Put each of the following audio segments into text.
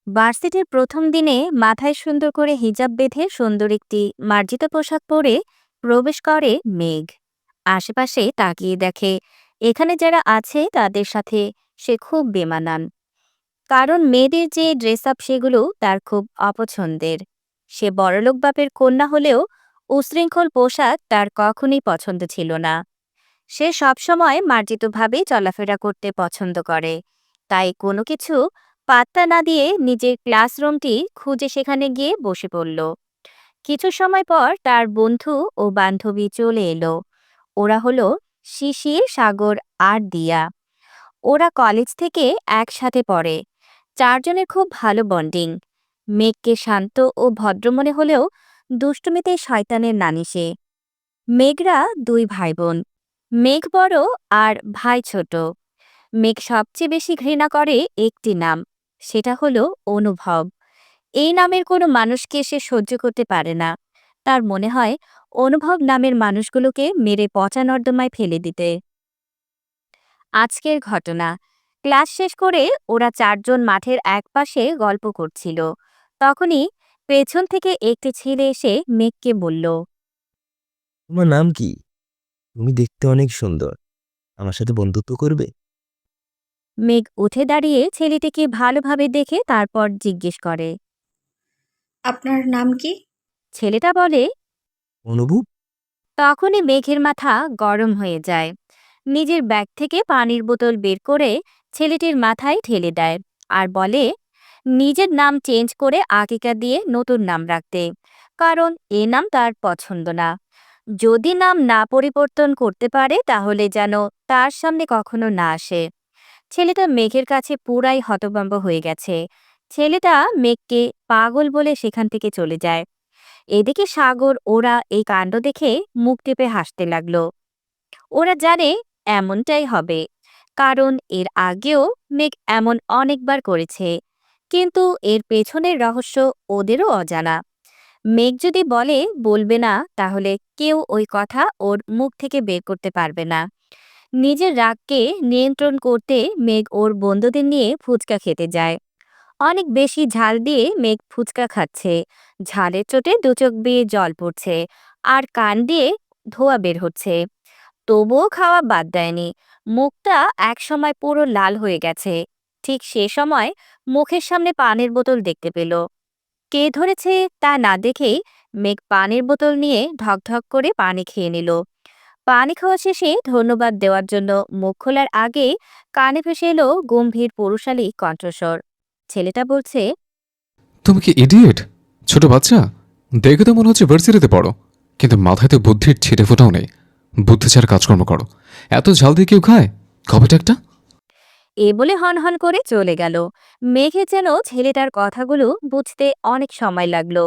ভার্সিটির প্রথম দিনে মাথায় সুন্দর করে হিজাব বেঁধে সুন্দর একটি মার্জিত পোশাক পরে প্রবেশ করে মেঘ। আশেপাশে তাকিয়ে দেখে এখানে যারা আছে তাদের সাথে সে খুব বেমানান। কারণ মেয়েদের যে ড্রেস আপ সেগুলো তার খুব অপছন্দের। সে বড়লোক বাপের কন্যা হলেও উশৃঙ্খল পোশাক তার কখনই পছন্দ ছিল না। সে সবসময় মার্জিতভাবে চলাফেরা করতে পছন্দ করে। তাই কোনো কিছু পাত্তা না দিয়ে নিজের ক্লাসরুমটি খুঁজে সেখানে গিয়ে বসে পড়ল। কিছু সময় পর তার বন্ধু ও বান্ধবী চলে এলো। ওরা হলো শিশির, সাগর আর দিয়া। ওরা কলেজ থেকে একসাথে পড়ে। চারজনের খুব ভালো বন্ডিং। মেঘকে শান্ত ও ভদ্র মনে হলেও দুষ্টুমিতে শয়তানের নানি সে। মেঘরা দুই ভাই বোন। মেঘ বড় আর ভাই ছোট। মেঘ সবচেয়ে বেশি ঘৃণা করে একটি নাম, সেটা হলো অনুভব। এই নামের কোনো মানুষকে সে সহ্য করতে পারে না। তার মনে হয় অনুভব নামের মানুষগুলোকে মেরে পচা নর্দমায় ফেলে দিতে। আজকের ঘটনা, ক্লাস শেষ করে ওরা চারজন মাঠের একপাশে গল্প করছিল। তখনই পেছন থেকে একটি ছেলে এসে মেঘকে বলল, তোমার নাম কি? তুমি দেখতে অনেক সুন্দর। আমার সাথে বন্ধুত্ব করবে? মেঘ উঠে দাঁড়িয়ে ছেলেটিকে ভালোভাবে দেখে তারপর জিজ্ঞেস করে। আপনার নাম কি? ছেলেটা বলে। অনুভব। তখনই মেঘের মাথা গরম হয়ে যায়। নিজের ব্যাগ থেকে পানির বোতল বের করে ছেলেটির মাথায় ঢেলে দেয় আর বলে, নিজের নাম চেঞ্জ করে আকিকা দিয়ে নতুন নাম রাখতে, কারণ এ নাম তার পছন্দ না। যদি নাম না পরিবর্তন করতে পারে তাহলে যেন তার সামনে কখনো না আসে। ছেলেটা মেঘের কাছে পুরাই হতভম্ব হয়ে গেছে। ছেলেটা মেঘকে পাগল বলে সেখান থেকে চলে যায়। এদিকে সাগর ওরা এই কাণ্ড দেখে মুখ টিপে হাসতে লাগলো। ওরা জানে এমনটাই হবে, কারণ এর আগেও মেঘ এমন অনেকবার করেছে। কিন্তু এর পেছনের রহস্য ওদেরও অজানা। মেঘ যদি বলে বলবে না, তাহলে কেউ ওই কথা ওর মুখ থেকে বের করতে পারবে না। নিজের রাগকে নিয়ন্ত্রণ করতে মেঘ ওর বন্ধুদের নিয়ে ফুচকা খেতে যায়। অনেক বেশি ঝাল দিয়ে মেঘ ফুচকা খাচ্ছে। ঝালের চোটে দু চোখ বেয়ে জল পড়ছে আর কান দিয়ে ধোঁয়া বের হচ্ছে। তবুও খাওয়া বাদ দেয়নি। মুখটা একসময় পুরো লাল হয়ে গেছে। ঠিক সে সময় মুখের সামনে পানির বোতল দেখতে পেল। কে ধরেছে তা না দেখেই মেঘ পানির বোতল নিয়ে ঢকঢক করে পানি খেয়ে নিল। পানি খাওয়া শেষে ধন্যবাদ দেওয়ার জন্য মুখ খোলার আগেই কানে ভেসে এলো গম্ভীর পুরুষালী কণ্ঠস্বর। ছেলেটা বলছে, তুমি কি ইডিয়েট? ছোট বাচ্চা? দেখে তো মনে হচ্ছে ভার্সিটিতে পড়ো, কিন্তু মাথায় তো বুদ্ধির ছিটে ফোটাও নেই। বুদ্ধি ছাড়া কাজকর্ম করো। এত ঝাল দিয়ে কেউ খায়? কবেটা একটা। এ বলে হনহন করে চলে গেল। মেঘে যেন ছেলেটার কথাগুলো বুঝতে অনেক সময় লাগলো।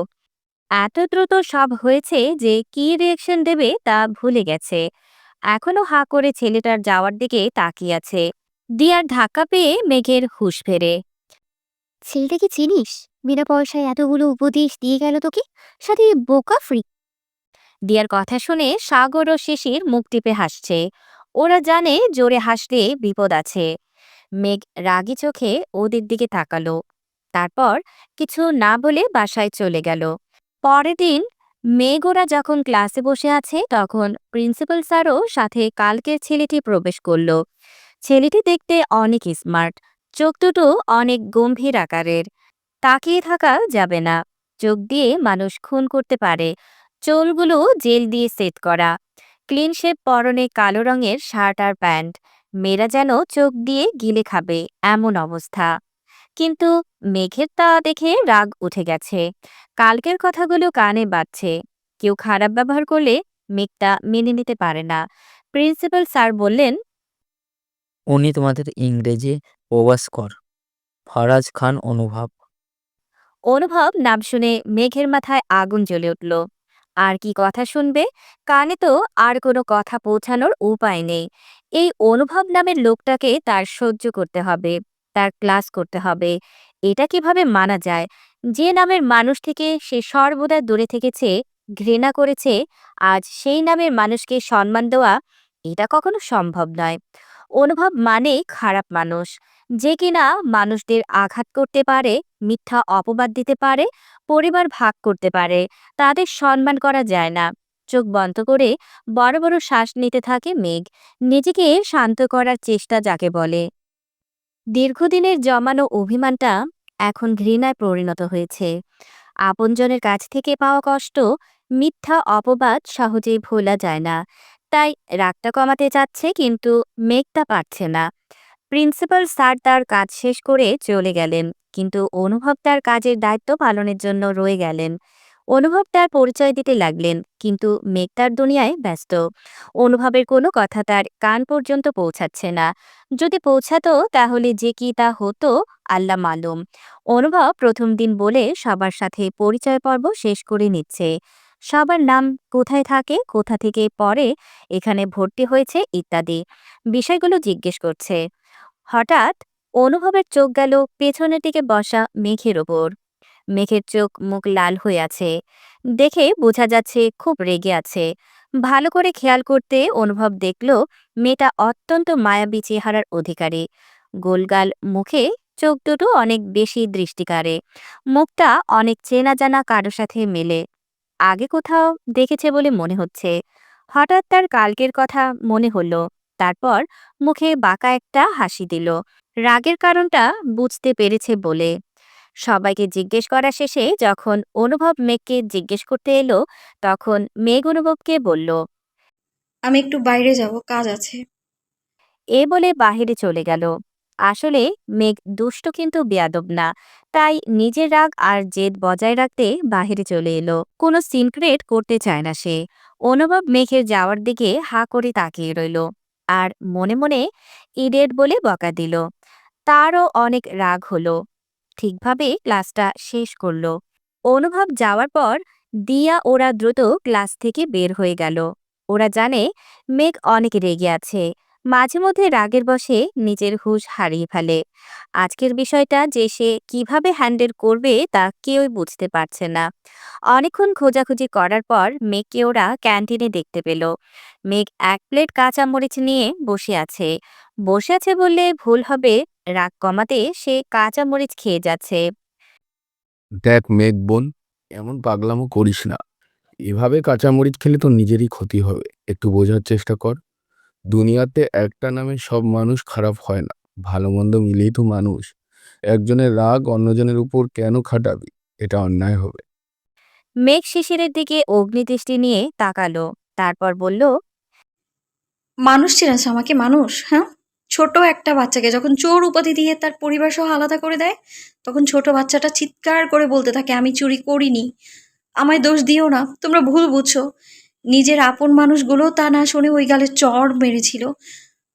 এত দ্রুত সব হয়েছে যে কি রিয়েকশন দেবে তা ভুলে গেছে। এখনো হাঁ করে ছেলেটার যাওয়ার দিকে তাকিয়ে আছে। দিয়ার ধাক্কা পেয়ে মেঘের হুঁশ ফেরে। ছেলেটাকে চিনিস? বিনা পয়সায় এতগুলো উপদেশ দিয়ে গেল তোকে, সাথে বোকা ফ্রি। দিয়ার কথা শুনে সাগর ও শিশির মুখ টিপে হাসছে। ওরা জানে জোরে হাসলে বিপদ আছে। মেঘ রাগী চোখে ওদের দিকে তাকালো। তারপর কিছু না বলে বাসায় চলে গেল। পরের দিন মেঘ ওরা যখন ক্লাসে বসে আছে তখন প্রিন্সিপাল স্যারও সাথে কালকের ছেলেটি প্রবেশ করল। ছেলেটি দেখতে অনেক স্মার্ট। চোখ দুটো অনেক গম্ভীর আকারের। তাকিয়ে থাকা যাবে না। চোখ দিয়ে মানুষ খুন করতে পারে। চুলগুলো জেল দিয়ে সেট করা। ক্লিন শেপ, পরনে কালো রঙের শার্ট আর প্যান্ট। মেয়েরা যেন চোখ দিয়ে গিলে খাবে এমন অবস্থা। কিন্তু মেঘের তা দেখে রাগ উঠে গেছে। কালকের কথাগুলো কানে বাজছে। কেউ খারাপ ব্যবহার করলে মেঘটা মেনে নিতে পারে না। প্রিন্সিপাল স্যার বললেন, উনি তোমাদের ইংরেজি প্রভাস্কর ফরাজ খান অনুভব। অনুভব নাম শুনে মেঘের মাথায় আগুন জ্বলে উঠল। আর কি কথা শুনবে? কানে তো আর কোনো কথা পৌঁছানোর উপায় নেই। এই অনুভব নামের লোকটাকে তার সহ্য করতে হবে, তার ক্লাস করতে হবে। এটা কিভাবে মানা যায়? যে নামের মানুষ থেকে সে সর্বদা দূরে থেকেছে, ঘৃণা করেছে, আজ সেই নামের মানুষকে সম্মান দেওয়া এটা কখনো সম্ভব নয়। অনুভব মানে খারাপ মানুষ, যে কিনা মানুষদের আঘাত করতে পারে, মিথ্যা অপবাদ দিতে পারে, পরিবার ভাগ করতে পারে। তাদের সম্মান করা যায় না। চোখ বন্ধ করে বড় বড় শ্বাস নিতে থাকে মেঘ, নিজেকে শান্ত করার চেষ্টা যাকে বলে। দীর্ঘদিনের জমানো অভিমানটা এখন ঘৃণায় পরিণত হয়েছে। আপনজনের কাছ থেকে পাওয়া কষ্ট, মিথ্যা অপবাদ সহজেই ভোলা যায় না। তাই রাগটা কমাতে চাচ্ছে, কিন্তু মেঘ তা পারছে না। প্রিন্সিপাল স্যার তার কাজ শেষ করে চলে গেলেন, কিন্তু অনুভব তার কাজের দায়িত্ব পালনের জন্য রয়ে গেলেন। অনুভব তার পরিচয় দিতে লাগলেন, কিন্তু মেঘ তার দুনিয়ায় ব্যস্ত। অনুভবের কোনো কথা তার কান পর্যন্ত পৌঁছাচ্ছে না। যদি পৌঁছাতো তাহলে যে কি তা হতো আল্লাহ মালুম। অনুভব প্রথম দিন বলে সবার সাথে পরিচয় পর্ব শেষ করে নিচ্ছে। সবার নাম, কোথায় থাকে, কোথা থেকে পড়ে, এখানে ভর্তি হয়েছে ইত্যাদি বিষয়গুলো জিজ্ঞেস করছে। হঠাৎ অনুভবের চোখ গেল পেছনের দিকে বসা মেঘের ওপর। মেঘের চোখ মুখ লাল হয়ে আছে, দেখে বোঝা যাচ্ছে খুব রেগে আছে। ভালো করে খেয়াল করতে অনুভব দেখল মেয়েটা অত্যন্ত মায়াবী চেহারার অধিকারী। গোলগাল মুখে চোখ দুটো অনেক বেশি দৃষ্টিকারে। মুখটা অনেক চেনা জানা কারো সাথে মেলে, আগে কোথাও দেখেছে বলে মনে হচ্ছে। হঠাৎ তার কালকের কথা মনে হলো। তারপর মুখে বাঁকা একটা হাসি দিল, রাগের কারণটা বুঝতে পেরেছে বলে। সবাইকে জিজ্ঞেস করা শেষে যখন অনুভব মেঘকে জিজ্ঞেস করতে এলো, তখন মেঘ অনুভবকে বলল, আমি একটু বাইরে যাব, কাজ আছে। এ বলে বাহিরে চলে গেল। আসলে মেঘ দুষ্ট কিন্তু বেয়াদব না, তাই নিজের রাগ আর জেদ বজায় রাখতে বাহিরে চলে এলো। কোনো সিনক্রেট করতে চায় না সে। অনুভব মেঘের যাওয়ার দিকে হা করে তাকিয়ে রইল, আর মনে মনে ইডিয়েট বলে বকা দিল। তারও অনেক রাগ হলো। ঠিকভাবে ক্লাসটা শেষ করলো। অনুভব যাওয়ার পর দিয়া ওরা দ্রুত ক্লাস থেকে বের হয়ে গেল। ওরা জানে মেঘ অনেক রেগে আছে, মাঝে মধ্যে রাগের বশে নিজের হুঁশ হারিয়ে ফেলে। আজকের বিষয়টা যে সে কিভাবে হ্যান্ডেল করবে তা কেউই বুঝতে পারছে না। অনেকক্ষণ খোঁজাখুঁজি করার পর মেঘকে ওরা ক্যান্টিনে দেখতে পেল। মেঘ এক প্লেট কাঁচামরিচ নিয়ে বসে আছে। বসে আছে বললে ভুল হবে, রাগ কমাতে সে কাঁচামরিচ খেয়ে যাচ্ছে। দেখ মেঘ বোন, এমন পাগলামো করিস না। এভাবে কাঁচামরিচ খেলে তো নিজেরই ক্ষতি হবে। একটু বোঝার চেষ্টা কর। দুনিয়াতে একটা নামে সব মানুষ খারাপ হয় না, ভালো মন্দ মিলেই তো মানুষ। একজনের রাগ অন্যজনের উপর কেন খাটাবি? এটা অন্যায় হবে। মেঘ শিশিরের দিকে অগ্নিদৃষ্টি নিয়ে তাকালো, তারপর বলল, মানুষ চেনেছ আমাকে? মানুষ, হ্যাঁ? ছোট একটা বাচ্চাকে যখন চোর উপাধি দিয়ে তার পরিবার সহ আলাদা করে দেয়, তখন ছোট বাচ্চাটা চিৎকার করে বলতে থাকে, আমি চুরি করিনি, আমায় দোষ দিও না, তোমরা ভুল বুঝছো। নিজের আপন মানুষগুলো তা না শুনে ওই গালে চড় মেরেছিল।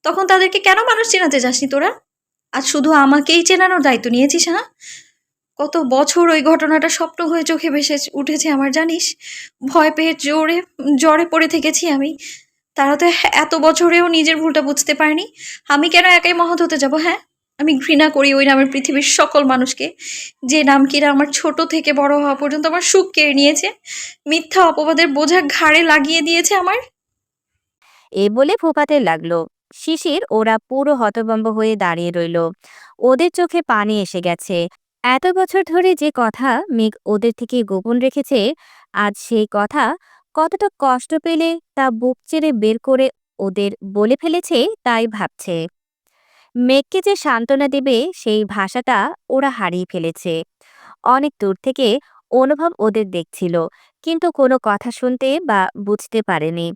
তখন তাদেরকে কেন মানুষ চেনাতে যাসনি তোরা? আজ শুধু আমাকেই চেনানোর দায়িত্ব নিয়েছিস, হ্যাঁ? কত বছর ওই ঘটনাটা স্বপ্ন হয়ে চোখে ভেসে উঠেছে আমার, জানিস? ভয় পেয়ে জ্বরে পড়ে থেকেছি আমি। তারা তো এত বছরেও নিজের ভুলটা বুঝতে পারেনি। আমি কেন একাই মহৎ হতে যাব, হ্যাঁ? আমি ঘৃণা করি ওই নামের পৃথিবীর সকল মানুষকে, যে নাম কিনা আমার ছোট থেকে বড় হওয়া পর্যন্ত আমার সুখ কেড়ে নিয়েছে, মিথ্যা অপবাদের বোঝা ঘাড়ে লাগিয়ে দিয়েছে আমার। এ বলে ফোঁপাতে লাগলো। শিশির ওরা পুরো হতভম্ব হয়ে দাঁড়িয়ে রইল। ওদের চোখে পানি এসে গেছে। এত বছর ধরে যে কথা মেঘ ওদের থেকে গোপন রেখেছে, আজ সেই কথা কতটা কষ্ট পেলে তা বুক চেড়ে বের করে ওদের বলে ফেলেছে, তাই ভাবছে। মেঘকে যে সান্ত্বনা দেবে সেই ভাষাটা ওরা হারিয়ে ফেলেছে। অনেক দূর থেকে অনুভব ওদের দেখছিল, কিন্তু কোনো কথা শুনতে বা বুঝতে পারেনি।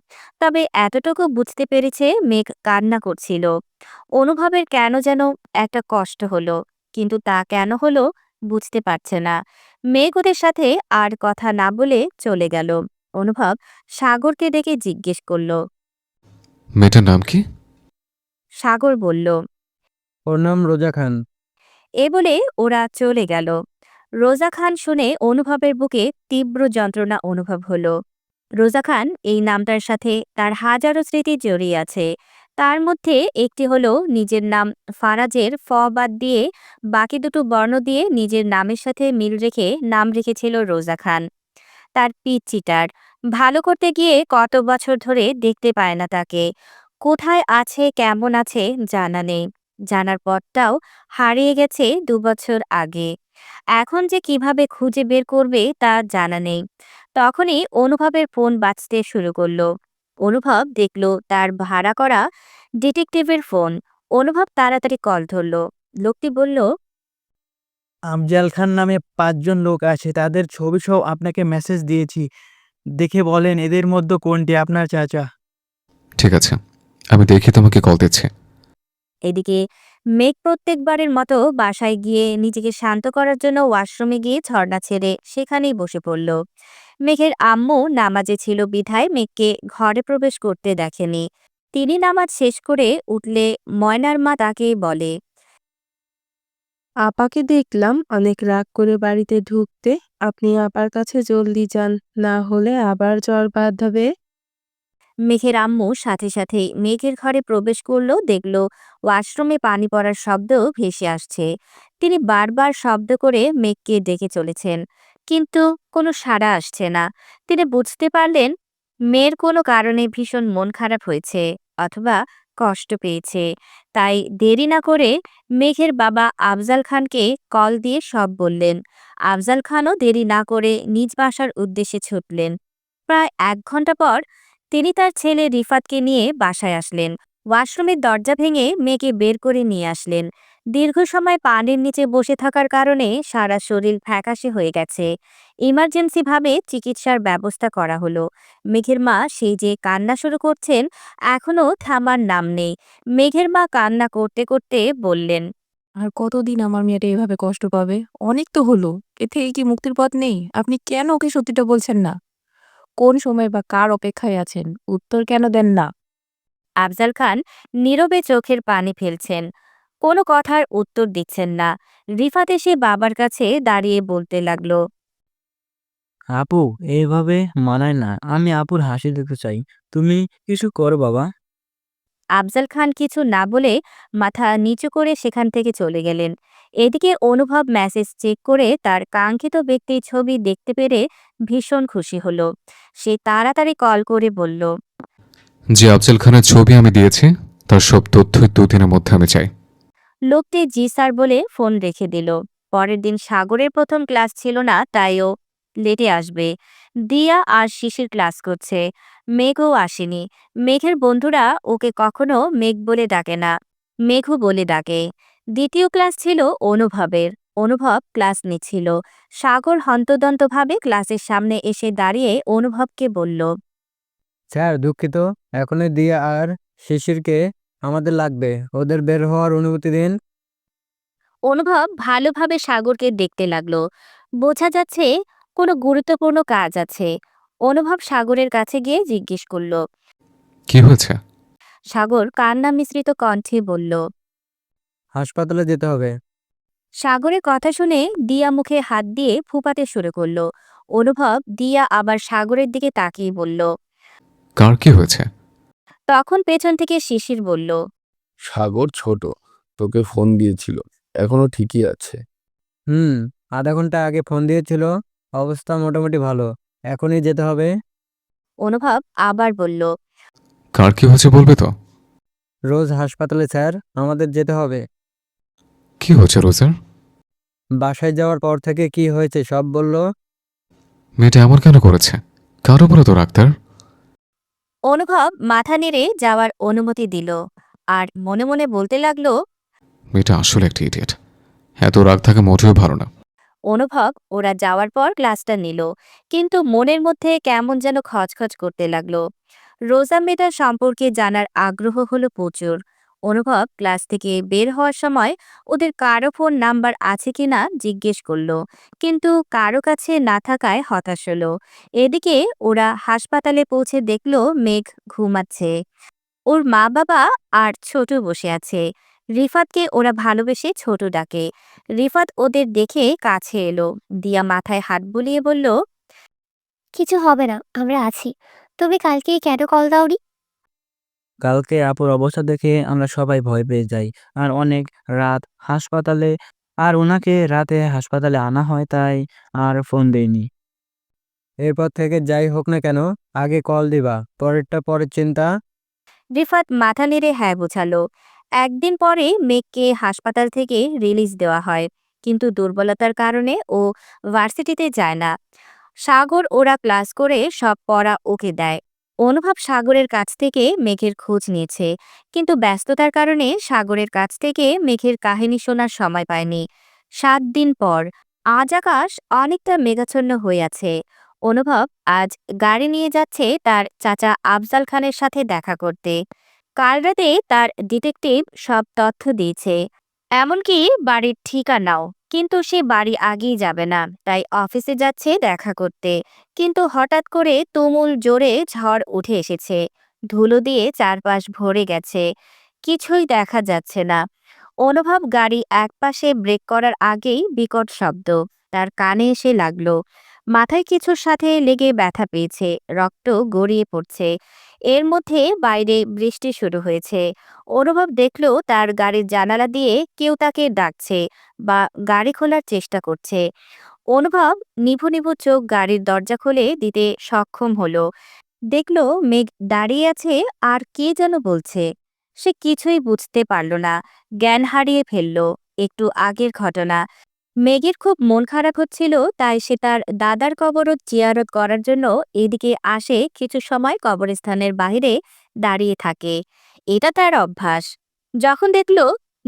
তবে এতটুকু বুঝতে পেরেছে মেঘ কান্না করছিল। অনুভবের কেন যেন একটা কষ্ট হলো, কিন্তু তা কেন হলো বুঝতে পারছে না। মেঘ ওদের সাথে আর কথা না বলে চলে গেল। অনুভব সাগরকে ডেকে জিজ্ঞেস করল। মেয়েটার নাম কি? সাগর বলল। ওর নাম রোজা খান। এ বলে ওরা চলে গেল। রোজা খান শুনে অনুভবের বুকে তীব্র যন্ত্রণা অনুভব হলো। রোজা খান এই নামটার সাথে তার হাজারো স্মৃতি জড়িয়ে আছে। তার মধ্যে একটি হলো নিজের নাম ফারাজের ফ বাদ দিয়ে বাকি দুটো বর্ণ দিয়ে নিজের নামের সাথে মিল রেখে নাম রেখেছিল রোজা খান। তার পিচ চিটার, ভালো করতে গিয়ে কত বছর ধরে দেখতে পায় না তাকে। কোথায় আছে, কেমন আছে জানা নেই। জানার পরটাও হারিয়ে গেছে ২ বছর আগে। এখন যে কিভাবে খুঁজে বের করবে তা জানা নেই। তখনই অনুভবের ফোন বাজতে শুরু করলো। অনুভব দেখল তার ভাড়া করা ডিটেকটিভের ফোন। অনুভব তাড়াতাড়ি কল ধরল। লোকটি বলল, আফজাল খান নামে ৫ জন লোক আছে, তাদের ছবি সহ আপনাকে মেসেজ দিয়েছি। দেখে বলেন এদের মধ্যে কোনটি আপনার চাচা। ঠিক আছে, আমি দেখি তোমাকে কল দিচ্ছি। এদিকে মেঘ প্রত্যেকবারের মতো বাসায় গিয়ে নিজেকে শান্ত করার জন্য ওয়াশরুমে গিয়ে ঝর্ণা ছেড়ে সেখানেই বসে পড়ল। মেঘের আম্মু নামাজে ছিল বিধায় মেঘকে ঘরে প্রবেশ করতে দেখেনি। তিনি নামাজ শেষ করে উঠলে ময়নার মা তাকে বলে, আপাকে দেখলাম অনেক রাগ করে বাড়িতে ঢুকতে। আপনি আপার কাছে জলদি যান, না হলে আবার জ্বর বাঁধাবে। মেঘের আম্মু সাথে সাথেই মেঘের ঘরে প্রবেশ করলো। দেখল ওয়াশরুমে পানি পড়ার শব্দ ভেসে আসছে। তিনি বারবার শব্দ করে মেঘকে ডেকে চলেছেন, কিন্তু কোনো সাড়া আসছে না। তিনি বুঝতে পারলেন মেয়ের কোনো কারণে ভীষণ মন খারাপ হয়েছে অথবা কষ্ট পেয়েছে। তাই দেরি না করে মেঘের বাবা আফজাল খানকে কল দিয়ে সব বললেন। আফজাল খানও দেরি না করে নিজ বাসার উদ্দেশ্যে ছুটলেন। প্রায় ১ ঘন্টা পর তিনি তার ছেলে রিফাতকে নিয়ে বাসায় আসলেন। ওয়াশরুমের দরজা ভেঙে মেয়েকে বের করে নিয়ে আসলেন। দীর্ঘ সময় পানির নিচে বসে থাকার কারণে সারা শরীর ফ্যাকাশে হয়ে গেছে। ইমার্জেন্সিভাবে চিকিৎসার ব্যবস্থা করা হলো। মেঘের মা সেই যে কান্না শুরু করছেন, এখনও থামার নাম নেই। মেঘের মা কান্না করতে করতে বললেন, আর কতদিন আমার মেয়েটা এভাবে কষ্ট পাবে? অনেক তো হলো। এ থেকে কি মুক্তির পথ নেই? আপনি কেন ওকে সত্যিটা বলছেন না? কোন সময় বা কার অপেক্ষায় আছেন? উত্তর কেন দেন না? আফজাল খান নীরবে চোখের পানি ফেলছেন, কোনো কথার উত্তর দিচ্ছেন না। রিফাত এসে বাবার কাছে দাঁড়িয়ে বলতে লাগলো, আপু, এইভাবে মানায় না। আমি আপুর হাসি দেখতে চাই। তুমি কিছু করো বাবা। আফজাল খান কিছু না বলে মাথা নিচু করে সেখান থেকে চলে গেলেন। এদিকে অনুভব মেসেজ চেক করে তার কাঙ্ক্ষিত ব্যক্তির ছবি দেখতে পেরে ভীষণ খুশি হলো। সে তাড়াতাড়ি কল করে বলল, যে আফজল খানের ছবি আমি দিয়েছি তার সব তথ্যই ২ দিনের মধ্যে আমি চাই। লোকটি জি স্যার বলে ফোন রেখে দিল। পরের দিন সাগরের প্রথম ক্লাস ছিল না, তাই ও লেটে আসবে। দিয়া আর শিশির ক্লাস করছে। মেঘও আসেনি। মেঘের বন্ধুরা ওকে কখনো মেঘ বলে ডাকে না, মেঘও বলে ডাকে। দ্বিতীয় ক্লাস ছিল অনুভবের। অনুভব ক্লাস নিচ্ছিল। সাগর হন্তদন্তভাবে ক্লাসের সামনে এসে দাঁড়িয়ে অনুভবকে বলল, স্যার দুঃখিত, এখনই দিয়া আর শিশিরকে আমাদের লাগবে। ওদের বের হওয়ার অনুমতি দিন। অনুভব ভালোভাবে সাগরকে দেখতে লাগলো। বোঝা যাচ্ছে কোনো গুরুত্বপূর্ণ কাজ আছে। অনুভব সাগরের কাছে গিয়ে জিজ্ঞেস করল। কি হয়েছে? সাগর কান্না মিশ্রিত কণ্ঠে বলল, হাসপাতালে যেতে হবে। সাগরের কথা শুনে দিয়া মুখে হাত দিয়ে ফুপাতে শুরু করল। অনুভব দিয়া আবার সাগরের দিকে তাকিয়ে বলল। কার কি হয়েছে? তখন পেছন থেকে শিশির বলল, সাগর ছোট, তোকে ফোন দিয়েছিল, এখনো ঠিকই আছে। হুম, আধা ঘন্টা আগে ফোন দিয়েছিল। অবস্থা মোটামুটি ভালো। এখনই যেতে হবে। অনুভব আবার বলল, কার কি হয়েছে বলবে তো? রোজ হাসপাতালে স্যার, আমাদের যেতে হবে। কি হয়েছে রোজার? বাসায় যাওয়ার পর থেকে কি হয়েছে সব বলল। মেয়েটা এমন কেন করেছে? কার উপরে তো ডাক্তার? অনুভব মাথা নেড়ে যাওয়ার অনুমতি দিল আর মনে মনে বলতে লাগলো, মেয়েটা আসলে একটা ইডিয়েট। এত রাগ থাকা মোটেও ভালো না। অনুভব ওরা যাওয়ার পর ক্লাসটা নিল, কিন্তু মনের মধ্যে কেমন যেন খচখচ করতে লাগলো। রোজা মেয়েটার সম্পর্কে জানার আগ্রহ হলো প্রচুর। অনুভব ক্লাস থেকে বের হওয়ার সময় ওদের কারো ফোন নাম্বার আছে কিনা জিজ্ঞেস করলো, কিন্তু কারো কাছে না থাকায় হতাশ হলো। এদিকে ওরা হাসপাতালে পৌঁছে দেখলো মেঘ ঘুমাচ্ছে। ওর মা বাবা আর ছোট বসে আছে। রিফাতকে ওরা ভালোবেসে ছোট ডাকে। রিফাত ওদের দেখে কাছে এলো। দিয়া মাথায় হাত বুলিয়ে বলল, কিছু হবে না, আমরা আছি। তুমি কালকেই কেন কল দাওনি? কালকে আপুর অবস্থা দেখে আমরা সবাই ভয় পেয়ে যাই। আর অনেক রাত হাসপাতালে, আর ওনাকে রাতে হাসপাতালে আনা হয়, তাই আর ফোন দেইনি। এরপর থেকে যাই হোক না কেন, আগে কল দিবা, পরেরটা পরের চিন্তা। রিফাত মাথা নেড়ে হ্যাঁ বোঝালো। একদিন পরে মেঘকে হাসপাতাল থেকে রিলিজ দেওয়া হয়, কিন্তু দুর্বলতার কারণে ও ভার্সিটিতে যায় না। সাগর ওরা ক্লাস করে সব পড়া ওকে দেয়। অনুভব সাগরের কাছ থেকে মেঘের খোঁজ নিয়েছে, কিন্তু ব্যস্ততার কারণে সাগরের কাছ থেকে মেঘের কাহিনী শোনার সময় পায়নি। ৭ দিন পর আজ আকাশ অনেকটা মেঘাচ্ছন্ন হয়ে আছে। অনুভব আজ গাড়ি নিয়ে যাচ্ছে তার চাচা আফজাল খানের সাথে দেখা করতে। কাল রাতে তার ডিটেকটিভ সব তথ্য দিয়েছে, এমনকি বাড়ির ঠিকানাও। কিন্তু সে বাড়ি আগেই যাবে না, তাই অফিসে যাচ্ছে দেখা করতে। কিন্তু হঠাৎ করে তুমুল জোরে ঝড় উঠে এসেছে। ধুলো দিয়ে চারপাশ ভরে গেছে, কিছুই দেখা যাচ্ছে না। অনুভব গাড়ি একপাশে ব্রেক করার আগেই বিকট শব্দ তার কানে এসে লাগলো। মাথায় কিছুর সাথে লেগে ব্যথা পেয়েছে, রক্ত গড়িয়ে পড়ছে। এর মধ্যে বাইরে বৃষ্টি শুরু হয়েছে। অনুভব দেখল তার গাড়ির জানালা দিয়ে কেউ তাকে ডাকছে বা গাড়ি খোলার চেষ্টা করছে। অনুভব নিভু নিভু চোখ গাড়ির দরজা খুলে দিতে সক্ষম হলো। দেখল মেঘ দাঁড়িয়ে আছে আর কে যেন বলছে। সে কিছুই বুঝতে পারল না, জ্ঞান হারিয়ে ফেলল। একটু আগের ঘটনা। মেঘের খুব মন খারাপ হচ্ছিল, তাই সে তার দাদার কবরত জিয়ারত করার জন্য এদিকে আসে। কিছু সময় কবরস্থানের বাইরে দাঁড়িয়ে থাকে, এটা তার অভ্যাস। যখন দেখল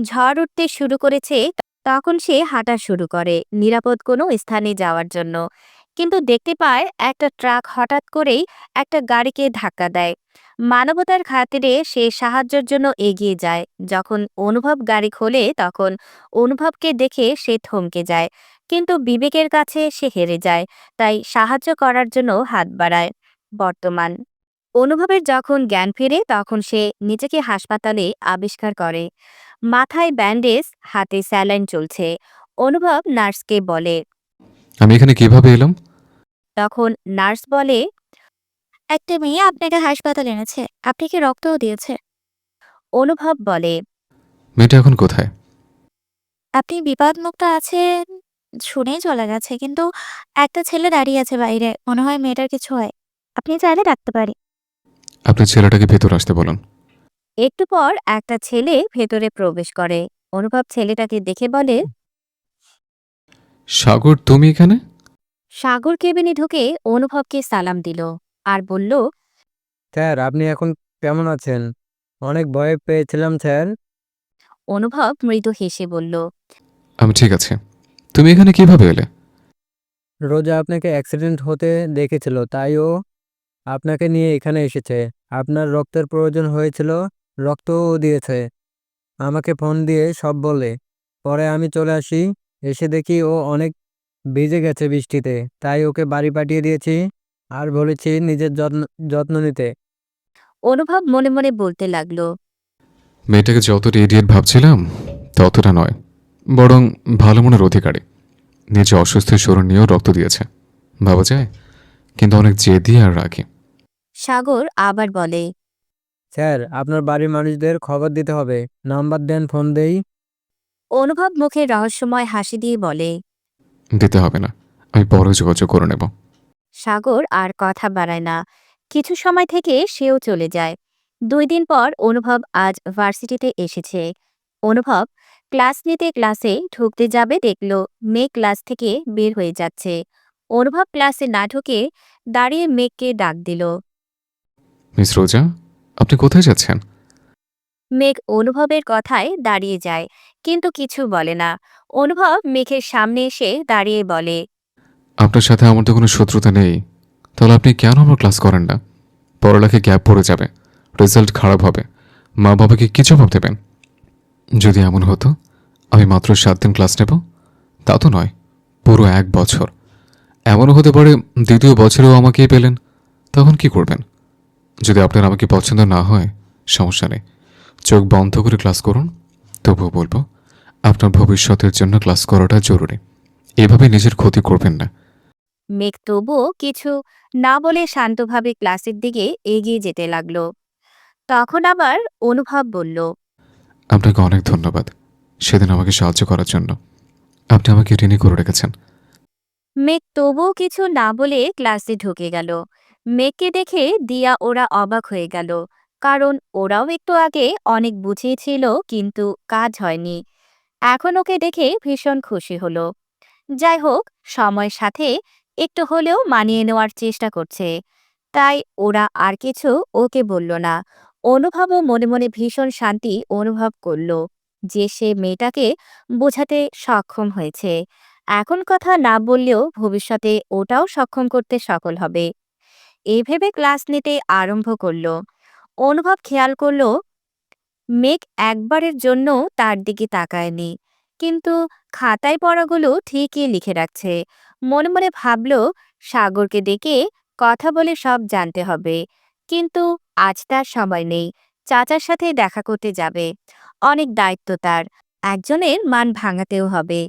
ঝড় উঠতে শুরু করেছে, তখন সে হাঁটা শুরু করে নিরাপদ কোনো স্থানে যাওয়ার জন্য। কিন্তু দেখতে পায় একটা ট্রাক হঠাৎ করেই একটা গাড়িকে ধাক্কা দেয়। মানবতার খাতিরে সে সাহায্যের জন্য এগিয়ে যায়। যখন অনুভব গাড়ি খোলে, তখন অনুভবকে দেখে সে থমকে যায়, কিন্তু বিবেকের কাছে সে হেরে যায়, তাই সাহায্য করার জন্য হাত বাড়ায়। বর্তমান অনুভবের যখন জ্ঞান ফেরে, তখন সে নিজেকে হাসপাতালে আবিষ্কার করে। মাথায় ব্যান্ডেজ, হাতে স্যালাইন চলছে। অনুভব নার্সকে বলে। আমি এখানে কিভাবে এলাম? তখন নার্স বলে, একটা মেয়ে আপনাকে হাসপাতালে এনেছে, আপনাকে রক্তও দিয়েছে। অনুভব বলে, মেয়েটা এখন কোথায়? আপনি বিপদমুক্ত আছেন শুনেই চলে গেছে, কিন্তু একটা ছেলে দাঁড়িয়ে আছে বাইরে, মনে হয় মেয়েটার কিছু হয়। আপনি চাইলে ডাকতে পারি। আপনি ছেলেটাকে ভেতর আসতে বলুন। একটু পর একটা ছেলে ভেতরে প্রবেশ করে। অনুভব ছেলেটাকে দেখে বলে, সাগর, তুমি এখানে? সাগর কেবিনে ঢুকে অনুভবকে সালাম দিল আর বলল, স্যার, আপনি এখন কেমন আছেন? অনেক ভয় পেয়েছিলাম স্যার। অনুভব মৃদু হেসে বলল, আমি ঠিক আছে। তুমি এখানে কিভাবে এলে? রোজা আপনাকে অ্যাক্সিডেন্ট হতে দেখেছিল, তাই ও আপনাকে নিয়ে এখানে এসেছে। আপনার রক্তের প্রয়োজন হয়েছিল, রক্তও দিয়েছে। আমাকে ফোন দিয়ে সব বলে। পরে আমি চলে আসি, এসে দেখি ও অনেক ভিজে গেছে বৃষ্টিতে, তাই ওকে বাড়ি পাঠিয়ে দিয়েছি আর বলেছি নিজের যত্ন যত্ন নিতে। অনুভব মনে মনে বলতে লাগলো, মেয়েটাকে যতটা ইডিয়েট ভাবছিলাম ততটা নয়, বরং ভালো মনের অধিকারী। নিজে অসুস্থ শরীর নিয়েও রক্ত দিয়েছে, ভাবা যায়। কিন্তু অনেক জেদি আর রাগী। সাগর আবার বলে, স্যার, আপনার বাড়ির মানুষদের খবর দিতে হবে। নাম্বার দেন, ফোন দেই। অনুভব মুখে রহস্যময় হাসি দিয়ে বলে। দিতে হবে না, আমি পরে যোগাযোগ করে নেব। সাগর আর কথা বাড়ায় না। কিছু সময় থেকে সেও চলে যায়। 2 দিন পর অনুভব আজ ভার্সিটিতে এসেছে। অনুভব ক্লাস নিতে ক্লাসে ঢুকতে যাবে, দেখল মেঘ ক্লাস থেকে বের হয়ে যাচ্ছে। অনুভব ক্লাসে না ঢুকে দাঁড়িয়ে মেঘকে ডাক দিল। মিস রোজা, আপনি কোথায় যাচ্ছেন? মেঘ অনুভবের কথায় দাঁড়িয়ে যায়, কিন্তু কিছু বলে না। অনুভব মেঘের সামনে এসে দাঁড়িয়ে বলে, আপনার সাথে আমার তো কোনো শত্রুতা নেই, তাহলে আপনি কেন আমার ক্লাস করেন না? পড়ালেখা গ্যাপ পড়ে যাবে, রেজাল্ট খারাপ হবে, মা বাবাকে কি জবাব দেবেন? যদি এমন হতো আমি মাত্র 7 দিন ক্লাস নেব, তা তো নয়, পুরো 1 বছর। এমনও হতে পারে দ্বিতীয় বছরেও আমাকেই পেলেন, তখন কি করবেন? যদি আপনার আমাকে পছন্দ না হয়, সমস্যা নেই, চোখ বন্ধ করে ক্লাস করুন। তবুও বলবো, আপনার ভবিষ্যতের জন্য ক্লাস করাটা জরুরি। এভাবে নিজের ক্ষতি করবেন না। মেঘ তবুও কিছু না বলে শান্তভাবে ক্লাসের দিকে এগিয়ে যেতে লাগলো। তখন আবার অনুভব বলল, আপনাকে অনেক ধন্যবাদ সেদিন আমাকে সাহায্য করার জন্য। আপনি আমাকে ঋণী করে রেখেছেন। মেঘ তবুও কিছু না বলে ক্লাসে ঢুকে গেল। মেঘকে দেখে দিয়া ওরা অবাক হয়ে গেল, কারণ ওরাও একটু আগে অনেক বুঝিয়েছিল কিন্তু কাজ হয়নি। এখন ওকে দেখে ভীষণ খুশি হলো। যাই হোক, সময়ের সাথে একটু হলেও মানিয়ে নেওয়ার চেষ্টা করছে। তাই ওরা আর কিছু ওকে বলল না। অনুভবও মনে মনে ভীষণ শান্তি অনুভব করলো যে সে মেয়েটাকে বোঝাতে সক্ষম হয়েছে। এখন কথা না বললেও ভবিষ্যতে ওটাও সক্ষম করতে সফল হবে। এই ভেবে ক্লাস নিতে আরম্ভ করলো। অনুভব খেয়াল করলো মেঘ একবারের জন্য তার দিকে তাকায়নি, কিন্তু খাতায় পড়াগুলো ঠিকই লিখে রাখছে। মনে মনে ভাবল সাগরকে ডেকে কথা বলে সব জানতে হবে, কিন্তু আজ তার সময় নেই। চাচার সাথে দেখা করতে যাবে, অনেক দায়িত্ব তার, একজনের মান ভাঙাতেও হবে।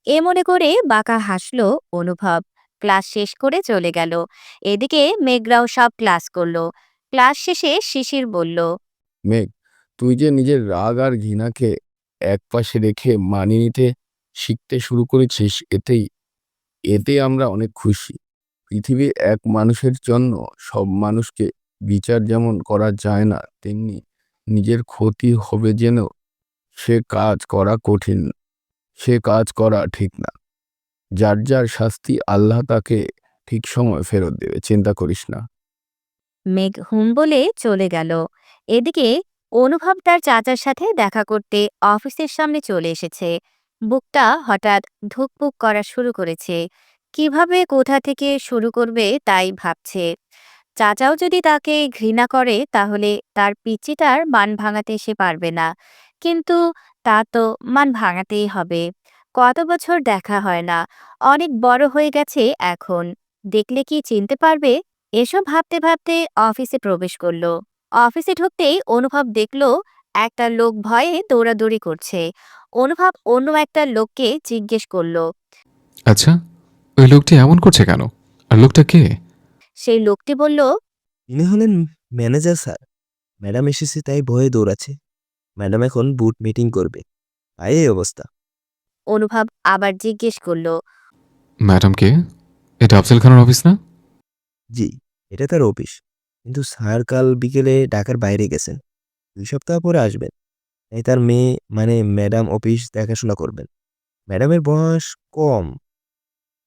এ মনে করে বাঁকা হাসলো অনুভব। ক্লাস শেষ করে চলে গেল। এদিকে মেঘরাও সব ক্লাস করলো। ক্লাস শেষে শিশির বলল, মেঘ, তুই যে নিজের রাগ আর ঘৃণাকে একপাশে রেখে মানিয়ে নিতে শিখতে শুরু করেছিস, এতে আমরা অনেক খুশি। পৃথিবীর এক মানুষের জন্য সব মানুষকে বিচার যেমন করা যায় না, তেমনি নিজের ক্ষতি হবে যেন সে কাজ করা কঠিন, সে কাজ করা ঠিক না। যার যার শাস্তি আল্লাহ তাকে ঠিক সময় ফেরত দেবে, চিন্তা করিস না। মেঘ হুম বলে চলে গেল। এদিকে অনুভব তার চাচার সাথে দেখা করতে অফিসের সামনে চলে এসেছে। বুকটা হঠাৎ ধুকপুক করা শুরু করেছে। কিভাবে কোথা থেকে শুরু করবে তাই ভাবছে। চাচাও যদি তাকে ঘৃণা করে তাহলে তার পিচ্চিটার মান ভাঙাতে সে পারবে না, কিন্তু তা তো মান ভাঙাতেই হবে। কত বছর দেখা হয় না, অনেক বড় হয়ে গেছে এখন, দেখলে কি চিনতে পারবে? এসব ভাবতে ভাবতে অফিসে প্রবেশ করলো। অফিসে ঢুকতেই অনুভব দেখলো একটা লোক ভয়ে দৌড়াদৌড়ি করছে। অনুভব অন্য একটা লোককে জিজ্ঞেস করলো। আচ্ছা, ওই লোকটি এমন করছে কেন? আর লোকটা কে? সেই লোকটি বলল, ইনি হলেন ম্যানেজার স্যার। ম্যাডাম এসেছে তাই ভয়ে দৌড়াচ্ছে। ম্যাডাম এখন বুট মিটিং করবে, তাই এই অবস্থা। অনুভব আবার জিজ্ঞেস করলো, ম্যাডাম কে? এটা আফজল খানের অফিস না? জি, এটা তার অফিস, কিন্তু স্যার কাল বিকেলে ঢাকার বাইরে গেছেন, 2 সপ্তাহ পরে আসবেন। তাই তার মেয়ে মানে ম্যাডাম অফিস দেখাশোনা করবেন। ম্যাডামের বয়স কম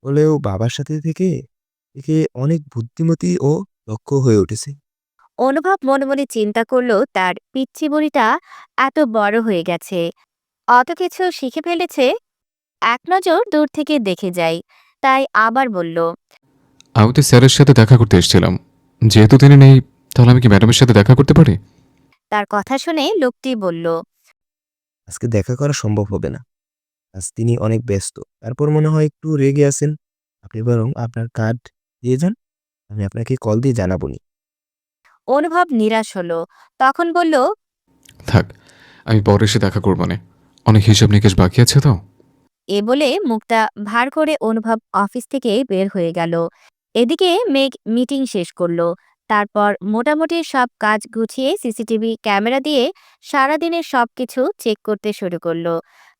হলেও বাবার সাথে থেকে থেকে অনেক বুদ্ধিমতী ও দক্ষ হয়ে উঠেছে। অনুভব মনে মনে চিন্তা করলো তার পিচ্চি বুড়িটা এত বড় হয়ে গেছে, অত কিছু শিখে ফেলেছে। এক নজর দূর থেকে দেখে যাই, তাই আবার বলল, আমি তো স্যারের সাথে দেখা করতে এসেছিলাম। যেহেতু তিনি নেই, তাহলে আমি কি ম্যাডামের সাথে দেখা করতে পারি? তার কথা শুনে লোকটি বলল, আজকে দেখা করা সম্ভব হবে না, আজ তিনি অনেক ব্যস্ত। তারপর মনে হয় একটু রেগে আছেন। আপনি বরং আপনার কার্ড দিয়ে যান, আমি আপনাকে কল দিয়ে জানাবনি। অনুভব নিরাশ হলো। তখন বলল, থাক, আমি পরে এসে দেখা করবো না। অনেক হিসাব নিকেশ বাকি আছে তো। এ বলে মুখটা ভার করে অনুভব অফিস থেকে বের হয়ে গেল। এদিকে মেঘ মিটিং শেষ করলো। তারপর মোটামুটি সব কাজ গুছিয়ে সিসিটিভি ক্যামেরা দিয়ে সারাদিনের সবকিছু চেক করতে শুরু করলো।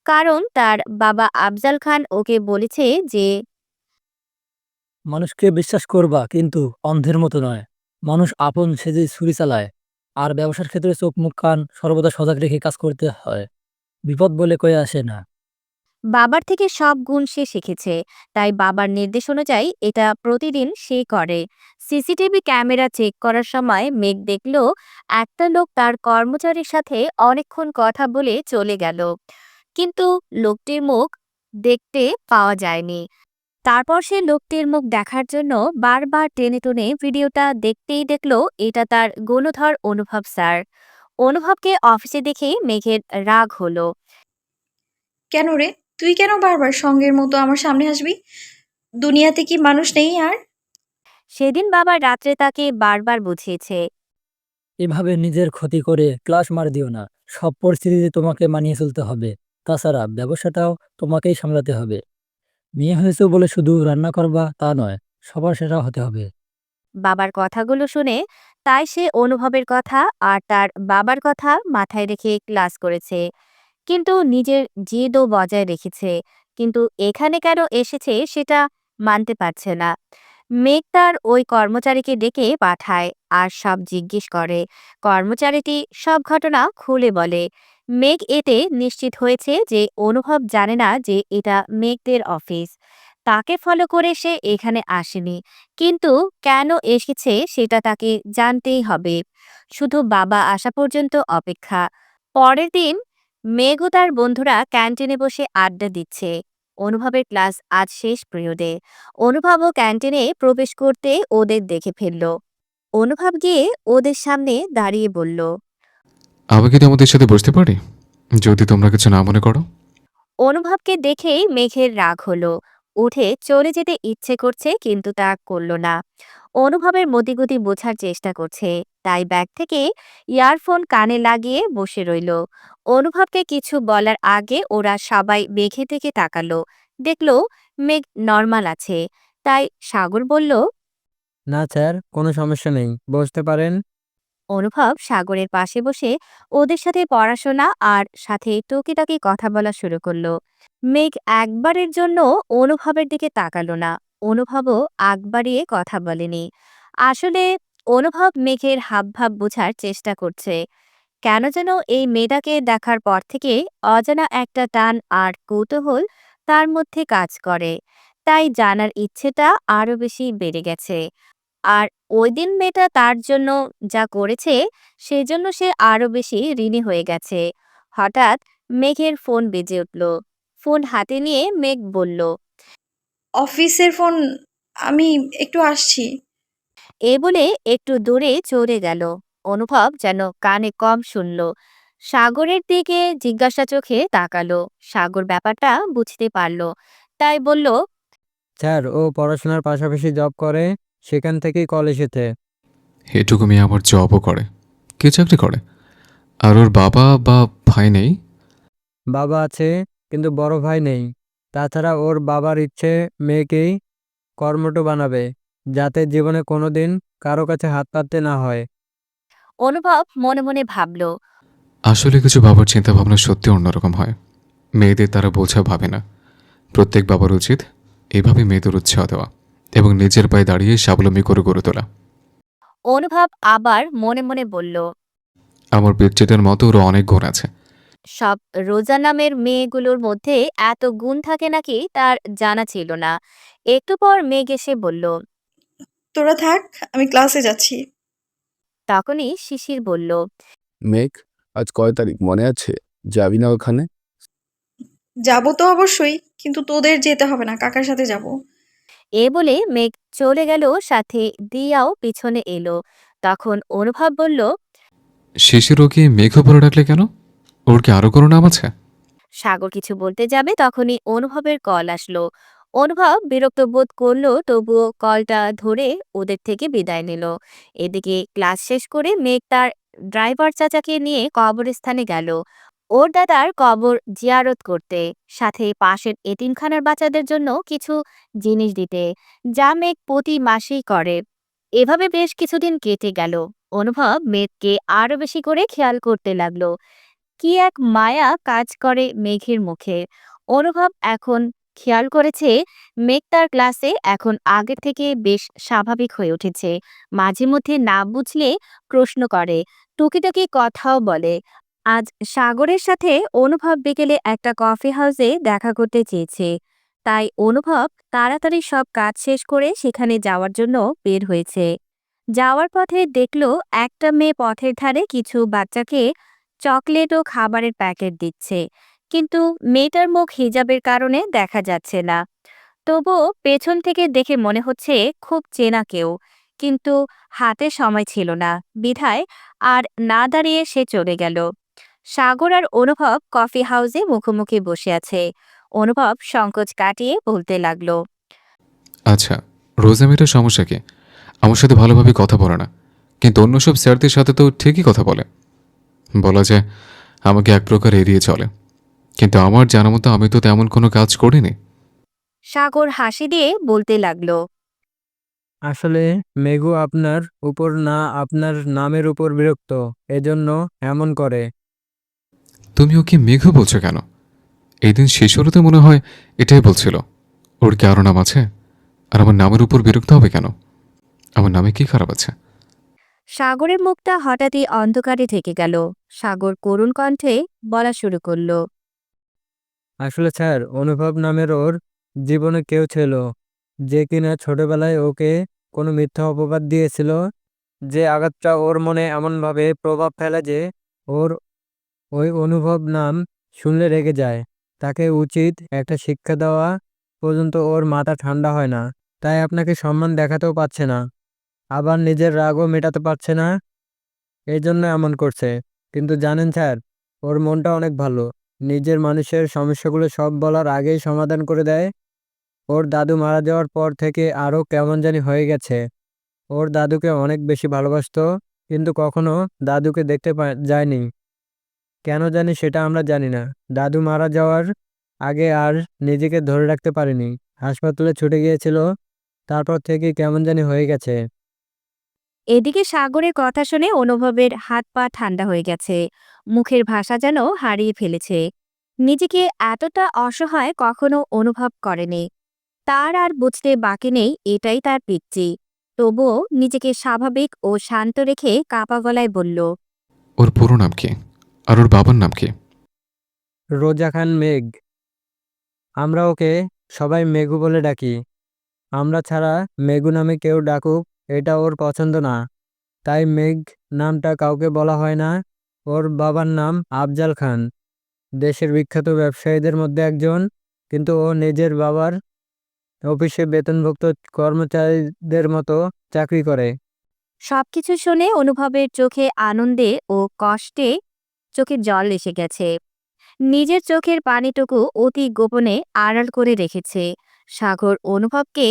কারণ তার বাবা আফজাল খান ওকে বলেছে যে মানুষকে বিশ্বাস করবা, কিন্তু অন্ধের মতো নয়। মানুষ আপন সেজে ছুরি চালায়, আর ব্যবসার ক্ষেত্রে চোখ মুখ কান সর্বদা সজাগ রেখে কাজ করতে হয়। বিপদ বলে কয়ে আসে না। বাবার থেকে সব গুণ সে শিখেছে, তাই বাবার নির্দেশ অনুযায়ী এটা প্রতিদিন সে করে। সিসিটিভি ক্যামেরা চেক করার সময় মেঘ দেখল একটা লোক তার কর্মচারীর সাথে অনেকক্ষণ কথা বলে চলে গেল, কিন্তু লোকটির মুখ দেখতে পাওয়া যায়নি। তারপর সে লোকটির মুখ দেখার জন্য বারবার টেনে টুনে ভিডিওটা দেখতেই দেখলো এটা তার গণধর অনুভব স্যার। অনুভবকে অফিসে দেখে মেঘের রাগ হলো। কেন রে? তুই কেন বারবার সঙ্গের মতো আমার সামনে আসবি? দুনিয়াতে কি মানুষ নেই আর? সেদিন বাবা রাত্রে তাকে বারবার বুঝিয়েছে, এভাবে নিজের ক্ষতি করে ক্লাস মার দিও না। সব পরিস্থিতিতে তোমাকে মানিয়ে চলতে হবে। তাছাড়া ব্যবসাটাও তোমাকেই সামলাতে হবে। মেয়ে হয়েছে বলে শুধু রান্না করবা তা নয়, সবার সেরা হতে হবে। বাবার কথাগুলো শুনে তাই সে অনুভবের কথা আর তার বাবার কথা মাথায় রেখে ক্লাস করেছে, কিন্তু নিজের জেদও বজায় রেখেছে। কিন্তু এখানে কেন এসেছে সেটা মানতে পারছে না। মেঘ তার ওই কর্মচারীকে ডেকে পাঠায় আর সব জিজ্ঞেস করে। কর্মচারীটি সব ঘটনা খুলে বলে। মেঘ এতে নিশ্চিত হয়েছে যে অনুভব জানে না যে এটা মেঘদের অফিস। তাকে ফলো করে সে এখানে আসেনি, কিন্তু কেন এসেছে সেটা তাকে জানতেই হবে। শুধু বাবা আসা পর্যন্ত অপেক্ষা। পরের দিন মেঘ ও তার বন্ধুরা ক্যান্টিনে বসে আড্ডা দিচ্ছে। অনুভবের ক্লাস আজ শেষ পিরিয়ডে। অনুভবও ক্যান্টিনে প্রবেশ করতে ওদের দেখে ফেলল। অনুভব গিয়ে ওদের সামনে দাঁড়িয়ে বলল, আমি কি তোমাদের সাথে বসতে পারি, যদি তোমরা কিছু না মনে করো? অনুভবকে দেখেই মেঘের রাগ হলো। উঠে চলে যেতে ইচ্ছে করছে, কিন্তু তা করল না। অনুভবের মতিগতি বোঝার চেষ্টা করছে, তাই ব্যাগ থেকে ইয়ারফোন কানে লাগিয়ে বসে রইল। অনুভবকে কিছু বলার আগে ওরা সবাই মেঘের দিকে তাকালো। দেখলো মেঘ নর্মাল আছে। তাই সাগর বলল, না স্যার, কোনো সমস্যা নেই, বসতে পারেন। অনুভব সাগরের পাশে বসে ওদের সাথে পড়াশোনা আর সাথে টুকিটাকি কথা বলা শুরু করলো। মেঘ একবারের জন্য অনুভবের দিকে তাকালো না। অনুভবও আগ বাড়িয়ে কথা বলেনি। আসলে অনুভব মেঘের হাবভাব বোঝার চেষ্টা করছে। কেন যেন এই মেয়েটাকে দেখার পর থেকে অজানা একটা টান আর কৌতূহল তার মধ্যে কাজ করে। তাই জানার ইচ্ছেটা আরো বেশি বেড়ে গেছে। আর ওই দিন মেয়েটা তার জন্য যা করেছে, সেজন্য সে আরো বেশি ঋণী হয়ে গেছে। হঠাৎ মেঘের ফোন বেজে উঠল। ফোন হাতে নিয়ে মেঘ বলল, অফিসের ফোন, আমি একটু আসছি। এ বলে একটু দূরে চলে গেল। অনুভব যেন কানে কম শুনল। সাগরের দিকে জিজ্ঞাসা চোখে তাকালো। সাগর ব্যাপারটা বুঝতে পারল, তাই বলল, স্যার, ও পড়াশোনার পাশাপাশি জব করে, সেখান থেকেই কল এসেছে। এটুকু মেয়ে আবার জবও করে? কি চাকরি করে? আর ওর বাবা বা ভাই নেই? বাবা আছে, কিন্তু বড় ভাই নেই। তাছাড়া ওর বাবার ইচ্ছে মেয়েকেই কর্মঠ বানাবে, যাতে জীবনে কোনোদিন কারো কাছে হাত পাততে না হয়। অনুভব মনে মনে ভাবল, আসলে কিছু বাবার চিন্তা ভাবনা সত্যি অন্যরকম হয়। মেয়েদের তারা বোঝা ভাবে না। প্রত্যেক বাবার উচিত এভাবে মেয়েদের উৎসাহ দেওয়া এবং নিজের পায়ে দাঁড়িয়ে স্বাবলম্বী করে গড়ে তোলা। অনুভব আবার মনে মনে বলল, আমার পিচ্চিটার মতো ওর অনেক গুণ আছে। সব রোজা নামের মেয়েগুলোর মধ্যে এত গুণ থাকে নাকি তার জানা ছিল না। একটু পর মেঘ এসে বলল। তোরা থাক, আমি ক্লাসে যাচ্ছি। তখনই শিশির বলল, মেঘ, আজ কয় তারিখ মনে আছে? যাবি না ওখানে? যাবো তো অবশ্যই, কিন্তু তোদের যেতে হবে না, কাকার সাথে যাব। এ বলে মেঘ চলে গেল, সাথে দিয়াও পিছনে এলো। তখন অনুভব বলল, শিশির ওকে মেঘ বলে ডাকলে কেন? ওর কি আরো কোনো নাম আছে? সাগর কিছু বলতে যাবে, তখনই অনুভবের কল আসলো। অনুভব বিরক্ত বোধ করলো, তবুও কলটা ধরে ওদের থেকে বিদায় নিল। এদিকে ক্লাস শেষ করে মেঘ তার ড্রাইভার চাচাকে নিয়ে কবরস্থানে গেল ওর দাদার কবর জিয়ারত করতে, সাথে পাশের এতিমখানার বাচ্চাদের জন্য কিছু জিনিস দিতে, যা মেঘ প্রতি মাসেই করে। এভাবে বেশ কিছুদিন কেটে গেল। অনুভব মেঘকে আরো বেশি করে খেয়াল করতে লাগলো। কি এক মায়া কাজ করে মেঘের মুখে। অনুভব এখন খেয়াল করেছে মেঘ তার ক্লাসে এখন আগের থেকে বেশ স্বাভাবিক হয়ে উঠেছে। মাঝে মধ্যে না বুঝলে প্রশ্ন করে, টুকিটাকি কথাও বলে। আজ সাগরের সাথে অনুভব বিকেলে একটা কফি হাউসে দেখা করতে চেয়েছে। তাই অনুভব তাড়াতাড়ি সব কাজ শেষ করে সেখানে যাওয়ার জন্য বের হয়েছে। যাওয়ার পথে দেখলো একটা মেয়ে পথের ধারে কিছু বাচ্চাকে চকলেট ও খাবারের প্যাকেট দিচ্ছে, কিন্তু মেয়েটার মুখ হিজাবের কারণে দেখা যাচ্ছে না। তবুও পেছন থেকে দেখে মনে হচ্ছে খুব চেনা কেউ, কিন্তু হাতে সময় ছিল না, বিধায় আর না দাঁড়িয়ে সে চলে গেল। সাগর আর অনুভব কফি হাউসে মুখোমুখি বসে আছে। অনুভব সংকোচ কাটিয়ে বলতে লাগলো, আচ্ছা, রোজা মেয়েটার সমস্যা কি? আমার সাথে ভালোভাবে কথা বলে না, কিন্তু অন্য সব স্যারদের সাথে তো ঠিকই কথা বলে। বলা যায় আমাকে এক প্রকার এড়িয়ে চলে, কিন্তু আমার জানা মতো আমি তো তেমন কোনো কাজ করিনি। সাগর হাসি দিয়ে বলতে লাগলো, আসলে মেঘু আপনার উপর না, আপনার নামের উপর বিরক্ত, এজন্য এমন করে। তুমি ওকে মেঘ বলছো কেন? এই দিন শেষ হলে তো মনে হয় এটাই বলছিল। ওর কি আরো নাম আছে? আর আমার নামের উপর বিরক্ত হবে কেন? আমার নামে কি খারাপ আছে? সাগরের মুখটা হঠাৎই অন্ধকারে ঢেকে গেল। সাগর করুণ কণ্ঠে বলা শুরু করলো। আসলে স্যার, অনুভব নামের ওর জীবনে কেউ ছিল, যে কিনা ছোটবেলায় ওকে কোনো মিথ্যা অপবাদ দিয়েছিল, যে আঘাতটা ওর মনে এমনভাবে প্রভাব ফেলে যে ওর ওই অনুভব নাম শুনলে রেগে যায়। তাকে উচিত একটা শিক্ষা দেওয়া পর্যন্ত ওর মাথা ঠান্ডা হয় না। তাই আপনাকে সম্মান দেখাতেও পারছে না, আবার নিজের রাগও মেটাতে পারছে না, এই জন্য এমন করছে। কিন্তু জানেন স্যার, ওর মনটা অনেক ভালো। নিজের মানুষের সমস্যাগুলো সব বলার আগেই সমাধান করে দেয়। ওর দাদু মারা যাওয়ার পর থেকে আরও কেমন জানি হয়ে গেছে। ওর দাদুকে অনেক বেশি ভালোবাসতো, কিন্তু কখনো দাদুকে দেখতে যায়নি। কেন জানি সেটা আমরা জানি না। দাদু মারা যাওয়ার আগে আর নিজেকে ধরে রাখতে পারেনি, হাসপাতালে ছুটে গিয়েছিল। তারপর থেকে কেমন জানি হয়ে গেছে। এদিকে সাগরের কথা শুনে অনুভবের হাত পা ঠান্ডা হয়ে গেছে। মুখের ভাষা যেন হারিয়ে ফেলেছে। নিজেকে এতটা অসহায় কখনো অনুভব করেনি। তার আর বুঝতে বাকি নেই এটাই তার পিচ্চি। তবুও নিজেকে স্বাভাবিক ও শান্ত রেখে কাঁপা গলায় বলল। ওর পুরো নাম কি? আর ওর বাবার নাম কি? রোজা খান মেঘ। আমরা ওকে সবাই মেঘু বলে ডাকি। আমরা ছাড়া মেঘু নামে কেউ ডাকুক এটা ওর পছন্দ না, তাই মেঘ নামটা কাউকে বলা হয় না। ওর বাবার নাম আফজাল খান, দেশের বিখ্যাত ব্যবসায়ীদের মধ্যে একজন। কিন্তু ও নিজের বাবার অফিসে বেতনভুক্ত কর্মচারীদের মতো চাকরি করে। সবকিছু শুনে অনুভবের চোখে আনন্দে ও কষ্টে চোখে জল এসে গেছে। নিজের চোখের পানিটুকু অতি গোপনে আড়াল করে রেখেছে। সাগর অনুভবকে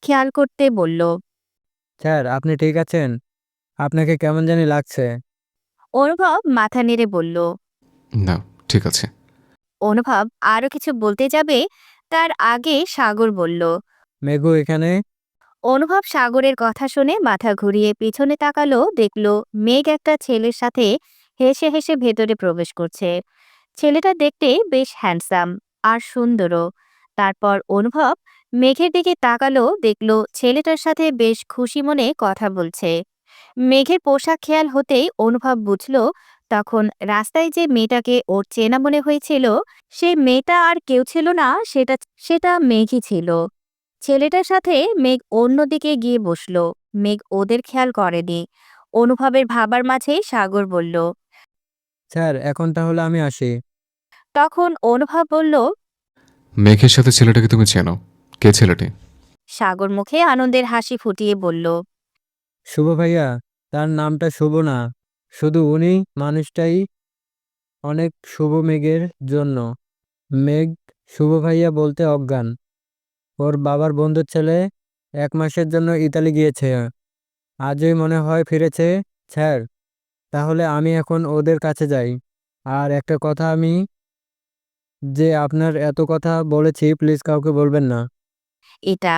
খেয়াল করতে বলল। স্যার, আপনি ঠিক আছেন? আপনাকে কেমন জানি লাগছে। অনুভব মাথা নেড়ে বলল। না, ঠিক আছে। অনুভব আরো কিছু বলতে যাবে, তার আগে সাগর বলল। মেঘু এখানে। অনুভব সাগরের কথা শুনে মাথা ঘুরিয়ে পিছনে তাকালো, দেখল মেঘ একটা ছেলের সাথে হেসে হেসে ভেতরে প্রবেশ করছে। ছেলেটা দেখতে বেশ হ্যান্ডসাম আর সুন্দরও। তারপর অনুভব মেঘের দিকে তাকালো, দেখল ছেলেটার সাথে বেশ খুশি মনে কথা বলছে। মেঘের পোশাক খেয়াল হতেই অনুভব বুঝল তখন রাস্তায় যে মেয়েটাকে ওর চেনা মনে হয়েছিল, সে মেয়েটা আর কেউ ছিল না, সেটা সেটা মেঘই ছিল। ছেলেটার সাথে মেঘ অন্যদিকে গিয়ে বসল। মেঘ ওদের খেয়াল করেনি। অনুভবের ভাবার মাঝে সাগর বলল। স্যার, এখন তাহলে আমি আসি। তখন অনুভব বলল। মেঘের সাথে ছেলেটাকে তুমি চেনো? কে ছেলেটি? সাগর মুখে আনন্দের হাসি ফুটিয়ে বলল। শুভ ভাইয়া। তার নামটা শুভ না, শুধু উনি মানুষটাই অনেক শুভ মেঘের জন্য। মেঘ শুভ ভাইয়া বলতে অজ্ঞান। ওর বাবার বন্ধুর ছেলে 1 মাসের জন্য ইতালি গিয়েছে, আজই মনে হয় ফিরেছে। স্যার, তাহলে আমি এখন ওদের কাছে যাই। আর একটা কথা, আমি যে আপনার এত কথা বলেছি প্লিজ কাউকে বলবেন না। এটা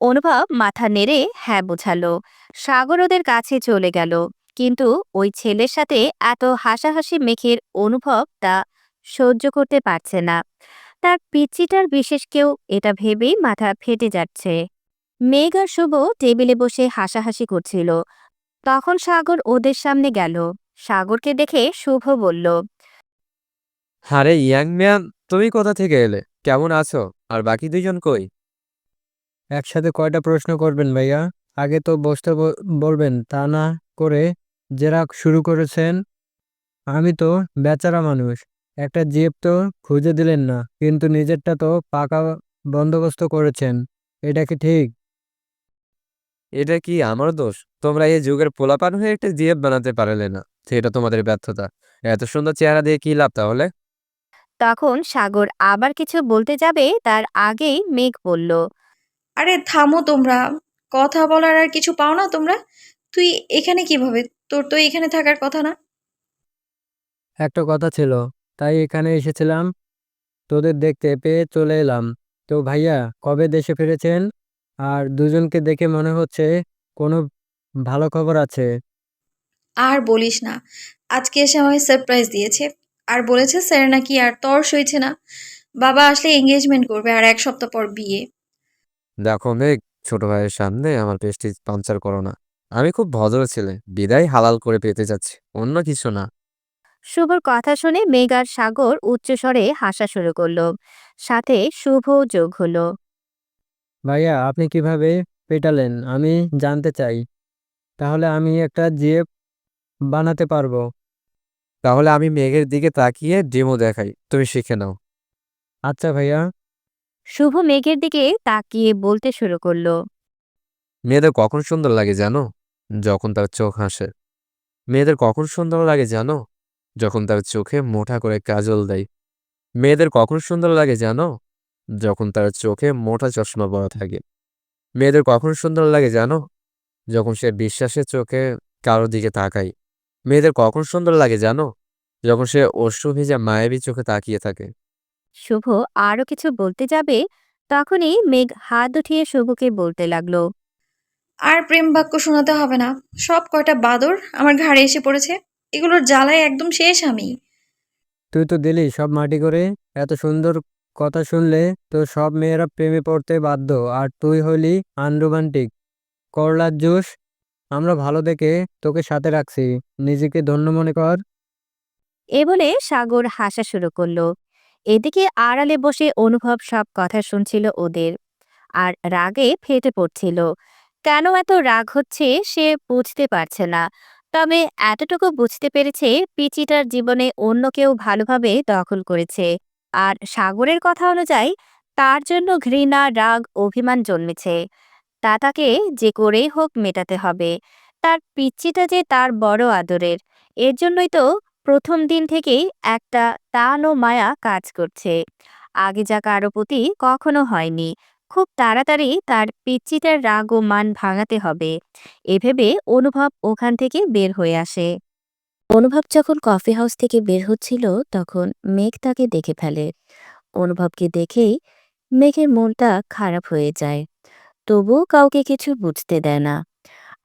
অনুভব মাথা নেড়ে হ্যাঁ বোঝালো। সাগর ওদের কাছে চলে গেল। কিন্তু ওই ছেলের সাথে এত হাসাহাসি মেঘের অনুভব তা সহ্য করতে পারছে না। তার পিচ্চিটার বিশেষ কেউ, এটা ভেবেই মাথা ফেটে যাচ্ছে। মেঘ আর শুভ টেবিলে বসে হাসাহাসি করছিল। তখন সাগর ওদের সামনে গেল। সাগরকে দেখে শুভ বলল। আরে ইয়াং ম্যান, তুমি কোথা থেকে এলে? কেমন আছো? আর বাকি দুইজন কই? একসাথে কয়টা প্রশ্ন করবেন ভাইয়া? আগে তো বসতে বলবেন, তা না করে জেরা শুরু করেছেন। আমি তো বেচারা মানুষ, একটা জিপ তো খুঁজে দিলেন না, কিন্তু নিজেরটা তো পাকা বন্দোবস্ত করেছেন। এটা কি ঠিক? এটা কি আমার দোষ? তোমরা এই যুগের পোলাপান হয়ে একটা জিএফ বানাতে পারলে না, সেটা তোমাদের ব্যর্থতা। এত সুন্দর চেহারা দিয়ে কি লাভ তাহলে? তখন সাগর আবার কিছু বলতে যাবে, তার আগেই মেঘ বলল। আরে থামো তোমরা, কথা বলার আর কিছু পাও না তোমরা? তুই এখানে কিভাবে? তোর তো এখানে থাকার কথা না। একটা কথা ছিল, তাই এখানে এসেছিলাম। তোদের দেখতে পেয়ে চলে এলাম। তো ভাইয়া কবে দেশে ফিরেছেন? আর দুজনকে দেখে মনে হচ্ছে কোনো ভালো খবর আছে। আর বলিস না, আজকে এসে আমায় সারপ্রাইজ দিয়েছে। আর বলেছে স্যার নাকি আর তর সইছে না, বাবা আসলে এঙ্গেজমেন্ট করবে আর 1 সপ্তাহ পর বিয়ে। দেখো মেঘ, ছোট ভাইয়ের সামনে আমার প্রেস্টিজ পাঞ্চার করো না। আমি খুব ভদ্র ছেলে, বিদায় হালাল করে পেতে যাচ্ছি, অন্য কিছু না। শুভর কথা শুনে মেঘ আর সাগর উচ্চস্বরে হাসা শুরু করলো, সাথে শুভ যোগ হলো। ভাইয়া আপনি কিভাবে পেটালেন আমি জানতে চাই। তাহলে আমি একটা জিএফ বানাতে পারবো। তাহলে আমি মেঘের দিকে তাকিয়ে ডেমো দেখাই, তুমি শিখে নাও। আচ্ছা ভাইয়া। শুভ মেঘের দিকে তাকিয়ে বলতে শুরু করলো। মেয়েদের কখন সুন্দর লাগে জানো? যখন তার চোখ হাসে। মেয়েদের কখন সুন্দর লাগে জানো? যখন তার চোখে মোটা করে কাজল দেয়। মেয়েদের কখন সুন্দর লাগে জানো? যখন তার চোখে মোটা চশমা পরা থাকে। মেয়েদের কখন সুন্দর লাগে জানো? যখন সে বিশ্বাসের চোখে কারোর দিকে তাকায়। মেয়েদের কখন সুন্দর লাগে জানো? যখন সে অশ্রু ভেজা মায়াবী চোখে তাকিয়ে থাকে। শুভ আরো কিছু বলতে যাবে, তখনই মেঘ হাত উঠিয়ে শুভকে বলতে লাগলো। আর প্রেম বাক্য শোনাতে হবে না। সব কয়টা বাদর আমার ঘাড়ে এসে পড়েছে। এগুলোর জ্বালায় একদম শেষ আমি। তুই তো দিলি সব মাটি করে। এত সুন্দর কথা শুনলে তো সব মেয়েরা প্রেমে পড়তে বাধ্য, আর তুই হইলি আনরোমান্টিক করলার জুস। আমরা ভালো দেখে তোকে সাথে রাখছি, নিজেকে ধন্য মনে কর। এ বলে সাগর হাসা শুরু করলো। এদিকে আড়ালে বসে অনুভব সব কথা শুনছিল ওদের, আর রাগে ফেটে পড়ছিল। কেন এত রাগ হচ্ছে সে বুঝতে পারছে না, তবে এতটুকু বুঝতে পেরেছে পিচিটার জীবনে অন্য কেউ ভালোভাবে দখল করেছে, আর সাগরের কথা অনুযায়ী তার জন্য ঘৃণা, রাগ, অভিমান জন্মেছে। তা তাকে যে করেই হোক মেটাতে হবে। তার পিচ্চিটা যে তার বড় আদরের, এর জন্যই তো প্রথম দিন থেকেই একটা টান ও মায়া কাজ করছে, আগে যা কারো প্রতি কখনো হয়নি। খুব তাড়াতাড়ি তার পিচ্চিটার রাগ ও মান ভাঙাতে হবে, এভেবে অনুভব ওখান থেকে বের হয়ে আসে। অনুভব যখন কফি হাউস থেকে বের হচ্ছিল তখন মেঘ তাকে দেখে ফেলে। অনুভবকে দেখেই মেঘের মনটা খারাপ হয়ে যায়, তবুও কাউকে কিছু বুঝতে দেয় না।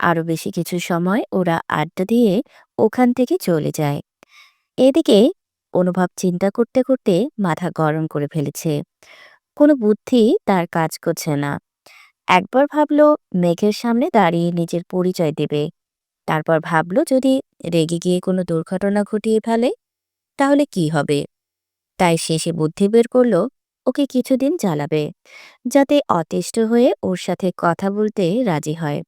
আরো বেশি কিছু সময় ওরা আড্ডা দিয়ে ওখান থেকে চলে যায়। এদিকে অনুভব চিন্তা করতে করতে মাথা গরম করে ফেলেছে, কোনো বুদ্ধি তার কাজ করছে না। একবার ভাবলো মেঘের সামনে দাঁড়িয়ে নিজের পরিচয় দেবে, তারপর ভাবলো যদি রেগে গিয়ে কোনো দুর্ঘটনা ঘটিয়ে ফেলে তাহলে কি হবে। তাই শেষে বুদ্ধি বের করলো ওকে কিছুদিন জ্বালাবে, যাতে অতিষ্ঠ হয়ে ওর সাথে কথা বলতে রাজি হয়।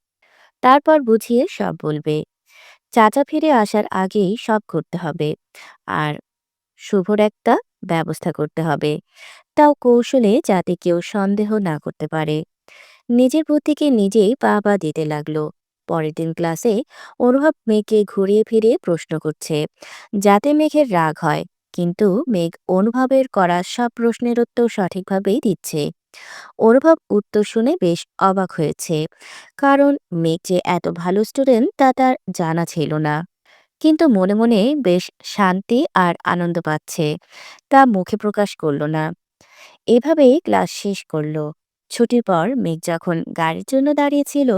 তারপর বুঝিয়ে সব বলবে। চাচা ফিরে আসার আগেই সব করতে হবে, আর শুভর একটা ব্যবস্থা করতে হবে, তাও কৌশলে, যাতে কেউ সন্দেহ না করতে পারে। নিজের বুদ্ধিকে নিজেই পা দিতে লাগলো। পরের দিন ক্লাসে অনুভব মেঘকে ঘুরিয়ে ফিরিয়ে প্রশ্ন করছে, যাতে মেঘের রাগ হয়, কিন্তু মেঘ অনুভবের করা সব প্রশ্নের উত্তর সঠিকভাবেই দিচ্ছে। অনুভব উত্তর শুনে বেশ অবাক হয়েছে, কারণ মেঘ যে এত ভালো স্টুডেন্ট তা তার জানা ছিল না। কিন্তু মনে মনে বেশ শান্তি আর আনন্দ পাচ্ছে, তা মুখে প্রকাশ করলো না। এভাবেই ক্লাস শেষ করলো। ছুটির পর মেঘ যখন গাড়ির জন্য দাঁড়িয়েছিল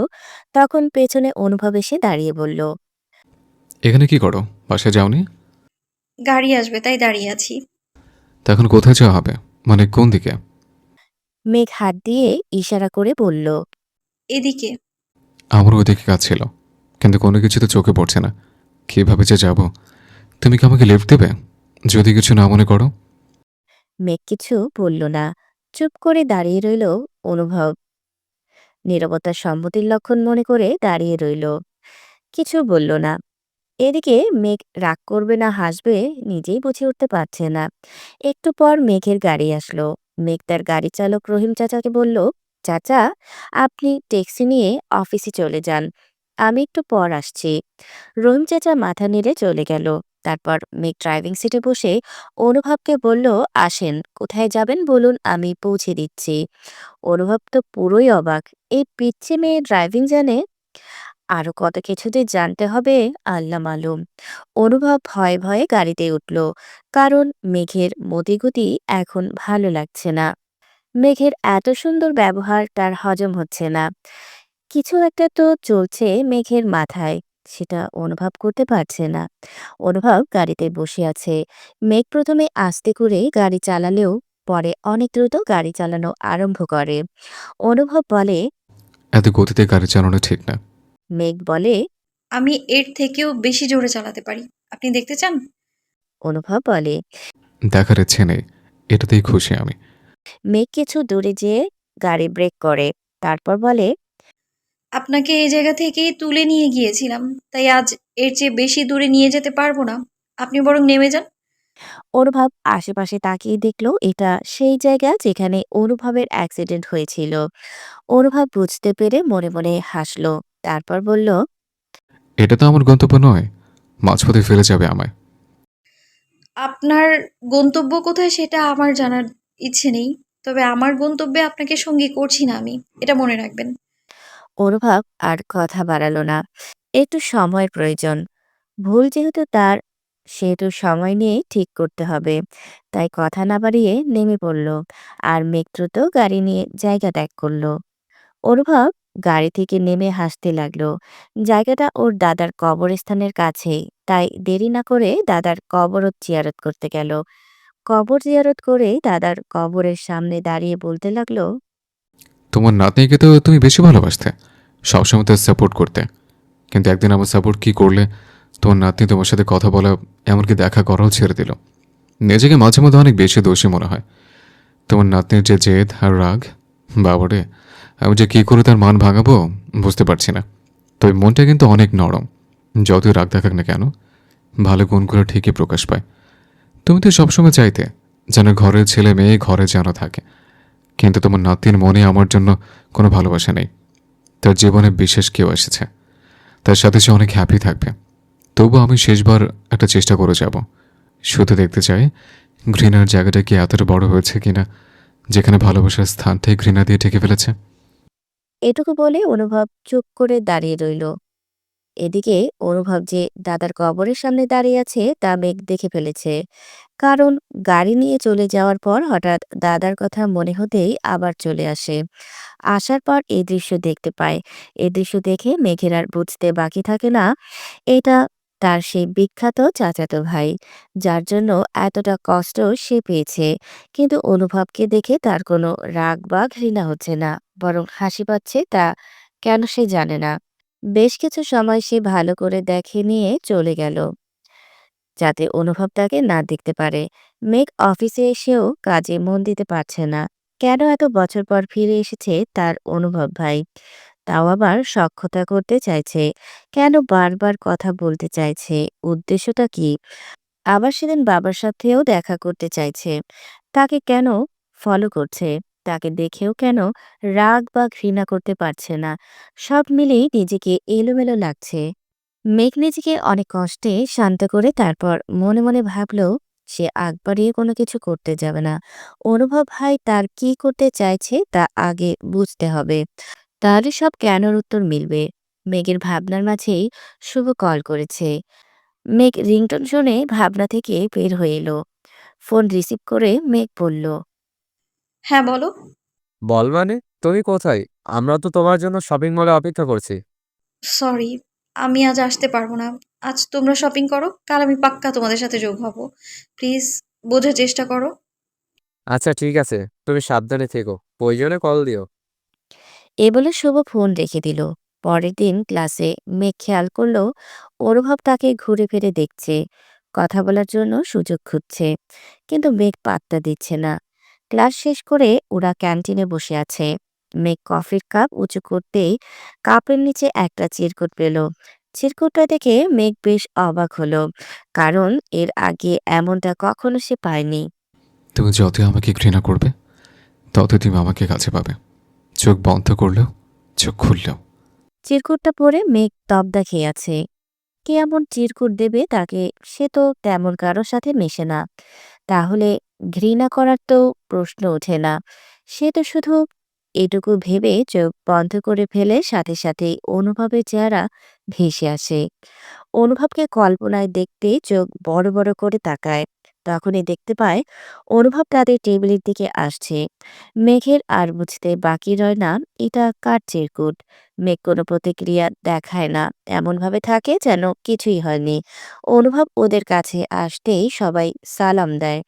তখন পেছনে অনুভব এসে দাঁড়িয়ে বলল। এখানে কি করো? বাসায় যাওনি? গাড়ি আসবে তাই দাঁড়িয়ে আছি। তা এখন কোথায় যাওয়া হবে? মানে কোন দিকে? মেঘ হাত দিয়ে ইশারা করে বলল। এদিকে। আমারও ওইদিকে কাজ ছিল, কিন্তু কোনো কিছু তো চোখে পড়ছে না। কিভাবে যে যাব? তুমি কি আমাকে লিফট দেবে, যদি কিছু না মনে করো? মেঘ কিছু বলল না, চুপ করে দাঁড়িয়ে রইল। অনুভব নীরবতার সম্মতির লক্ষণ মনে করে দাঁড়িয়ে রইল, কিছু বলল না। এদিকে মেঘ রাগ করবে না হাসবে নিজেই বুঝে উঠতে পারছে না। একটু পর মেঘের গাড়ি আসলো। মেঘ তার গাড়ি চালক রহিম চাচাকে বলল, চাচা, আপনি ট্যাক্সি নিয়ে অফিসে চলে যান, আমি একটু পর আসছি। রহিম চাচা মাথা নেড়ে চলে গেল। তারপর মেঘ ড্রাইভিং সিটে বসে অনুভবকে বলল, আসেন, কোথায় যাবেন বলুন, আমি পৌঁছে দিচ্ছি। অনুভব তো পুরোই অবাক, এই পিচ্চি মেয়ে ড্রাইভিং জানে। আরো কত কিছু যে জানতে হবে আল্লাহ মালুম। অনুভব ভয়ে ভয়ে গাড়িতে উঠল, কারণ মেঘের মতিগতি এখন ভালো লাগছে না। মেঘের এত সুন্দর ব্যবহার তার হজম হচ্ছে না। কিছু একটা তো চলছে মেঘের মাথায়, সেটা অনুভব করতে পারছে না। অনুভব গাড়িতে বসে আছে। মেঘ প্রথমে আস্তে করে গাড়ি চালালেও পরে অনেক দ্রুত গাড়ি চালানো আরম্ভ করে। অনুভব বলে, এত গতিতে গাড়ি চালানো ঠিক না। মেঘ বলে। আমি এর থেকেও বেশি জোরে চালাতে পারি। আপনি দেখতে চান? অনুভব বলে। দেখার ইচ্ছে নেই, এটাতেই খুশি আমি। মেঘ কিছু দূরে যেয়ে গাড়ি ব্রেক করে, তারপর বলে। আপনাকে এই জায়গা থেকেই তুলে নিয়ে গিয়েছিলাম, তাই আজ এর চেয়ে বেশি দূরে নিয়ে যেতে পারবো না। আপনি বরং নেমে যান। অনুভব আশেপাশে তাকিয়ে দেখলো এটা সেই জায়গা যেখানে অনুভবের অ্যাক্সিডেন্ট হয়েছিল। অনুভব বুঝতে পেরে মনে মনে হাসলো, তারপর বলল। এটা তো আমার গন্তব্য নয়, মাঝপথে ফেলে যাবে আমায়। আপনার গন্তব্য কোথায় সেটা আমার জানার ইচ্ছে নেই। তবে আমার গন্তব্যে আপনাকে সঙ্গী করছি না আমি। এটা মনে রাখবেন। অনুভব আর কথা বাড়ালো না। একটু সময়ের প্রয়োজন। ভুল যেহেতু তার, সেহেতু সময় নিয়ে ঠিক করতে হবে। তাই কথা না বাড়িয়ে নেমে পড়ল আর মেঘ দ্রুত গাড়ি নিয়ে জায়গা ত্যাগ করলো। অনুভব গাড়ি থেকে নেমে হাসতে লাগলো। জায়গাটা ওর দাদার কবরস্থানের কাছেই, তাই দেরি না করে দাদার কবর জিয়ারত করতে গেল। কবর জিয়ারত করে দাদার কবরের সামনে দাঁড়িয়ে বলতে লাগলো। তোমার নাতনিকে তো তুমি বেশি ভালোবাসতে, সবসময় তার সাপোর্ট করতে। কিন্তু একদিন আমার সাপোর্ট কি করলে, তোমার নাতনি তোমার সাথে কথা বলা, এমনকি দেখা করাও ছেড়ে দিল। নিজেকে মাঝে মধ্যে অনেক বেশি দোষী মনে হয়। তোমার নাতনির যে জেদ আর রাগ, বাবারে, আমি যে কী করে তার মান ভাঙাবো বুঝতে পারছি না। তবে মনটা কিন্তু অনেক নরম। যতই রাগ দেখাক না কেন, ভালো গুণগুলো ঠিকই প্রকাশ পায়। তুমি তো সবসময় চাইতে যেন ঘরের ছেলে মেয়ে ঘরে যেন থাকে, কিন্তু তোমার নাতির মনে আমার জন্য কোনো ভালোবাসা নেই। তার জীবনে বিশেষ কেউ এসেছে, তার সাথে সে অনেক হ্যাপি থাকবে। তবু আমি শেষবার একটা চেষ্টা করে যাব। শুধু দেখতে চাই ঘৃণার জায়গাটা কি এতটা বড় হয়েছে কিনা, যেখানে ভালোবাসার স্থানটাই ঘৃণা দিয়ে ঢেকে ফেলেছে। এটুকু বলে অনুভব চুপ করে দাঁড়িয়ে রইল। এদিকে অনুভব যে দাদার কবরের সামনে দাঁড়িয়ে আছে তা মেঘ দেখে ফেলেছে। কারণ গাড়ি নিয়ে চলে যাওয়ার পর হঠাৎ দাদার কথা মনে হতেই আবার চলে আসে। আসার পর এই দৃশ্য দেখতে পায়। এই দৃশ্য দেখে মেঘের আর বুঝতে বাকি থাকে না এটা তার সেই বিখ্যাত চাচাতো ভাই, যার জন্য এতটা কষ্ট সে পেয়েছে। কিন্তু অনুভবকে দেখে তার কোনো রাগ বা ঘৃণা হচ্ছে না, বরং হাসি পাচ্ছে। তা কেন সে জানে না। বেশ কিছু সময় সে ভালো করে দেখে নিয়ে চলে গেল, যাতে অনুভব তাকে না দেখতে পারে। মেঘ অফিসে এসেও কাজে মন দিতে পারছে না। কেন এত বছর পর ফিরে এসেছে তার অনুভব ভাই, তাও আবার সখ্যতা করতে চাইছে। কেন বারবার কথা বলতে চাইছে, উদ্দেশ্যটা কি? আবার সেদিন বাবার সাথেও দেখা করতে চাইছে। তাকে কেন ফলো করছে, তাকে দেখেও কেন রাগ বা ঘৃণা করতে পারছে না। সব মিলেই নিজেকে এলোমেলো লাগছে। মেঘ নিজেকে অনেক কষ্টে শান্ত করে তারপর মনে মনে ভাবল সে আগ বাড়িয়ে কোনো কিছু করতে যাবে না। অনুভব ভাই তার কি করতে চাইছে তা আগে বুঝতে হবে, তাহলে সব কেনর উত্তর মিলবে। মেঘের ভাবনার মাঝেই শুভ কল করেছে। মেঘ রিংটোন শুনে ভাবনা থেকে বের হয়ে এলো। ফোন রিসিভ করে মেঘ বলল। হ্যাঁ, বলো। বল মানে, তুমি কোথায়? আমরা তো তোমার জন্য শপিং মলে অপেক্ষা করছি। সরি, আমি আজ আসতে পারবো না। আজ তোমরা শপিং করো, কাল আমি পাক্কা তোমাদের সাথে যোগ হব। প্লিজ বোঝার চেষ্টা করো। আচ্ছা ঠিক আছে, তুমি সাবধানে থেকো, প্রয়োজনে কল দিও। এ বলে শুভ ফোন রেখে দিল। পরের দিন ক্লাসে মেঘ খেয়াল করলো অনুভব তাকে ঘুরে ফিরে দেখছে, কথা বলার জন্য সুযোগ খুঁজছে। কিন্তু মেঘ পাত্তা দিচ্ছে না। ক্লাস শেষ করে ওরা ক্যান্টিনে বসে আছে। মেঘ কফির কাপ উঁচু করতেই কাপের নিচে একটা চিরকুট পেল। চিরকুটটা দেখে মেঘ বেশ অবাক হলো, কারণ এর আগে এমনটা কখনো সে পায়নি। তুমি যতই আমাকে ঘৃণা করবে, ততই তুমি আমাকে কাছে পাবে। চোখ বন্ধ করলেও, চোখ খুললেও। চিরকুটটা পরে মেঘ তবদা খেয়ে আছে। কে এমন চিরকুট দেবে তাকে? সে তো তেমন কারোর সাথে মেশে না। তাহলে ঘৃণা করার তো প্রশ্ন ওঠে না। সে তো শুধু এটুকু ভেবে চোখ বন্ধ করে ফেলে সাথে সাথেই অনুভবের চেহারা ভেসে আসে। অনুভবকে কল্পনায় দেখতে চোখ বড় বড় করে তাকায়। তখনই দেখতে পায় অনুভব তাদের টেবিলের দিকে আসছে। মেঘের আর বুঝতে বাকি রয় না এটা কার চিরকুট। মেঘ কোনো প্রতিক্রিয়া দেখায় না, এমনভাবে থাকে যেন কিছুই হয়নি। অনুভব ওদের কাছে আসতেই সবাই সালাম দেয়।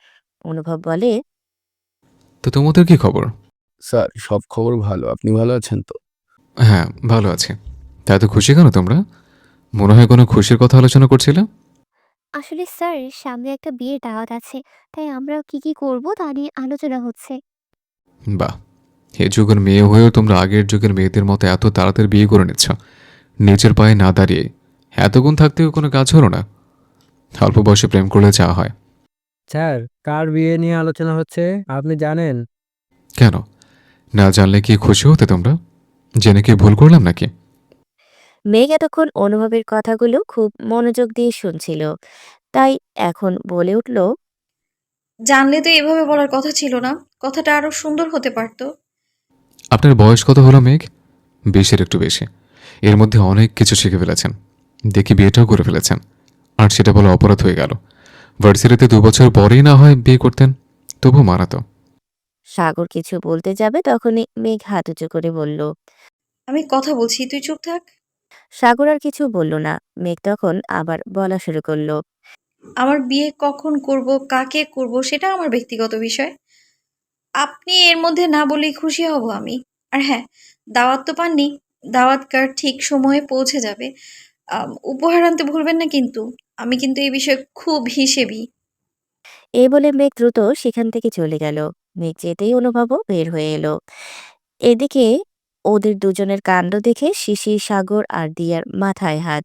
অনুভব বলে। তো তোমাদের কি খবর? স্যার, সব খবর ভালো। আপনি ভালো আছেন তো? হ্যাঁ, ভালো আছি। তা এত খুশি কেন তোমরা? মনে হয় কোনো খুশির কথা আলোচনা করছিলে? আসলে স্যার সামনে একটা বিয়ের দাওয়াত আছে, তাই আমরা কি করব তা নিয়ে আলোচনা হচ্ছে। বাহ! এ যুগের মেয়ে হয়েও তোমরা আগের যুগের মেয়েদের মতো এত তাড়াতাড়ি বিয়ে করে নিচ্ছ। নিজের পায়ে না দাঁড়িয়ে। এত গুণ থাকতেও কোনো কাজ হলো না। অল্প বয়সে প্রেম করলে যা হয়। স্যার, কার বিয়ে নিয়ে আলোচনা হচ্ছে আপনি জানেন? কেন? না জানলে কি খুশি হতে তোমরা? জেনে কি ভুল করলাম নাকি? মেঘ এতক্ষণ অনুভবের কথাগুলো খুব মনোযোগ দিয়ে শুনছিল, তাই এখন বলে উঠল, জানলে তো এভাবে বলার কথা ছিল না। কথাটা আরো সুন্দর হতে পারতো। আপনার বয়স কত হলো মেঘ? 20-এর একটু বেশি। এর মধ্যে অনেক কিছু শিখে ফেলেছেন। দেখি বিয়েটাও করে ফেলেছেন। আর সেটা বলা অপরাধ হয়ে গেল। ভার্সিটিতে 2 বছর পরেই না হয় বিয়ে করতেন, তবুও মানাতো। সাগর কিছু বলতে যাবে তখনই মেঘ হাত উঁচু করে বলল। আমি কথা বলছি, তুই চুপ থাক। সাগর আর কিছু বলল না। মেঘ তখন আবার বলা শুরু করলো। আমার বিয়ে কখন করব, কাকে করব সেটা আমার ব্যক্তিগত বিষয়। আপনি এর মধ্যে না বলেই খুশি হব আমি। আর হ্যাঁ, দাওয়াত তো পাননি। দাওয়াত কার্ড ঠিক সময়ে পৌঁছে যাবে। উপহার আনতে ভুলবেন না কিন্তু। আমি কিন্তু এই বিষয়ে খুব হিসেবি। এই বলে মেঘ দ্রুত সেখান থেকে চলে গেল। মেঘ যেতেই অনুভবও বের হয়ে এলো। এদিকে ওদের দুজনের কাণ্ড দেখে শিশির, সাগর আর দিয়ার মাথায় হাত।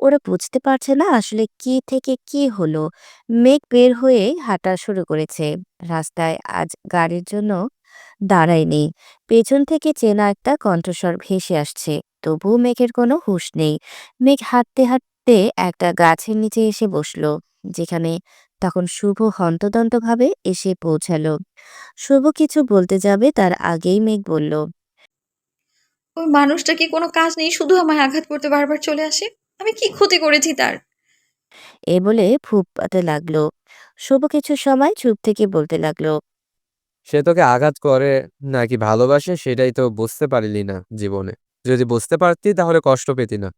ওরা বুঝতে পারছে না আসলে কি থেকে কি হলো। মেঘ বের হয়ে হাঁটা শুরু করেছে। রাস্তায় আজ গাড়ির জন্য দাঁড়ায়নি। পেছন থেকে চেনা একটা কণ্ঠস্বর ভেসে আসছে। তবুও মেঘের কোনো হুঁশ নেই। মেঘ হাঁটতে হাঁটতে একটা গাছের নিচে এসে বসলো, যেখানে তখন শুভ হন্তদন্তভাবে এসে পৌঁছালো। শুভ কিছু বলতে যাবে তার আগেই মেঘ বলল, ওই মানুষটা কি কোনো কাজ নেই, শুধু আমায় আঘাত করতে বারবার চলে আসে? আমি কি ক্ষতি করেছি তার? এ বলে ফুঁপাতে লাগলো। শুভ কিছু সময় চুপ থেকে বলতে লাগলো, সে তোকে আঘাত করে নাকি ভালোবাসে সেটাই তো বুঝতে পারলি না জীবনে। যদি বুঝতে পারতি তাহলে কষ্ট পেতি না।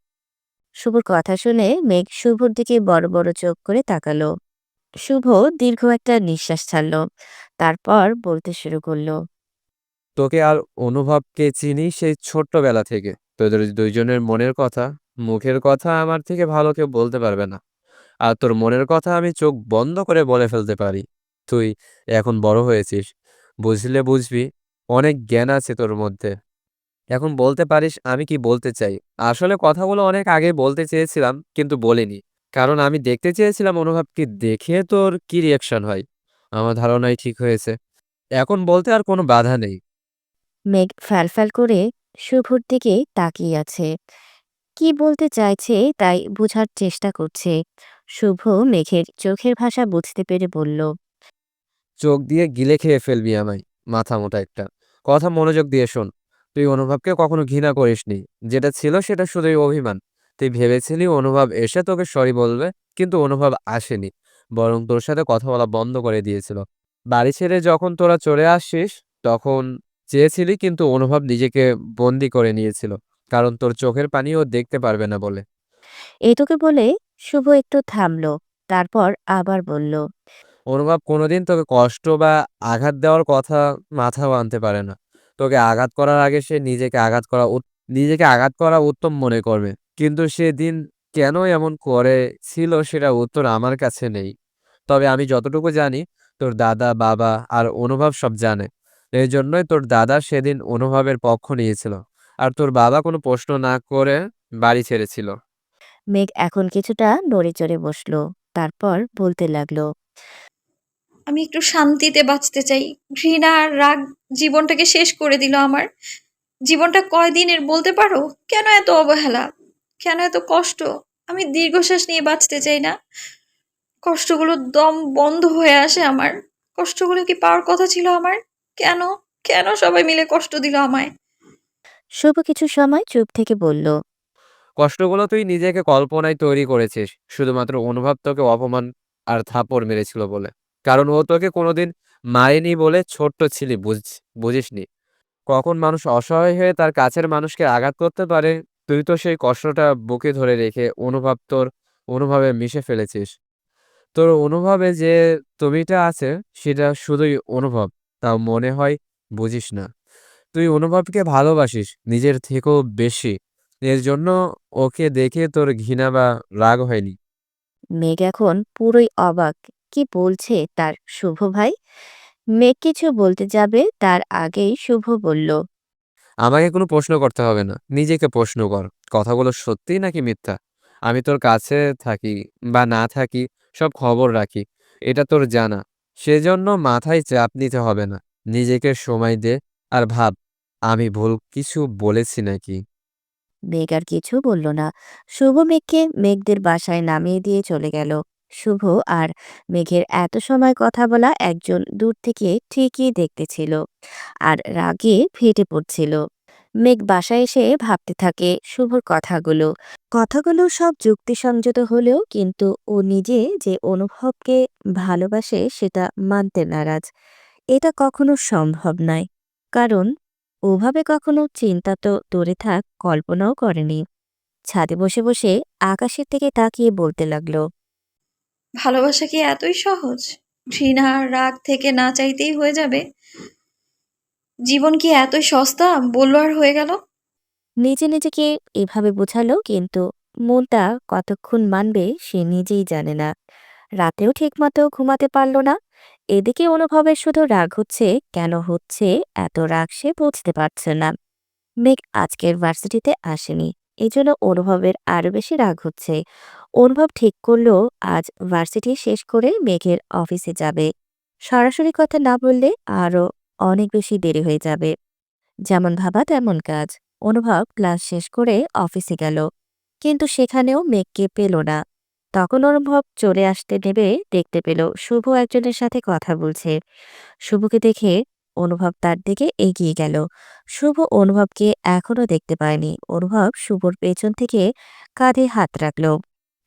শুভর কথা শুনে মেঘ শুভর দিকে বড় বড় চোখ করে তাকালো। শুভ দীর্ঘ একটা নিঃশ্বাস ছাড়লো। তারপর বলতে শুরু করলো, তোকে আর অনুভবকে চিনি সেই ছোট্টবেলা থেকে। তোদের দুইজনের মনের কথা, মুখের কথা আমার থেকে ভালো কেউ বলতে পারবে না। আর তোর মনের কথা আমি চোখ বন্ধ করে বলে ফেলতে পারি। তুই এখন বড় হয়েছিস, বুঝলে বুঝবি। অনেক জ্ঞান আছে তোর মধ্যে। এখন বলতে পারিস আমি কি বলতে চাই। আসলে কথাগুলো অনেক আগে বলতে চেয়েছিলাম কিন্তু বলিনি, কারণ আমি দেখতে চেয়েছিলাম অনুভবকে দেখে তোর কি রিয়াকশন হয়। আমার ধারণাই ঠিক হয়েছে। এখন বলতে আর কোনো বাধা নেই। মেঘ ফ্যালফ্যাল করে শুভর দিকে তাকিয়ে আছে। কি বলতে চাইছে তাই বোঝার চেষ্টা করছে। শুভ মেঘের চোখের ভাষা বুঝতে পেরে বলল, চোখ দিয়ে গিলে খেয়ে ফেলবি আমায়, মাথা মোটা একটা। কথা মনোযোগ দিয়ে শোন। তুই অনুভবকে কখনো ঘৃণা করিসনি। যেটা ছিল সেটা শুধুই অভিমান। তুই ভেবেছিলি অনুভব এসে তোকে সরি বলবে, কিন্তু অনুভব আসেনি। বরং তোর সাথে কথা বলা বন্ধ করে দিয়েছিল। বাড়ি ছেড়ে যখন তোরা চলে আসিস তখন চেয়েছিলি, কিন্তু অনুভব নিজেকে বন্দি করে নিয়েছিল, কারণ তোর চোখের পানি ও দেখতে পারবে না বলে। এইটুকু বলে শুভ একটু থামলো। তারপর আবার বলল, অনুভব কোনোদিন তোকে কষ্ট বা আঘাত দেওয়ার কথা মাথাও আনতে পারে না। তোকে আঘাত করার আগে সে নিজেকে আঘাত করা উত্তম মনে করবে। কিন্তু সেদিন কেন এমন করেছিল সেটা উত্তর আমার কাছে নেই। তবে আমি যতটুকু জানি, তোর দাদা, বাবা আর অনুভব সব জানে। এই জন্যই তোর দাদা সেদিন অনুভবের পক্ষ নিয়েছিল। আর তোর বাবা কোনো প্রশ্ন না করে বাড়ি ছেড়েছিল। মেঘ এখন কিছুটা নড়ে চড়ে বসলো। তারপর বলতে লাগলো, আমি একটু শান্তিতে বাঁচতে চাই। ঘৃণা আর রাগ জীবনটাকে শেষ করে দিল আমার। জীবনটা কয়দিনের বলতে পারো? কেন এত অবহেলা? কেন এত কষ্ট? আমি দীর্ঘশ্বাস নিয়ে বাঁচতে চাই না। কষ্টগুলোর দম বন্ধ হয়ে আসে আমার। কষ্টগুলো কি পাওয়ার কথা ছিল আমার? কেন? কেন সবাই মিলে কষ্ট দিল আমায়? শুভ কিছু সময় চুপ থেকে বলল, কষ্টগুলো তুই নিজেকে কল্পনায় তৈরি করেছিস, শুধুমাত্র অনুভব তোকে অপমান আর থাপ্পড় মেরেছিল বলে। কারণ ও তোকে কোনোদিন মারেনি বলে ছোট্ট ছিলি, বুঝিসনি কখন মানুষ অসহায় হয়ে তার কাছের মানুষকে আঘাত করতে পারে। তুই তো সেই কষ্টটা বুকে ধরে রেখে অনুভবে মিশে ফেলেছিস। তোর অনুভবে যে তুমিটা আছে সেটা শুধুই অনুভব, তাও মনে হয় বুঝিস না। তুই অনুভবকে ভালোবাসিস নিজের থেকেও বেশি। এর জন্য ওকে দেখে তোর ঘৃণা বা রাগ হয়নি। মেঘ এখন পুরোই অবাক। কি বলছে তার শুভ ভাই? মেঘ কিছু বলতে যাবে তার আগেই শুভ বলল, আমাকে কোনো প্রশ্ন করতে হবে না, নিজেকে প্রশ্ন কর। কথাগুলো সত্যি নাকি মিথ্যা? আমি তোর কাছে থাকি বা না থাকি, সব খবর রাখি, এটা তোর জানা। সেজন্য মাথায় চাপ নিতে হবে না। নিজেকে সময় দে আর ভাব, আমি ভুল কিছু বলেছি নাকি। মেঘ আর কিছু বলল না। শুভ মেঘকে মেঘদের বাসায় নামিয়ে দিয়ে চলে গেল। শুভ আর মেঘের এত সময় কথা বলা একজন দূর থেকে ঠিকই দেখতেছিল আর রাগে ফেটে পড়ছিল। মেঘ বাসায় এসে ভাবতে থাকে শুভর কথাগুলো। কথাগুলো সব যুক্তিসঙ্গত হলেও কিন্তু ও নিজে যে অনুভবকে ভালোবাসে সেটা মানতে নারাজ। এটা কখনো সম্ভব নয়, কারণ ওভাবে কখনো চিন্তা তো দূরে থাক, কল্পনাও করেনি। ছাদে বসে বসে আকাশের দিকে তাকিয়ে বলতে লাগলো, ভালোবাসা কি এতই সহজ? ঘৃণা আর রাগ থেকে না চাইতেই হয়ে যাবে? জীবন কি এতই সস্তা? বললো আর হয়ে গেল। নিজে নিজেকে এভাবে বোঝালো, কিন্তু মনটা কতক্ষণ মানবে সে নিজেই জানে না। রাতেও ঠিকমতো ঘুমাতে পারল না। এদিকে অনুভবের শুধু রাগ হচ্ছে, কেন হচ্ছে এত রাগ সে বুঝতে পারছে না। মেঘ আজকের ভার্সিটিতে আসেনি, এজন্য অনুভবের আরো বেশি রাগ হচ্ছে। অনুভব ঠিক করলো আজ ভার্সিটি শেষ করে মেঘের অফিসে যাবে। সরাসরি কথা না বললে আরো অনেক বেশি দেরি হয়ে যাবে। যেমন ভাবা তেমন কাজ। অনুভব ক্লাস শেষ করে অফিসে গেল, কিন্তু সেখানেও মেঘকে পেল না। তখন অনুভব চলে আসতে নেবে দেখতে পেল শুভ একজনের সাথে কথা বলছে। শুভকে দেখে অনুভব তার দিকে এগিয়ে গেল। শুভ অনুভবকে এখনো দেখতে পায়নি। অনুভব শুভর পেছন থেকে কাঁধে হাত রাখল।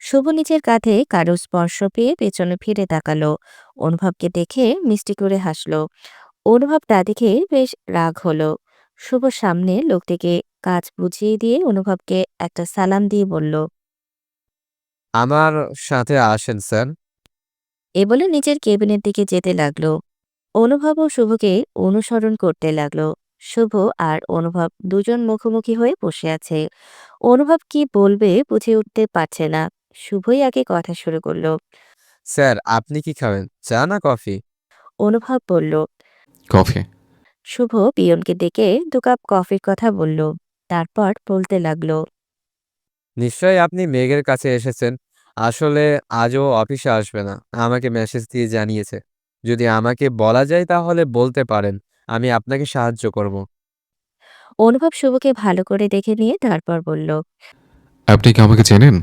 শুভ নিজের কাঁধে কারো স্পর্শ পেয়ে পেছনে ফিরে তাকালো। অনুভবকে দেখে মিষ্টি করে হাসল। অনুভব তা দেখে বেশ রাগ হলো। শুভ সামনে লোকটিকে কাজ বুঝিয়ে দিয়ে অনুভবকে একটা সালাম দিয়ে বলল, আমার সাথে আসেন স্যার। এ বলে নিজের কেবিনের দিকে যেতে লাগলো। অনুভব ও শুভকে অনুসরণ করতে লাগলো। শুভ আর অনুভব দুজন মুখোমুখি হয়ে বসে আছে। অনুভব কি বলবে বুঝে উঠতে পারছে না। শুভই আগে কথা শুরু করলো। স্যার, আপনি কি খাবেন, চা না কফি? অনুভব বলল। কফি। শুভ পিয়নকে ডেকে 2 কাপ কফির কথা বলল। তারপর বলতে লাগলো, নিশ্চয়ই আপনি মেঘের কাছে এসেছেন। আসলে আজও অফিসে আসবে না, আমাকে মেসেজ দিয়ে জানিয়েছে। যদি আমাকে বলা যায় তাহলে বলতে পারেন, আমি আপনাকে সাহায্য করব। অনুভব শুভকে ভালো করে দেখে নিয়ে তারপর বলল। আপনি কি আমাকে চেনেন?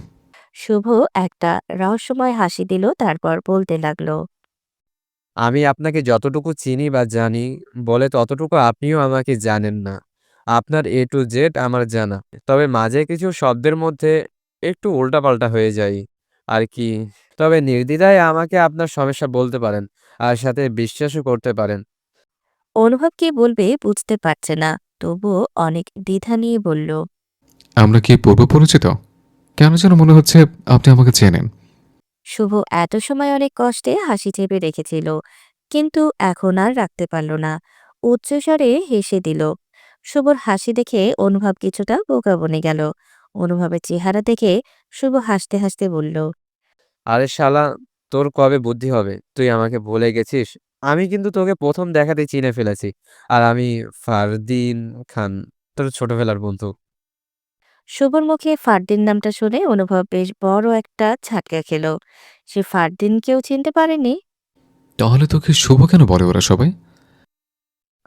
শুভ একটা রহস্যময় হাসি দিল, তারপর বলতে লাগলো, আমি আপনাকে যতটুকু চিনি বা জানি বলে ততটুকু আপনিও আমাকে জানেন না। আপনার এ টু জেড আমার জানা। তবে মাঝে কিছু শব্দের মধ্যে একটু উল্টাপাল্টা হয়ে যায় আর কি। তবে নির্দ্বিধায় আমাকে আপনার সমস্যা বলতে পারেন, আর সাথে বিশ্বাসও করতে পারেন। অনুভব কি বলবে বুঝতে পারছে না, তবুও অনেক দ্বিধা নিয়ে বলল। আমরা কি পূর্ব পরিচিত? কেন যেন মনে হচ্ছে আপনি আমাকে চেনেন। শুভ এত সময় অনেক কষ্টে হাসি চেপে রেখেছিল, কিন্তু এখন আর রাখতে পারল না। উচ্চস্বরে হেসে দিল। শুভর হাসি দেখে অনুভব কিছুটা বোকা বনে গেল। অনুভবের চেহারা দেখে শুভ হাসতে হাসতে বলল, আরে শালা, তোর কবে বুদ্ধি হবে? তুই আমাকে ভুলে গেছিস? আমি কিন্তু তোকে প্রথম দেখাতেই চিনে ফেলেছি। আর আমি ফারদিন খান, তোর ছোটবেলার বন্ধু। শুভর মুখে ফারদিন নামটা শুনে অনুভব বেশ বড় একটা ঝাটকা খেল। সে ফারদিনকেও চিনতে পারেনি। তাহলে তোকে শুভ কেন বলে ওরা সবাই?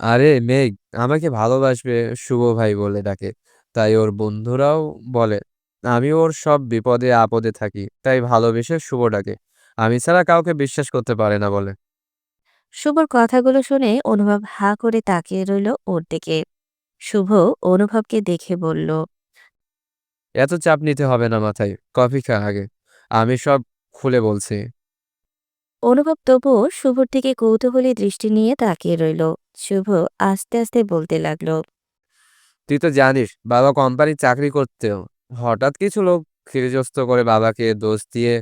আরে মেঘ আমাকে ভালোবাসবে শুভ ভাই বলে ডাকে, তাই ওর বন্ধুরাও বলে। আমি ওর সব বিপদে আপদে থাকি, তাই ভালোবেসে শুভ ডাকে। আমি ছাড়া কাউকে বিশ্বাস করতে পারে না বলে। শুভর কথাগুলো শুনে অনুভব হাঁ করে তাকিয়ে রইল ওর দিকে। শুভ অনুভবকে দেখে বলল, এত চাপ নিতে হবে না মাথায়, কফি খা আগে, আমি সব খুলে বলছি। অনুভব তবুও শুভর দিকে কৌতূহলী দৃষ্টি নিয়ে তাকিয়ে রইল। শুভ আস্তে আস্তে বলতে লাগলো, তুই তো জানিস বাবা কোম্পানির চাকরি করতেও হঠাৎ কিছু লোক ক্ষিরজস্ত করে বাবাকে দোষ দিয়ে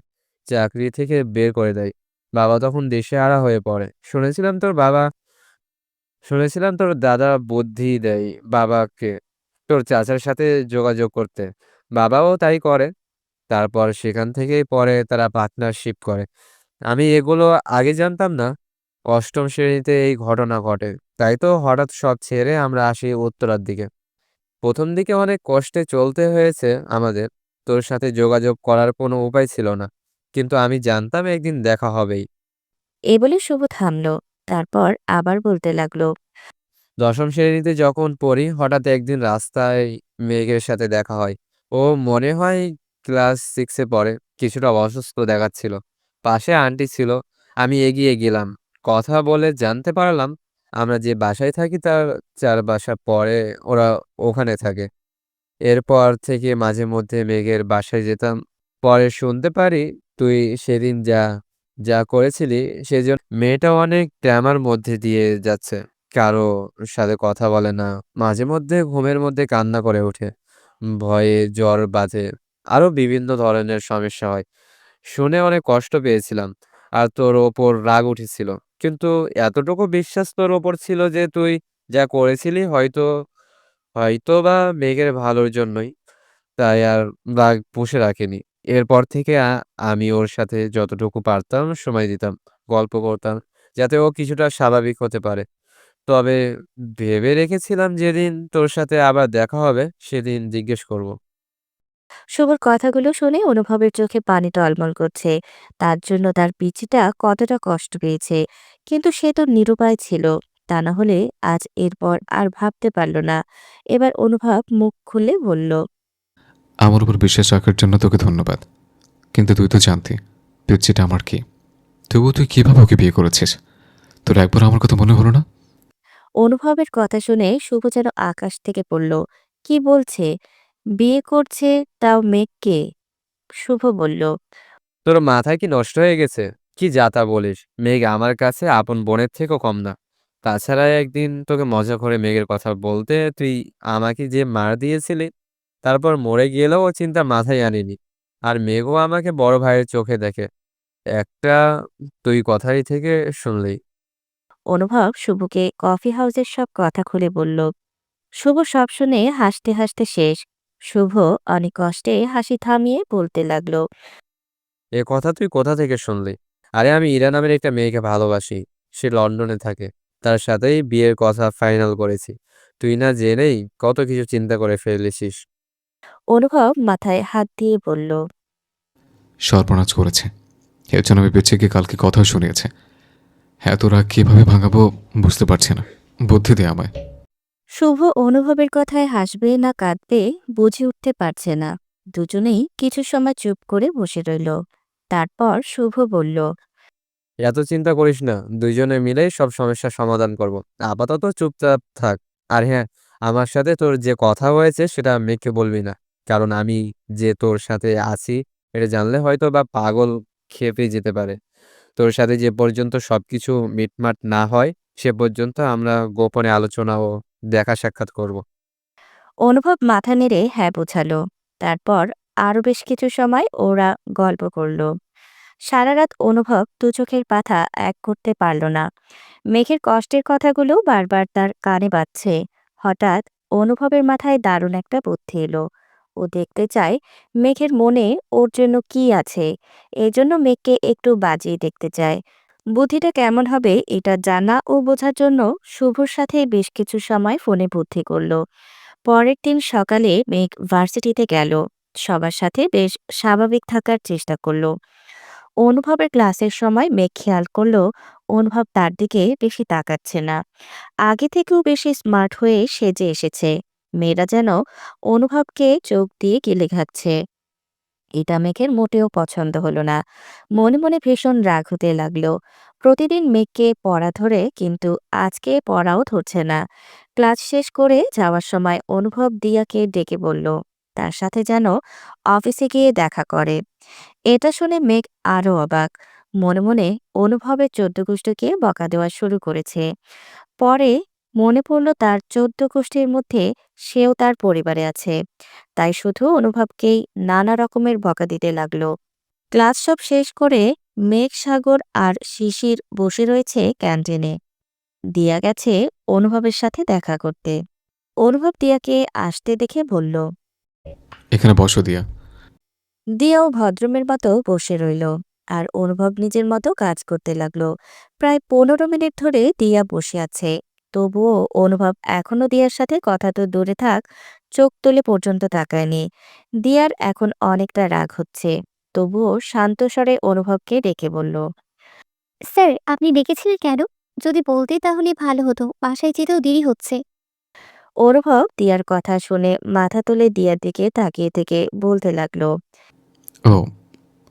চাকরি থেকে বের করে দেয়। বাবা তখন দিশেহারা হয়ে পড়ে। শুনেছিলাম তোর বাবা শুনেছিলাম তোর দাদা বুদ্ধি দেয় বাবাকে তোর চাচার সাথে যোগাযোগ করতে। বাবাও তাই করে। তারপর সেখান থেকেই পরে তারা পার্টনারশিপ করে। আমি এগুলো আগে জানতাম না। অষ্টম শ্রেণীতে এই ঘটনা ঘটে। তাই তো হঠাৎ সব ছেড়ে আমরা আসি উত্তরার দিকে। প্রথম দিকে অনেক কষ্টে চলতে হয়েছে আমাদের। তোর সাথে যোগাযোগ করার কোনো উপায় ছিল না। কিন্তু আমি জানতাম একদিন দেখা হবেই। এ বলে শুভ থামল। তারপর আবার বলতে লাগলো। দশম শ্রেণীতে যখন পড়ি হঠাৎ একদিন রাস্তায় মেঘের সাথে দেখা হয়। ও মনে হয় ক্লাস 6-এ পড়ে। কিছুটা অসুস্থ দেখাচ্ছিল। পাশে আন্টি ছিল। আমি এগিয়ে গেলাম। কথা বলে জানতে পারলাম আমরা যে বাসায় থাকি তার 4 বাসা পরে ওরা ওখানে থাকে। এরপর থেকে মাঝে মধ্যে মেঘের বাসায় যেতাম। পরে শুনতে পারি তুই সেদিন যা করেছিলি সেজন্য মেয়েটা অনেক ড্রামার মধ্যে দিয়ে যাচ্ছে। কারো সাথে কথা বলে না। মাঝে মধ্যে ঘুমের মধ্যে কান্না করে ওঠে। ভয়ে জ্বর বাজে। আরো বিভিন্ন ধরনের সমস্যা হয়। শুনে অনেক কষ্ট পেয়েছিলাম। আর তোর ওপর রাগ উঠেছিল। কিন্তু এতটুকু বিশ্বাস তোর ওপর ছিল যে তুই যা করেছিলি হয়তোবা মেঘের ভালোর জন্যই। তাই আর রাগ পুষে রাখিনি। এরপর থেকে আমি ওর সাথে যতটুকু পারতাম সময় দিতাম, গল্প করতাম, যাতে ও কিছুটা স্বাভাবিক হতে পারে। তবে ভেবে রেখেছিলাম যেদিন তোর সাথে আবার দেখা হবে সেদিন জিজ্ঞেস করব। শুভর কথাগুলো শুনে অনুভবের চোখে পানি টলমল করছে। তার জন্য তার পিচিটা কতটা কষ্ট পেয়েছে, কিন্তু সে তো নিরুপায় ছিল। তা না হলে আজ এরপর আর ভাবতে পারল না। এবার অনুভব মুখ খুলে বলল। আমার উপর বিশ্বাস রাখার জন্য তোকে ধন্যবাদ। কিন্তু তুই তো জানতি পিচ্চিটা আমার কি। তবুও তুই কিভাবে ওকে বিয়ে করেছিস? তোর একবার আমার কথা মনে হলো না? অনুভবের কথা শুনে শুভ যেন আকাশ থেকে পড়ল। কি বলছে? বিয়ে করছে, তাও মেঘকে? শুভ বলল। তোর মাথায় কি নষ্ট হয়ে গেছে? কি যা তা বলিস? মেঘ আমার কাছে আপন বোনের থেকেও কম না। তাছাড়া একদিন তোকে মজা করে মেঘের কথা বলতে তুই আমাকে যে মার দিয়েছিলি, তারপর মরে গেলেও ও চিন্তা মাথায় আনিনি। আর মেঘও আমাকে বড় ভাইয়ের চোখে দেখে। একটা তুই কথাই থেকে শুনলি। অনুভব শুভকে কফি হাউসের সব কথা খুলে বলল। শুভ সব শুনে হাসতে হাসতে শেষ। শুভ অনেক কষ্টে হাসি থামিয়ে বলতে লাগলো। এ কথা তুই কোথা থেকে শুনলি? আরে আমি ইরা নামের একটা মেয়েকে ভালোবাসি। সে লন্ডনে থাকে। তার সাথেই বিয়ের কথা ফাইনাল করেছি। তুই না জেনেই কত কিছু চিন্তা করে ফেলেছিস। অনুভব মাথায় হাত দিয়ে বলল। সর্বনাশ করেছে। এর জন্য আমি পিচ্চিকে কালকে কথাও শুনিয়েছে। হ্যাঁ, তোরা কিভাবে ভাঙাবো বুঝতে পারছি না। বুদ্ধি দে আমায়। শুভ অনুভবের কথায় হাসবে না কাঁদবে বুঝে উঠতে পারছে না। দুজনেই কিছু সময় চুপ করে বসে রইল। তারপর শুভ বলল। এত চিন্তা করিস না। দুইজনে মিলেই সব সমস্যার সমাধান করব। আপাতত চুপচাপ থাক। আর হ্যাঁ, আমার সাথে তোর যে কথা হয়েছে সেটা মেয়েকে বলবি না। কারণ আমি যে তোর সাথে আছি এটা জানলে হয়তো বা পাগল খেপে যেতে পারে। তোর সাথে যে পর্যন্ত সবকিছু মিটমাট না হয় সে পর্যন্ত আমরা গোপনে আলোচনা ও দেখা সাক্ষাৎ করব। অনুভব মাথা নেড়ে হ্যাঁ বোঝালো। তারপর আরো বেশ কিছু সময় ওরা গল্প করল। সারা রাত অনুভব দু চোখের পাতা এক করতে পারল না। মেঘের কষ্টের কথাগুলো বারবার তার কানে বাজছে। হঠাৎ অনুভবের মাথায় দারুণ একটা বুদ্ধি এলো। ও দেখতে চায় মেঘের মনে ওর জন্য কি আছে। এজন্য মেঘকে একটু বাজিয়ে দেখতে চায়। বুদ্ধিটা কেমন হবে এটা জানা ও বোঝার জন্য শুভর সাথে বেশ কিছু সময় ফোনে বুদ্ধি করল। পরের দিন সকালে মেঘ ভার্সিটিতে গেল। সবার সাথে বেশ স্বাভাবিক থাকার চেষ্টা করল। অনুভবের ক্লাসের সময় মেঘ খেয়াল করল অনুভব তার দিকে বেশি তাকাচ্ছে না। আগে থেকেও বেশি স্মার্ট হয়ে সেজে এসেছে। মেয়েরা যেন অনুভবকে চোখ দিয়ে গিলে খাচ্ছে। এটা মেঘের মোটেও পছন্দ হলো না। মনে মনে ভীষণ রাগ হতে লাগলো। প্রতিদিন মেঘকে পড়া ধরে, কিন্তু আজকে পড়াও ধরছে না। ক্লাস শেষ করে যাওয়ার সময় অনুভব দিয়াকে ডেকে বলল তার সাথে যেন অফিসে গিয়ে দেখা করে। এটা শুনে মেঘ আরো অবাক। মনে মনে অনুভবের 14 গোষ্ঠীকে বকা দেওয়া শুরু করেছে। পরে মনে পড়ল তার 14 গোষ্ঠীর মধ্যে সেও তার পরিবারে আছে। তাই শুধু অনুভবকেই নানা রকমের বকা দিতে লাগলো। ক্লাস সব শেষ করে মেঘ, সাগর আর শিশির বসে রয়েছে ক্যান্টিনে। দিয়া গেছে অনুভবের সাথে দেখা করতে। অনুভব দিয়াকে আসতে দেখে বলল। এখানে বসো দিয়া। দিয়াও ভদ্রমের মতো বসে রইল, আর অনুভব নিজের মতো কাজ করতে লাগলো। প্রায় 15 মিনিট ধরে দিয়া বসে আছে, তবুও অনুভব এখনো দিয়ার সাথে কথা তো দূরে থাক, চোখ তুলে পর্যন্ত তাকায়নি। দিয়ার এখন অনেকটা রাগ হচ্ছে, তবুও শান্ত স্বরে অনুভবকে ডেকে বলল। স্যার, আপনি ডেকেছিলেন কেন? যদি বলতে তাহলে ভালো হতো, বাসায় যেতেও দেরি হচ্ছে। অনুভব দিয়ার কথা শুনে মাথা তুলে দিয়ার দিকে তাকিয়ে থেকে বলতে লাগলো। ও,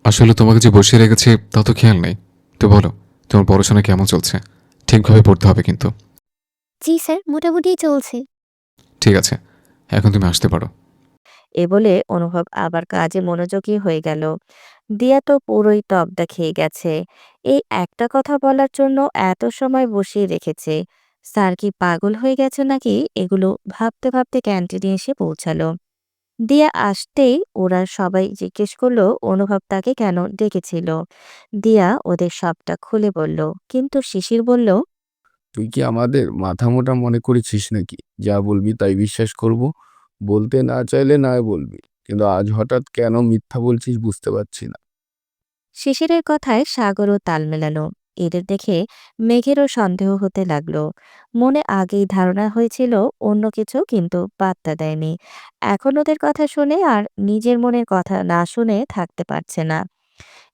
আসলে তোমাকে যে বসিয়ে রেখেছি তা তো খেয়াল নেই। তো বলো, তোমার পড়াশোনা কেমন চলছে? ঠিকভাবে পড়তে হবে কিন্তু। জি স্যার, মোটামুটি চলছে। ঠিক আছে, এখন তুমি আসতে পারো। এ বলে অনুভব আবার কাজে মনোযোগী হয়ে গেল। দিয়া তো পুরোই তবদা খেয়ে গেছে। এই একটা কথা বলার জন্য এত সময় বসিয়ে রেখেছে। স্যার কি পাগল হয়ে গেছে নাকি, এগুলো ভাবতে ভাবতে ক্যান্টিনে এসে পৌঁছালো। দিয়া আসতেই ওরা সবাই জিজ্ঞেস করলো অনুভব তাকে কেন ডেকেছিল। দিয়া ওদের সবটা খুলে বলল, কিন্তু শিশির বলল। তুই কি আমাদের মাথা মোটা মনে করেছিস নাকি? যা বলবি তাই বিশ্বাস করব। বলতে না চাইলে না বলবি, কিন্তু আজ হঠাৎ কেন মিথ্যা বলছিস বুঝতে পারছি না। শিশিরের কথায় সাগরও তাল মেলানো। এদের দেখে মেঘেরও সন্দেহ হতে লাগলো। মনে আগেই ধারণা হয়েছিল অন্য কিছু, কিন্তু পাত্তা দেয়নি। এখন ওদের কথা শুনে আর নিজের মনের কথা না শুনে থাকতে পারছে না।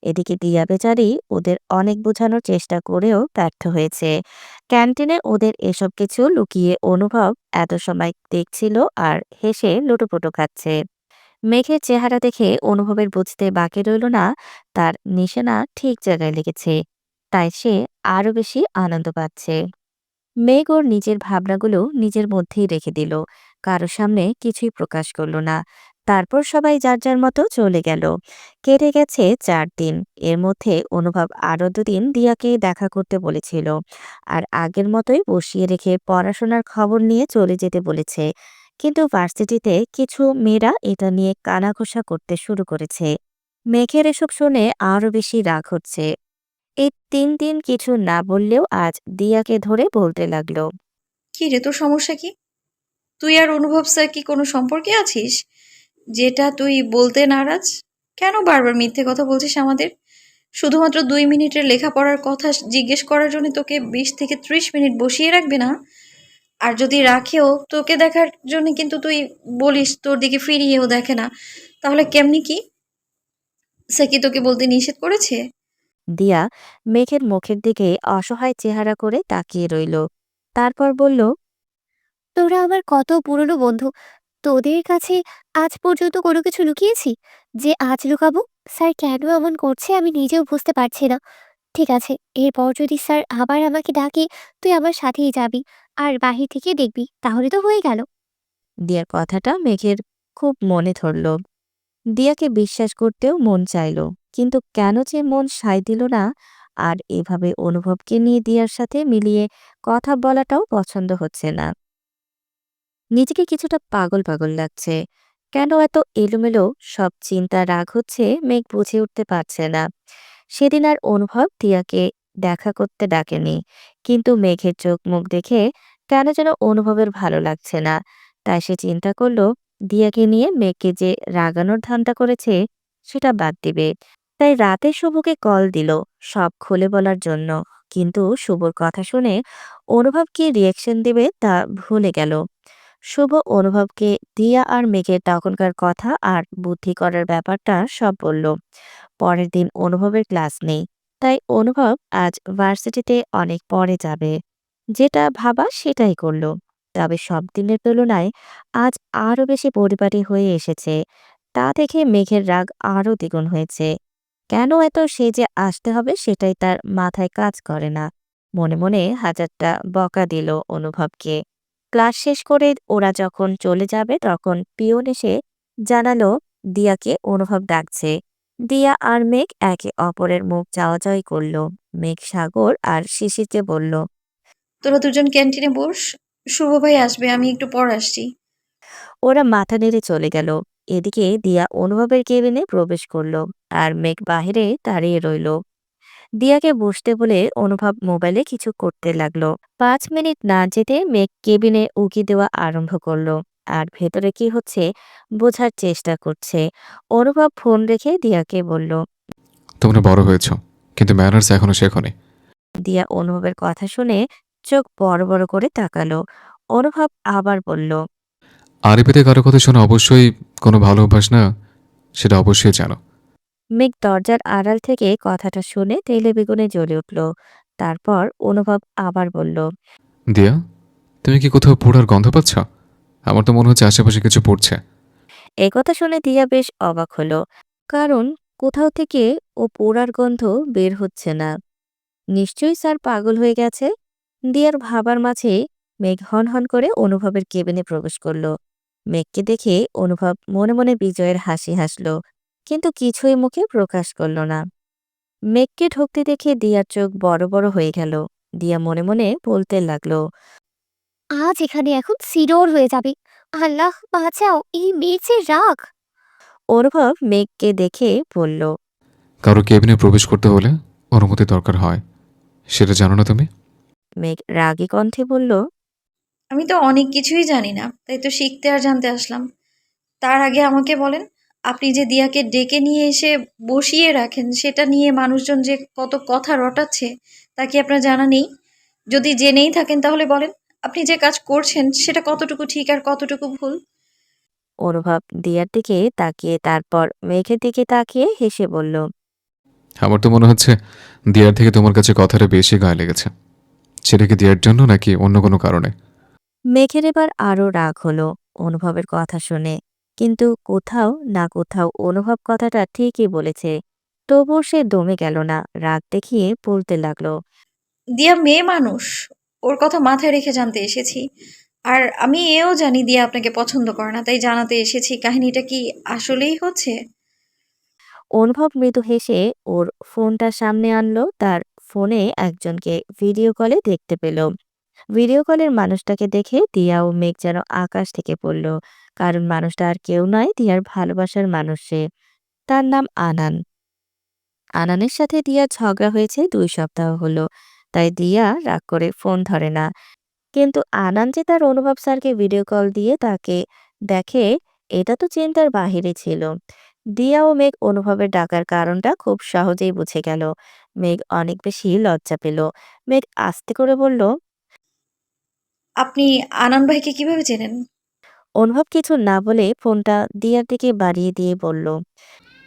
এদিকে দিয়া বেচারি ওদের অনেক বোঝানোর চেষ্টা করেও ব্যর্থ হয়েছে। ক্যান্টিনে ওদের এসব কিছু লুকিয়ে অনুভব এত সময় দেখছিল আর হেসে লুটোপুটো খাচ্ছে। মেঘের চেহারা দেখে অনুভবের বুঝতে বাকি রইল না তার নিশানা ঠিক জায়গায় লেগেছে, তাই সে আরো বেশি আনন্দ পাচ্ছে। মেঘ ওর নিজের ভাবনাগুলো নিজের মধ্যেই রেখে দিল, কারো সামনে কিছুই প্রকাশ করলো না। তারপর সবাই যার যার মতো চলে গেল। কেটে গেছে 4 দিন। এর মধ্যে অনুভব আরো 2 দিন দিয়াকে দেখা করতে বলেছিল, আর আগের মতোই বসিয়ে রেখে পড়াশোনার খবর নিয়ে চলে যেতে বলেছে। কিন্তু ভার্সিটিতে কিছু মেয়েরা এটা নিয়ে কানাঘুষা করতে শুরু করেছে। মেঘের এসব শুনে আরো বেশি রাগ হচ্ছে। এই 3 দিন কিছু না বললেও আজ দিয়াকে ধরে বলতে লাগলো। কি রে, তোর সমস্যা কি? তুই আর অনুভব স্যার কি কোনো সম্পর্কে আছিস যেটা তুই বলতে নারাজ? কেন বারবার মিথ্যে কথা বলছিস আমাদের? শুধুমাত্র 2 মিনিটের লেখাপড়ার কথা জিজ্ঞেস করার জন্য তোকে 20 থেকে 30 মিনিট বসিয়ে রাখবে না? আর যদি রাখেও, তোকে দেখার জন্য কিন্তু তুই বলিস তোর দিকে ফিরিয়েও দেখে না, তাহলে কেমনি কি? স্যার কি তোকে বলতে নিষেধ করেছে? দিয়া মেঘের মুখের দিকে অসহায় চেহারা করে তাকিয়ে রইল। তারপর বলল। তোরা আমার কত পুরনো বন্ধু, তোদের কাছে আজ পর্যন্ত কোনো কিছু লুকিয়েছি যে আজ লুকাবো? স্যার কেন এমন করছে আমি নিজেও বুঝতে পারছি না। ঠিক আছে, এরপর যদি স্যার আবার আমাকে ডাকে, তুই আমার সাথেই যাবি, আর বাহির থেকে দেখবি, তাহলে তো হয়ে গেল। দিয়ার কথাটা মেঘের খুব মনে ধরল। দিয়াকে বিশ্বাস করতেও মন চাইল, কিন্তু কেন যে মন সায় দিল না। আর এভাবে অনুভবকে নিয়ে দিয়ার সাথে মিলিয়ে কথা বলাটাও পছন্দ হচ্ছে না। নিজেকে কিছুটা পাগল পাগল লাগছে। কেন এত এলোমেলো সব চিন্তা রাগ হচ্ছে মেঘ বুঝে উঠতে পারছে না। সেদিন আর অনুভব দিয়াকে দেখা করতে ডাকেনি, কিন্তু মেঘের চোখ মুখ দেখে কেন যেন অনুভবের ভালো লাগছে না। তাই সে চিন্তা করলো দিয়াকে নিয়ে মেঘকে যে রাগানোর ধান্দা করেছে সেটা বাদ দিবে। তাই রাতে শুভকে কল দিল সব খুলে বলার জন্য, কিন্তু শুভর কথা শুনে অনুভব কি রিয়েকশন দিবে তা ভুলে গেল। শুভ অনুভবকে দিয়া আর মেঘের তখনকার কথা আর বুদ্ধি করার ব্যাপারটা সব বলল। পরের দিন অনুভবের ক্লাস নেই, তাই অনুভব আজ ভার্সিটিতে অনেক পরে যাবে। যেটা ভাবা সেটাই করল। তবে সব দিনের তুলনায় আজ আরো বেশি পরিপাটি হয়ে এসেছে। তা দেখে মেঘের রাগ আরো দ্বিগুণ হয়েছে। কেন এত সেজে আসতে হবে সেটাই তার মাথায় কাজ করে না। মনে মনে হাজারটা বকা দিল অনুভবকে। ক্লাস শেষ করে ওরা যখন চলে যাবে তখন পিয়ন এসে জানালো দিয়াকে অনুভব ডাকছে। দিয়া আর মেঘ একে অপরের মুখ চাওয়াচাওয়ি করল। মেঘ সাগর আর শিশিরকে বলল। তোরা দুজন ক্যান্টিনে বস, শুভ ভাই আসবে, আমি একটু পর আসছি। ওরা মাথা নেড়ে চলে গেল। এদিকে দিয়া অনুভবের কেবিনে প্রবেশ করলো, আর মেঘ বাহিরে দাঁড়িয়ে রইল। দিয়াকে বসতে বলে অনুভব মোবাইলে কিছু করতে লাগলো। 5 মিনিট না যেতে মেঘ কেবিনে উকি দেওয়া আরম্ভ করলো আর ভেতরে কি হচ্ছে বোঝার চেষ্টা করছে। অনুভব ফোন রেখে দিয়াকে বলল। তোমরা বড় হয়েছ, কিন্তু ম্যানার্স এখনো শেখনি। দিয়া অনুভবের কথা শুনে চোখ বড় বড় করে তাকালো। অনুভব আবার বলল। আরবিতে কারো কথা শোনা অবশ্যই কোনো ভালো অভ্যাস না, সেটা অবশ্যই জানো। মেঘ দরজার আড়াল থেকে কথাটা শুনে তেলে বেগুনে জ্বলে উঠল। তারপর অনুভব আবার বলল। দিয়া, তুমি কি কোথাও পোড়ার গন্ধ পাচ্ছ? আমার তো মনে হচ্ছে আশেপাশে কিছু পড়ছে। এই কথা শুনে দিয়া বেশ অবাক হলো, কারণ কোথাও থেকে ও পোড়ার গন্ধ বের হচ্ছে না। নিশ্চয়ই স্যার পাগল হয়ে গেছে। দিয়ার ভাবার মাঝে মেঘ হন হন করে অনুভবের কেবিনে প্রবেশ করলো। মেঘকে দেখে অনুভব মনে মনে বিজয়ের হাসি হাসল, কিন্তু কিছুই মুখে প্রকাশ করল না। মেঘকে ঢুকতে দেখে দিয়ার চোখ বড় বড় হয়ে গেল। দিয়া মনে মনে বলতে লাগলো। আজ এখানে এখন সিডোর হয়ে যাবে। আল্লাহ বাঁচাও, এই মেয়ের যে রাগ। অনুভব মেঘকে দেখে বলল। কারো কেবিনে প্রবেশ করতে হলে অনুমতি দরকার হয়, সেটা জানো না তুমি? মেঘ রাগী কণ্ঠে বলল। আমি তো অনেক কিছুই জানি না, তাই তো শিখতে আর জানতে আসলাম। তার আগে আমাকে বলেন, আপনি যে দিয়াকে ডেকে নিয়ে এসে বসিয়ে রাখেন, সেটা নিয়ে মানুষজন যে কত কথা রটাচ্ছে, তা কি আপনার জানা নেই? যদি জেনেই থাকেন তাহলে বলেন, আপনি যে কাজ করছেন সেটা কতটুকু ঠিক আর কতটুকু ভুল? অনুভব দিয়ার দিকে তাকিয়ে তারপর মেঘের দিকে তাকিয়ে হেসে বলল। আমার তো মনে হচ্ছে দিয়ার থেকে তোমার কাছে কথাটা বেশি গায়ে লেগেছে। সেটা কি দিয়ার জন্য নাকি অন্য কোনো কারণে? মেঘের এবার আরো রাগ হলো অনুভবের কথা শুনে, কিন্তু কোথাও না কোথাও অনুভব কথাটা ঠিকই বলেছে। তবুও সে দমে গেল না, রাগ দেখিয়ে বলতে লাগলো। দিয়া মেয়ে মানুষ, ওর কথা মাথায় রেখে জানতে এসেছি। আর আমি এও জানি দিয়া আপনাকে পছন্দ করে না, তাই জানাতে এসেছি কাহিনীটা কি আসলেই হচ্ছে। অনুভব মৃদু হেসে ওর ফোনটা সামনে আনলো। তার ফোনে একজনকে ভিডিও কলে দেখতে পেল। ভিডিও কলের মানুষটাকে দেখে দিয়া ও মেঘ যেন আকাশ থেকে পড়ল, কারণ মানুষটা আর কেউ নয়, দিয়ার ভালোবাসার মানুষ সে। তার নাম আনান। আনানের সাথে দিয়ার ঝগড়া হয়েছে 2 সপ্তাহ হলো, তাই দিয়া রাগ করে ফোন ধরে না। কিন্তু আনান যে তার অনুভব স্যারকে ভিডিও কল দিয়ে তাকে দেখে, এটা তো চিন্তার বাহিরে ছিল। দিয়া ও মেঘ অনুভবের ডাকার কারণটা খুব সহজেই বুঝে গেল। মেঘ অনেক বেশি লজ্জা পেল। মেঘ আস্তে করে বলল। আপনি আনান ভাইকে কিভাবে চেনেন? অনুভব কিছু না বলে ফোনটা দিয়ার দিকে বাড়িয়ে দিয়ে বলল।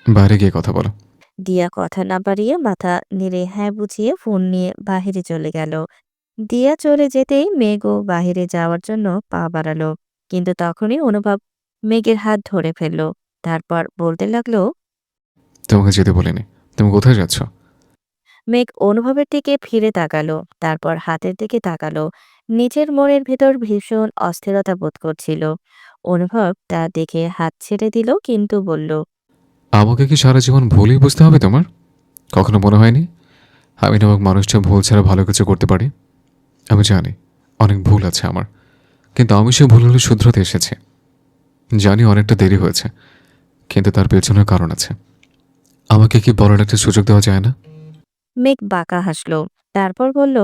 বাইরে গিয়ে কথা বলো। দিয়া কথা না বাড়িয়ে মাথা নেড়ে হ্যাঁ বুঝিয়ে ফোন নিয়ে বাহিরে চলে গেল। দিয়া চলে যেতেই মেঘও বাহিরে যাওয়ার জন্য পা বাড়ালো, কিন্তু তখনই অনুভব মেঘের হাত ধরে ফেলল। তারপর বলতে লাগলো। তোমাকে যেতে বলিনি, তুমি কোথায় যাচ্ছ? মেঘ অনুভবের দিকে ফিরে তাকালো, তারপর হাতের দিকে তাকালো। নিজের মনের ভেতর ভীষণ অস্থিরতা বোধ করছিল। অনুভব তা দেখে হাত ছেড়ে দিল, কিন্তু বলল। আমাকে কি সারা জীবন ভুলই বুঝতে হবে তোমার? কখনো মনে হয়নি আমি নামক মানুষটা ভুল ছাড়া ভালো কিছু করতে পারি? আমি জানি অনেক ভুল আছে আমার, কিন্তু আমি সে ভুলগুলো শুধরাতে এসেছি। জানি অনেকটা দেরি হয়েছে, কিন্তু তার পেছনের কারণ আছে। আমাকে কি বলার একটা সুযোগ দেওয়া যায় না? মেঘ বাঁকা হাসল, তারপর বলল।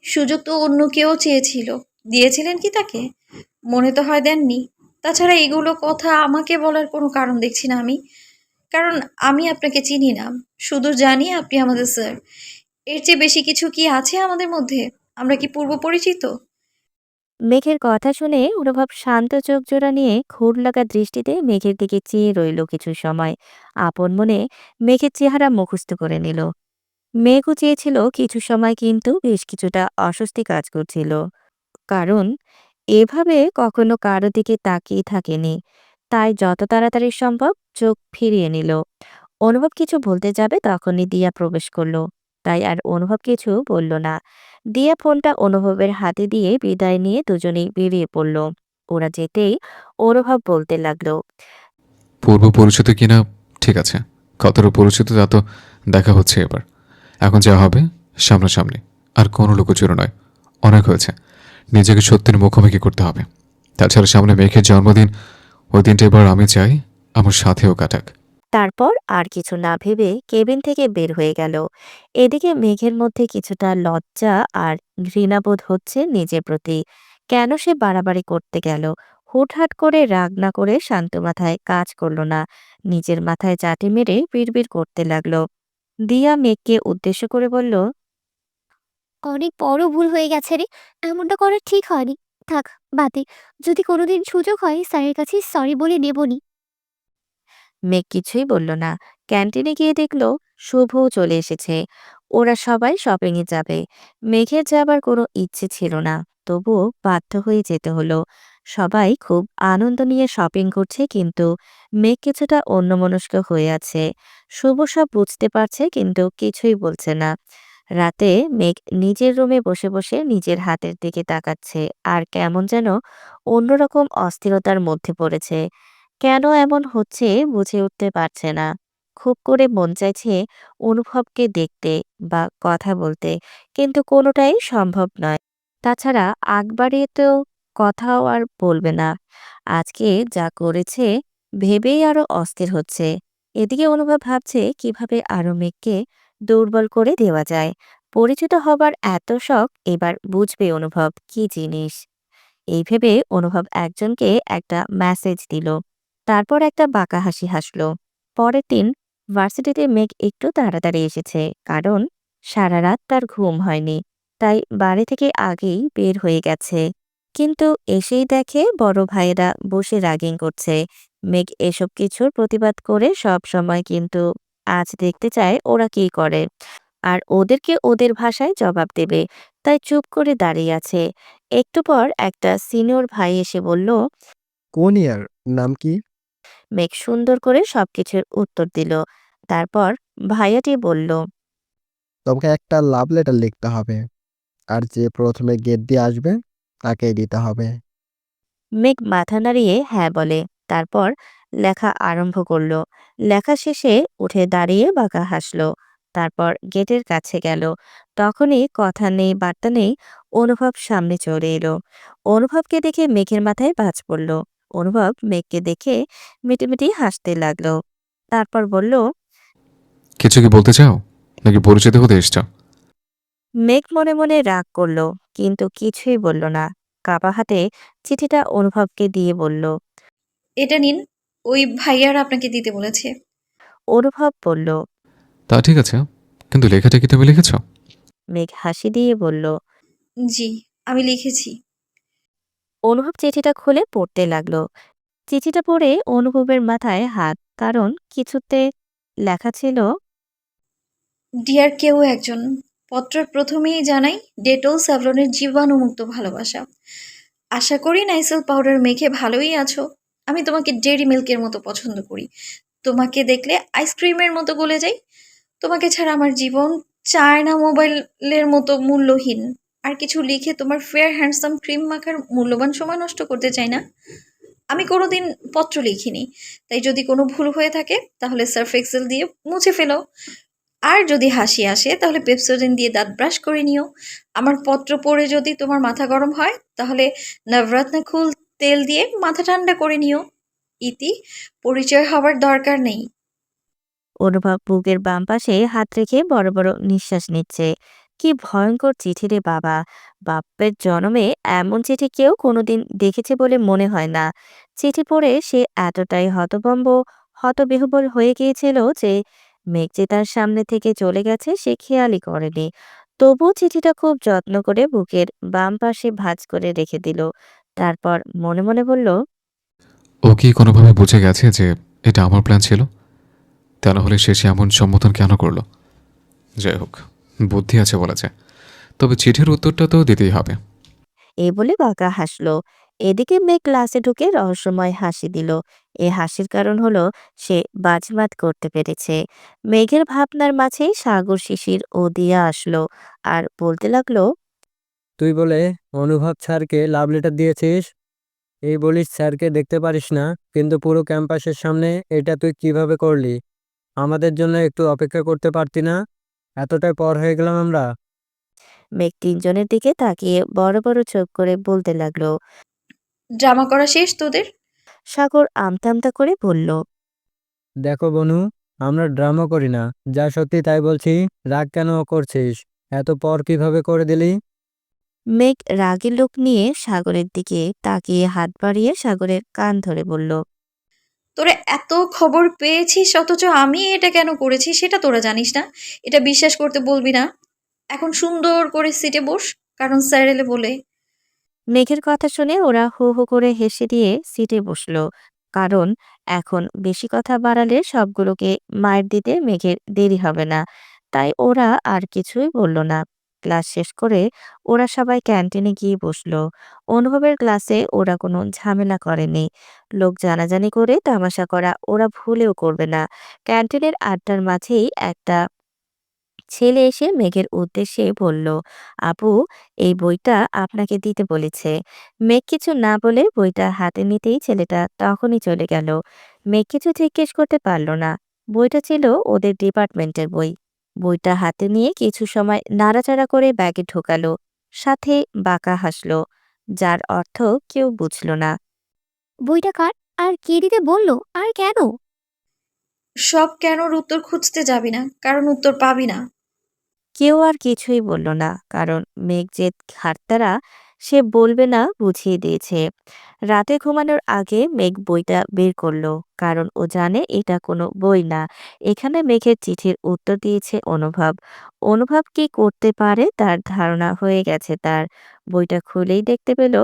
সুযোগ তো অন্য কেউ চেয়েছিল, দিয়েছিলেন কি তাকে? মনে তো হয় দেননি। তাছাড়া এগুলো কথা আমাকে বলার কোনো কারণ দেখছি না আমি, কারণ আমি আপনাকে চিনি না। শুধু জানি আপনি আমাদের স্যার। এর চেয়ে বেশি কিছু কি আছে আমাদের মধ্যে? আমরা কি পূর্ব পরিচিত? মেঘের কথা শুনে অনুভব শান্ত চোখ জোড়া নিয়ে ঘুর লাগা দৃষ্টিতে মেঘের দিকে চেয়ে রইল কিছু সময়। আপন মনে মেঘের চেহারা মুখস্থ করে নিল। মেঘও চেয়েছিল কিছু সময়, কিন্তু বেশ কিছুটা অস্বস্তি কাজ করছিল, কারণ এভাবে কখনো কারো দিকে তাকিয়ে থাকেনি। তাই যত তাড়াতাড়ি সম্ভব চোখ ফিরিয়ে নিল। অনুভব কিছু বলতে যাবে তখনই দিয়া প্রবেশ করলো, তাই আর অনুভব কিছু বলল না। দিয়া ফোনটা অনুভবের হাতে দিয়ে বিদায় নিয়ে দুজনেই বেরিয়ে পড়ল। ওরা যেতেই অনুভব বলতে লাগলো। পূর্ব পরিচিত কিনা ঠিক আছে, কতটা পরিচিত তা তো দেখা হচ্ছে এবার। এখন যা হবে সামনাসামনি, আর কোনো লুকোচুরি নয়। অনেক হয়েছে, নিজেকে সত্যের মুখোমুখি করতে হবে। তাছাড়া সামনে মেঘের জন্মদিন, ওই দিনটা এবার আমি চাই আমার সাথেও কাটাক। তারপর আর কিছু না ভেবে কেবিন থেকে বের হয়ে গেল। এদিকে মেঘের মধ্যে কিছুটা লজ্জা আর ঘৃণাবোধ হচ্ছে নিজের প্রতি। কেন সে বাড়াবাড়ি করতে গেল? হুটহাট করে রাগ না করে শান্ত মাথায় কাজ করলো না, নিজের মাথায় চাটি মেরে বিড়বিড় করতে লাগলো। দিয়া মেঘকে উদ্দেশ্য করে বলল, অনেক বড় ভুল হয়ে গেছে রে, এমনটা করা ঠিক হয়নি। থাক, বাদে, যদি কোনোদিন সুযোগ হয় স্যারের কাছে সরি বলে নেবনি। মেঘ কিছুই বলল না। ক্যান্টিনে গিয়ে দেখলো শুভও চলে এসেছে। ওরা সবাই শপিংয়ে যাবে। মেঘের যাবার কোনো ইচ্ছে ছিল না, তবুও বাধ্য হয়ে যেতে হলো। সবাই খুব আনন্দ নিয়ে শপিং করছে, কিন্তু মেঘ কিছুটা অন্যমনস্ক হয়ে আছে। শুভ সব বুঝতে পারছে কিন্তু কিছুই বলছে না। রাতে মেঘ নিজের রুমে বসে বসে নিজের হাতের দিকে তাকাচ্ছে আর কেমন যেন অন্যরকম অস্থিরতার মধ্যে পড়েছে। কেন এমন হচ্ছে বুঝে উঠতে পারছে না। খুব করে মন চাইছে অনুভবকে দেখতে বা কথা বলতে, কিন্তু কোনোটাই সম্ভব নয়। তাছাড়া আগ বাড়িয়ে তো কথাও আর বলবে না। আজকে যা করেছে ভেবেই আরো অস্থির হচ্ছে। এদিকে অনুভব ভাবছে কিভাবে আরো মেঘকে দুর্বল করে দেওয়া যায়। পরিচিত হবার এত শখ, এবার বুঝবে অনুভব কি জিনিস। এই ভেবে অনুভব একজনকে একটা মেসেজ দিল, তারপর একটা বাঁকা হাসি হাসল। পরের দিন ভার্সিটিতে মেঘ একটু তাড়াতাড়ি এসেছে, কারণ সারা রাত তার ঘুম হয়নি, তাই বাড়ি থেকে আগেই বের হয়ে গেছে। কিন্তু এসেই দেখে বড় ভাইয়েরা বসে রাগিং করছে। মেঘ এসব কিছুর প্রতিবাদ করে সব সময়, কিন্তু আজ দেখতে চায় ওরা কি করে, আর ওদেরকে ওদের ভাষায় জবাব দেবে, তাই চুপ করে দাঁড়িয়ে আছে। একটু পর একটা সিনিয়র ভাই এসে বলল, কোন ইয়ার? নাম কি? মেঘ সুন্দর করে সবকিছুর উত্তর দিল। তারপর ভাইয়াটি বলল, তোমাকে একটা লাভ লেটার লিখতে হবে, আর যে প্রথমে গেট দিয়ে আসবে তাকেই দিতে হবে। মেঘ মাথা নাড়িয়ে হ্যাঁ বলে। তারপর লেখা আরম্ভ করলো। লেখা শেষে উঠে দাঁড়িয়ে বাঁকা হাসলো। তারপর গেটের কাছে গেল। তখনই কথা নেই বার্তা নেই, অনুভব সামনে চলে এলো। অনুভবকে দেখে মেঘের মাথায় বাজ পড়ল। অনুভব মেঘকে দেখে মিটিমিটি হাসতে লাগলো। তারপর বলল, কিছু কি বলতে চাও, নাকি পরিচিত হতে এসছো? মেঘ মনে মনে রাগ করলো, কিন্তু কিছুই বলল না। কাপা হাতে চিঠিটা অনুভবকে দিয়ে বলল। এটা নিন, ওই ভাইয়ার আপনাকে দিতে বলেছে। অনুভব বলল। তা ঠিক আছে, কিন্তু লেখাটা কি তুমি লিখেছ? মেঘ হাসি দিয়ে বলল। জি, আমি লিখেছি। অনুভব চিঠিটা খুলে পড়তে লাগলো। চিঠিটা পড়ে অনুভবের মাথায় হাত, কারণ কিছুতে লেখা ছিল, ডিয়ার কেউ একজন, পত্রের প্রথমেই জানাই ডেটল স্যাভলনের জীবাণুমুক্ত ভালোবাসা। আশা করি নাইসেল পাউডার মেখে ভালোই আছো। আমি তোমাকে ডেইরি মিল্কের মতো পছন্দ করি। তোমাকে দেখলে আইসক্রিমের মতো গলে যাই। তোমাকে ছাড়া আমার জীবন চায়না মোবাইলের মতো মূল্যহীন। আর কিছু লিখে তোমার ফেয়ার হ্যান্ডসাম ক্রিম মাখার মূল্যবান সময় নষ্ট করতে চাই না। আমি কোনোদিন পত্র লিখিনি, তাই যদি কোনো ভুল হয়ে থাকে তাহলে সার্ফ এক্সেল দিয়ে মুছে ফেলো। আর যদি হাসি আসে তাহলে পেপসোডিন দিয়ে দাঁত ব্রাশ করে নিও। আমার পত্র পড়ে যদি তোমার মাথা গরম হয় তাহলে নবরত্ন কুল তেল দিয়ে মাথা ঠান্ডা করে নিও। ইতি, পরিচয় হবার দরকার নেই। অনুভব বুকের বাম পাশে হাত রেখে বড় বড় নিঃশ্বাস নিচ্ছে। কি ভয়ঙ্কর চিঠি রে বাবা! বাপের জন্মে এমন চিঠি কেউ কোনোদিন দেখেছে বলে মনে হয় না। চিঠি পড়ে সে এতটাই হতভম্ব, হতবিহ্বল হয়ে গিয়েছিল যে মেঘ যে তার সামনে থেকে চলে গেছে সে খেয়ালই করেনি। তবুও চিঠিটা খুব যত্ন করে বুকের বাম পাশে ভাঁজ করে রেখে দিল। তারপর মনে মনে বলল, ও কি কোনোভাবে বুঝে গেছে যে এটা আমার প্ল্যান ছিল? তা না হলে শেষে এমন সম্বোধন কেন করলো? যাই হোক, বুদ্ধি আছে বলা যায়। তবে চিঠির উত্তরটা তো দিতেই হবে। এই বলে বাঁকা হাসলো। এদিকে মেঘ ক্লাসে ঢুকে রহস্যময় হাসি দিল। এ হাসির কারণ হলো সে বাজিমাত করতে পেরেছে। মেঘের ভাবনার মাঝেই সাগর শিশির ও দিয়া আসলো আর বলতে লাগলো, তুই বলে অনুভব স্যারকে লাভ লেটার দিয়েছিস, এই বলিস স্যারকে দেখতে পারিস না, কিন্তু পুরো ক্যাম্পাসের সামনে এটা তুই কিভাবে করলি? আমাদের জন্য একটু অপেক্ষা করতে পারতি না? এতটাই পর হয়ে গেলাম আমরা। মেঘ তিনজনের দিকে তাকিয়ে বড় বড় চোখ করে বলতে লাগলো। ড্রামা করা শেষ তোদের? সাগর আমতা আমতা করে বলল, দেখো বনু, আমরা ড্রামা করি না, যা সত্যি তাই বলছি। রাগ কেন করছিস? এত পর কিভাবে করে দিলি? মেঘ রাগের লোক নিয়ে সাগরের দিকে তাকিয়ে হাত বাড়িয়ে সাগরের কান ধরে বলল, তোরা এত খবর পেয়েছিস অথচ আমি এটা কেন করেছি সেটা তোরা জানিস না। এটা বিশ্বাস করতে বলবি না। এখন সুন্দর করে সিটে বস, কারণ স্যার এলে বলে। মেঘের কথা শুনে ওরা হো হো করে হেসে দিয়ে সিটে বসলো। কারণ এখন বেশি কথা বাড়ালে সবগুলোকে মার দিতে মেঘের দেরি হবে না। তাই ওরা আর কিছুই বলল না। ক্লাস শেষ করে ওরা সবাই ক্যান্টিনে গিয়ে বসলো। অনুভবের ক্লাসে ওরা কোনো ঝামেলা করেনি। লোক জানাজানি করে তামাশা করা ওরা ভুলেও করবে না। ক্যান্টিনের আড্ডার মাঝেই একটা ছেলে এসে মেঘের উদ্দেশ্যে বলল, আপু, এই বইটা আপনাকে দিতে বলেছে। মেঘ কিছু না বলে বইটা হাতে নিতেই ছেলেটা তখনই চলে গেল। মেঘ কিছু জিজ্ঞেস করতে পারল না। বইটা ছিল ওদের ডিপার্টমেন্টের বই। বইটা হাতে নিয়ে কিছু সময় নাড়াচাড়া করে ব্যাগে ঢোকালো, সাথে বাঁকা হাসলো, যার অর্থ কেউ বুঝল না। বইটা কার? আর কে দিতে বললো? আর কেন? সব কেনর উত্তর খুঁজতে যাবি না, কারণ উত্তর পাবি না। কেউ আর কিছুই বলল না, কারণ মেঘ যে ঘাড়তারা সে বলবে না বুঝিয়ে দিয়েছে। রাতে ঘুমানোর আগে মেঘ বইটা বের করলো, কারণ ও জানে এটা কোনো বই না। এখানে মেঘের চিঠির উত্তর দিয়েছে অনুভব। অনুভব কি করতে পারে তার ধারণা হয়ে গেছে তার। বইটা খুলেই দেখতে পেল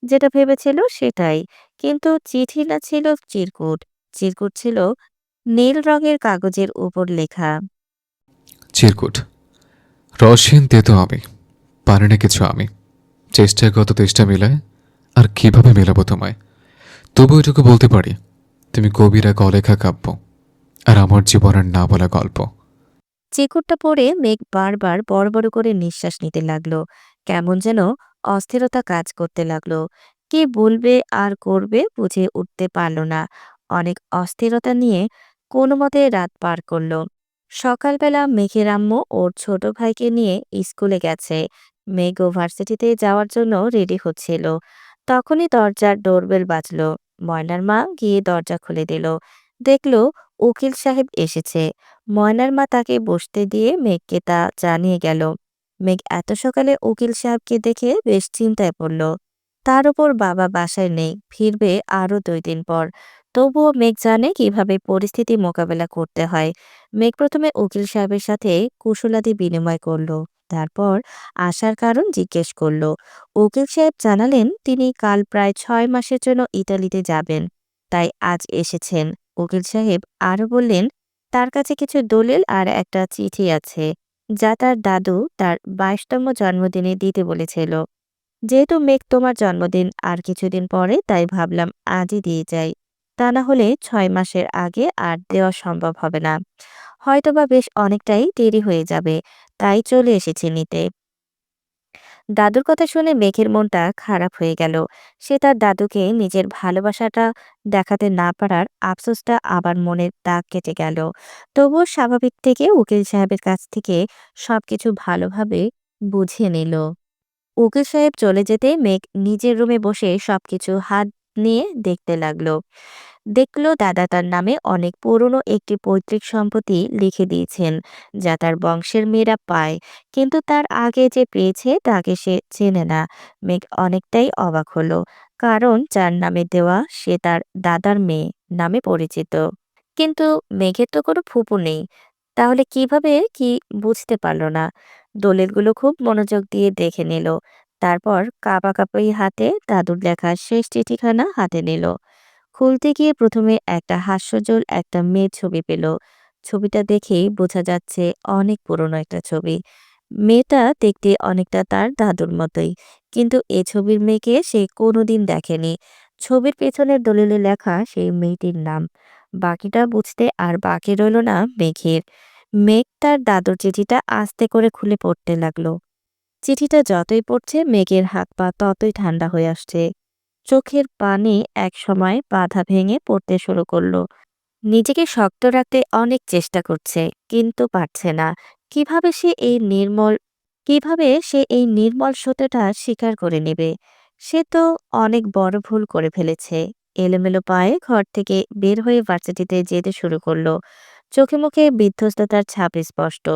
যেটা ভেবেছিল সেটাই, কিন্তু চিঠি না ছিল চিরকুট। চিরকুট ছিল নীল রঙের কাগজের উপর লেখা, চিরকুট। রসহীন তেতো আমি, পারি না কিছু আমি। চেষ্টায় কত তেষ্টা মিলায়, আর কিভাবে মেলাবো তোমায়। তবু এটুকু বলতে পারি, তুমি কবির এক অলেখা কাব্য, আর আমার জীবনের না বলা গল্প। চিরকুটটা পড়ে মেঘ বারবার বড় বড় করে নিঃশ্বাস নিতে লাগলো। কেমন যেন অস্থিরতা কাজ করতে লাগলো। কি বলবে আর করবে বুঝে উঠতে পারল না। অনেক অস্থিরতা নিয়ে কোনো মতে রাত পার করলো। সকালবেলা মেঘের আম্মু ওর ছোট ভাইকে নিয়ে স্কুলে গেছে। মেঘ ভার্সিটিতে যাওয়ার জন্য রেডি হচ্ছিল। তখনই দরজার ডোরবেল বাজলো। ময়নার মা গিয়ে দরজা খুলে দিল। দেখলো উকিল সাহেব এসেছে। ময়নার মা তাকে বসতে দিয়ে মেঘকে তা জানিয়ে গেল। মেঘ এত সকালে উকিল সাহেবকে দেখে বেশ চিন্তায় পড়ল। তার উপর বাবা বাসায় নেই, ফিরবে আরো 2 দিন পর। তবুও মেঘ জানে কিভাবে পরিস্থিতি মোকাবেলা করতে হয়। মেঘ প্রথমে উকিল সাহেবের সাথে কুশলাদি বিনিময় করল। তারপর আসার কারণ জিজ্ঞেস করল। উকিল সাহেব জানালেন তিনি কাল প্রায় 6 মাসের জন্য ইতালিতে যাবেন, তাই আজ এসেছেন। উকিল সাহেব আরো বললেন তার কাছে কিছু দলিল আর একটা চিঠি আছে, যা তার দাদু তার 22তম জন্মদিনে দিতে বলেছিল। যেহেতু মেঘ তোমার জন্মদিন আর কিছুদিন পরে, তাই ভাবলাম আজই দিয়ে যাই। তা না হলে 6 মাসের আগে আর দেওয়া সম্ভব হবে না। হয়তোবা বেশ অনেকটাই দেরি হয়ে যাবে, তাই চলে এসেছি নিতে। দাদুর কথা শুনে মেঘের মনটা খারাপ হয়ে গেল। সে তার দাদুকে নিজের ভালোবাসাটা দেখাতে না পারার আফসোসটা আবার মনের দাগ কেটে গেল। তবুও স্বাভাবিক থেকে উকিল সাহেবের কাছ থেকে সবকিছু ভালোভাবে বুঝিয়ে নিল। উকিল সাহেব চলে যেতে মেঘ নিজের রুমে বসে সবকিছু হাত নিয়ে দেখতে লাগলো। দেখলো দাদা তার নামে অনেক পুরনো একটি পৈতৃক সম্পত্তি লিখে দিয়েছেন, যা তার বংশের মেয়েরা পায়, কিন্তু তার আগে যে পেয়েছে তাকে সে চেনে না। মেঘ অনেকটাই অবাক হলো, কারণ যার নামে দেওয়া সে তার দাদার মেয়ে নামে পরিচিত। কিন্তু মেঘের তো কোনো ফুপু নেই, তাহলে কিভাবে কি বুঝতে পারল না। দলিলগুলো খুব মনোযোগ দিয়ে দেখে নিল। তারপর কাঁপাকাঁপি হাতে দাদুর লেখা শেষ চিঠিখানা হাতে নিল। খুলতে গিয়ে প্রথমে একটা হাস্যজ্জ্বল একটা মেয়ের ছবি পেল। ছবিটা দেখেই বোঝা যাচ্ছে অনেক পুরনো একটা ছবি। মেয়েটা দেখতে অনেকটা তার দাদুর মতোই, কিন্তু এ ছবির মেয়েকে সে কোনোদিন দেখেনি। ছবির পেছনের দলিলে লেখা সেই মেয়েটির নাম। বাকিটা বুঝতে আর বাকি রইল না মেঘের। মেঘ তার দাদুর চিঠিটা আস্তে করে খুলে পড়তে লাগলো। চিঠিটা যতই পড়ছে মেঘের হাত পা ততই ঠান্ডা হয়ে আসছে। চোখের পানি একসময় বাধা ভেঙে পড়তে শুরু করলো। নিজেকে শক্ত রাখতে অনেক চেষ্টা করছে, কিন্তু পারছে না। কিভাবে সে এই নির্মল কিভাবে সে এই নির্মল সত্যটা স্বীকার করে নেবে? সে তো অনেক বড় ভুল করে ফেলেছে। এলোমেলো পায়ে ঘর থেকে বের হয়ে ভার্সিটিতে যেতে শুরু করলো। চোখে মুখে বিধ্বস্ততার ছাপ স্পষ্ট।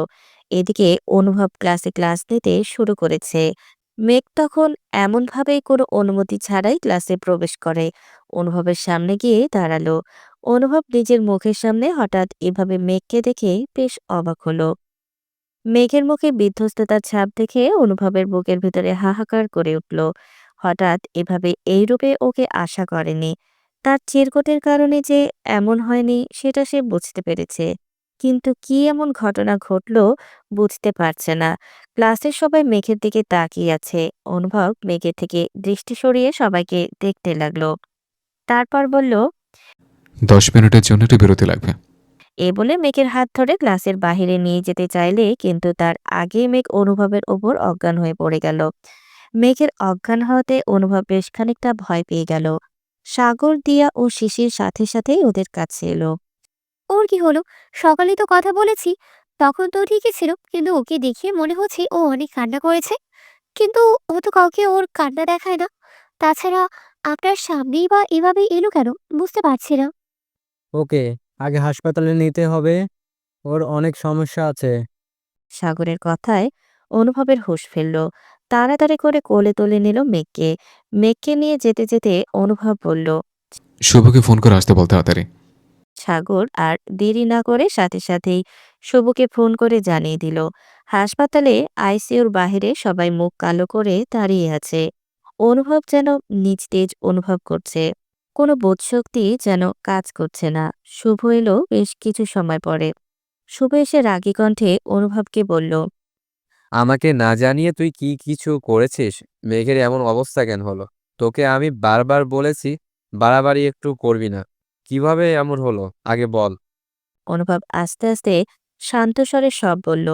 এদিকে অনুভব ক্লাসে ক্লাস নিতে শুরু করেছে। মেঘ তখন এমনভাবেই কোনো অনুমতি ছাড়াই ক্লাসে প্রবেশ করে। অনুভবের সামনে গিয়ে দাঁড়ালো। অনুভব নিজের মুখের সামনে হঠাৎ এভাবে মেঘকে দেখে বেশ অবাক হলো। মেঘের মুখে বিধ্বস্ততার ছাপ দেখে অনুভবের বুকের ভিতরে হাহাকার করে উঠল। হঠাৎ এভাবে এই রূপে ওকে আশা করেনি। তার চিরকুটের কারণে যে এমন হয়নি সেটা সে বুঝতে পেরেছে, কিন্তু কি এমন ঘটনা ঘটলো বুঝতে পারছে না। ক্লাসের সবাই মেঘের দিকে তাকিয়ে আছে। অনুভব মেঘের থেকে দৃষ্টি সরিয়ে সবাইকে দেখতে লাগলো। তারপর বলল, 10 মিনিটের জন্য একটু বিরতি লাগবে। এ বলে মেঘের হাত ধরে ক্লাসের বাহিরে নিয়ে যেতে চাইলে কিন্তু তার আগেই মেঘ অনুভবের ওপর অজ্ঞান হয়ে পড়ে গেল। মেঘের অজ্ঞান হওয়াতে অনুভব বেশ খানিকটা ভয় পেয়ে গেল। সাগর, দিয়া ও শিশির সাথে সাথেই ওদের কাছে এলো। ওর কি হলো? সকালে তো কথা বলেছি, তখন তো ঠিকই ছিল, কিন্তু ওকে দেখে মনে হচ্ছে ও অনেক কান্না করেছে। কিন্তু ও তো কাউকে ওর কান্না দেখায় না। তাছাড়া আপনার সামনেই বা এভাবে এলো কেন বুঝতে পারছি না। ওকে আগে হাসপাতালে নিতে হবে, ওর অনেক সমস্যা আছে। সাগরের কথায় অনুভবের হুঁশ ফিরল। তাড়াতাড়ি করে কোলে তুলে নিল মেঘকে। মেঘকে নিয়ে যেতে যেতে অনুভব বলল, শুভকে ফোন করে আসতে বল তাড়াতাড়ি। সাগর আর দেরি না করে সাথে সাথেই শুভকে ফোন করে জানিয়ে দিল। হাসপাতালে আইসিইউর বাইরে সবাই মুখ কালো করে দাঁড়িয়ে আছে। অনুভব যেন নিস্তেজ অনুভব করছে। কোনো বোধশক্তি যেন কাজ করছে না। শুভ এলো বেশ কিছু সময় পরে। শুভ এসে রাগী কণ্ঠে অনুভবকে বলল, আমাকে না জানিয়ে তুই কি কিছু করেছিস? মেঘের এমন অবস্থা কেন হলো? তোকে আমি বারবার বলেছি বাড়াবাড়ি একটু করবি না। কিভাবে এমন হলো আগে বল। অনুভব আস্তে আস্তে শান্ত স্বরে সব বলল।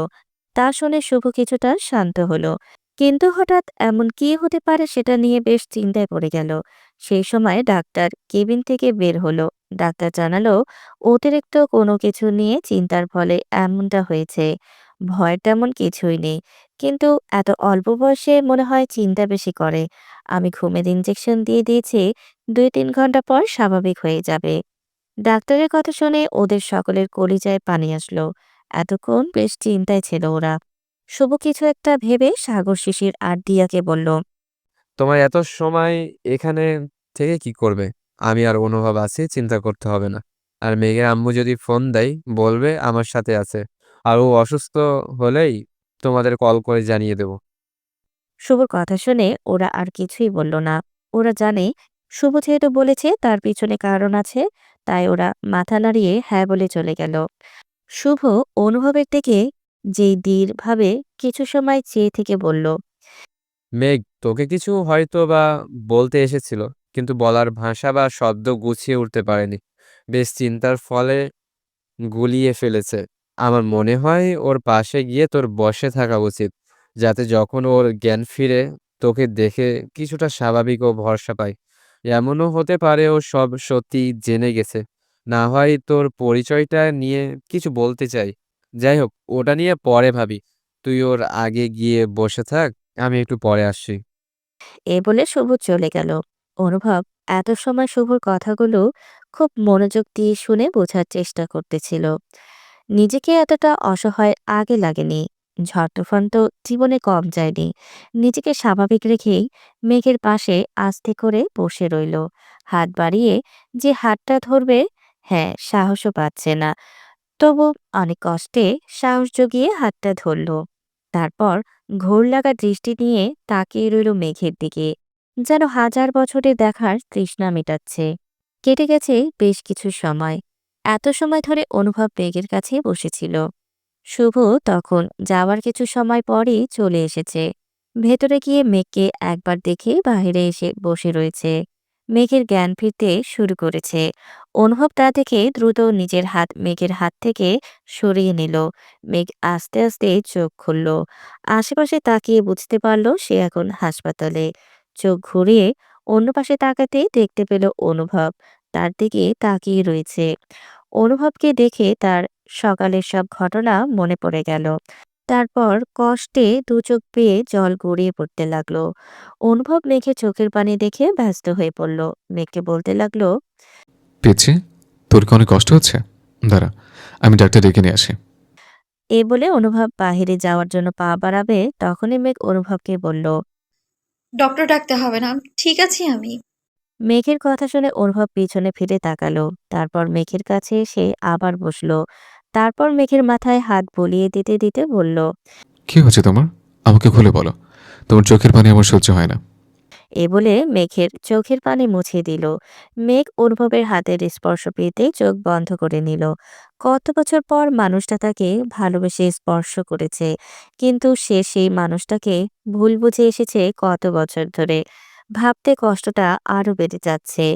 তা শুনে শুভ কিছুটা শান্ত হলো, কিন্তু হঠাৎ এমন কি হতে পারে সেটা নিয়ে বেশ চিন্তায় পড়ে গেল। সেই সময় ডাক্তার কেবিন থেকে বের হলো। ডাক্তার জানালো অতিরিক্ত কোনো কিছু নিয়ে চিন্তার ফলে এমনটা হয়েছে। ভয়ের তেমন কিছুই নেই, কিন্তু এত অল্প বয়সে মনে হয় চিন্তা বেশি করে। আমি ঘুমের ইঞ্জেকশন দিয়ে দিয়েছি, 2-3 ঘন্টা পর স্বাভাবিক হয়ে যাবে। ডাক্তারের কথা শুনে ওদের সকলের কলিজায় পানি আসলো। এতক্ষণ বেশ চিন্তায় ছিল ওরা। শুভ কিছু একটা ভেবে সাগর, শিশির আর দিয়াকে বলল, তোমার এত সময় এখানে থেকে কি করবে? আমি আর অনুভব আছি, চিন্তা করতে হবে না। আর মেঘের আম্মু যদি ফোন দেয় বলবে আমার সাথে আছে। আর ও অসুস্থ হলেই তোমাদের কল করে জানিয়ে দেব। শুভর কথা শুনে ওরা আর কিছুই বলল না। ওরা জানে শুভ যেহেতু বলেছে তার পিছনে কারণ আছে, তাই ওরা মাথা নাড়িয়ে হ্যাঁ বলে চলে গেল। শুভ অনুভবের দিকে যেই দৃঢ়ভাবে কিছু সময় চেয়ে থেকে বলল, মেঘ তোকে কিছু হয়তো বা বলতে এসেছিল, কিন্তু বলার ভাষা বা শব্দ গুছিয়ে উঠতে পারেনি। বেশ চিন্তার ফলে গুলিয়ে ফেলেছে। আমার মনে হয় ওর পাশে গিয়ে তোর বসে থাকা উচিত, যাতে যখন ওর জ্ঞান ফিরে তোকে দেখে কিছুটা স্বাভাবিক ও ভরসা পায়। এমনও হতে পারে ও সব সত্যি জেনে গেছে, না হয় তোর পরিচয়টা নিয়ে কিছু বলতে চাই। যাই হোক, ওটা নিয়ে পরে ভাবি। তুই ওর আগে গিয়ে বসে থাক, আমি একটু পরে আসছি। এ বলে শুভ চলে গেল। অনুভব এত সময় শুভর কথাগুলো খুব মনোযোগ দিয়ে শুনে বোঝার চেষ্টা করতেছিল। নিজেকে এতটা অসহায় আগে লাগেনি। ঝড় তুফান তো জীবনে কম যায়নি। নিজেকে স্বাভাবিক রেখেই মেঘের পাশে আস্তে করে বসে রইল। হাত বাড়িয়ে যে হাতটা ধরবে, হ্যাঁ, সাহসও পাচ্ছে না। তবু অনেক কষ্টে সাহস জুগিয়ে হাতটা ধরল। তারপর ঘোর লাগা দৃষ্টি নিয়ে তাকিয়ে রইল মেঘের দিকে, যেন হাজার বছরে দেখার তৃষ্ণা মেটাচ্ছে। কেটে গেছে বেশ কিছু সময়। এত সময় ধরে অনুভব মেঘের কাছে বসেছিল। শুভ তখন যাওয়ার কিছু সময় পরেই চলে এসেছে। ভেতরে গিয়ে মেঘকে একবার দেখে বাইরে এসে বসে রয়েছে। মেঘের জ্ঞান ফিরতে শুরু করেছে। অনুভব তা দেখে দ্রুত নিজের হাত মেঘের হাত থেকে সরিয়ে নিল। মেঘ আস্তে আস্তে চোখ খুলল। আশেপাশে তাকিয়ে বুঝতে পারল সে এখন হাসপাতালে। চোখ ঘুরিয়ে অন্য পাশে তাকাতেই দেখতে পেল অনুভব তার দিকে তাকিয়ে রয়েছে। অনুভবকে দেখে তার সকালের সব ঘটনা মনে পড়ে গেল। তারপর কষ্টে দু চোখ বেয়ে জল গড়িয়ে পড়তে লাগলো। অনুভব মেঘের চোখের পানি দেখে ব্যস্ত হয়ে পড়ল। মেঘকে বলতে লাগলো, পিচ্ছি, তোর কি অনেক কষ্ট হচ্ছে? দাঁড়া, আমি ডাক্তার ডেকে নিয়ে আসি। এ বলে অনুভব বাহিরে যাওয়ার জন্য পা বাড়াবে, তখনই মেঘ অনুভবকে বলল। ডক্টর ডাকতে হবে না, ঠিক আছি আমি। মেঘের কথা শুনে অনুভব পিছনে ফিরে তাকালো। তারপর মেঘের কাছে এসে আবার বসলো। তারপর মেঘের মাথায় হাত বুলিয়ে দিতে দিতে বলল। কি হচ্ছে তোমার? আমাকে খুলে বলো। তোমার চোখের পানি আমার সহ্য হয় না। এ বলে মেঘের চোখের পানি মুছে দিল। মেঘ অনুভবের হাতের স্পর্শ পেতে চোখ বন্ধ করে নিল। কত বছর পর মানুষটা তাকে ভালোবেসে স্পর্শ করেছে, কিন্তু সে সেই মানুষটাকে ভুল বুঝে এসেছে কত বছর ধরে। ভাবতে কষ্টটা আরো বেড়ে যাচ্ছে।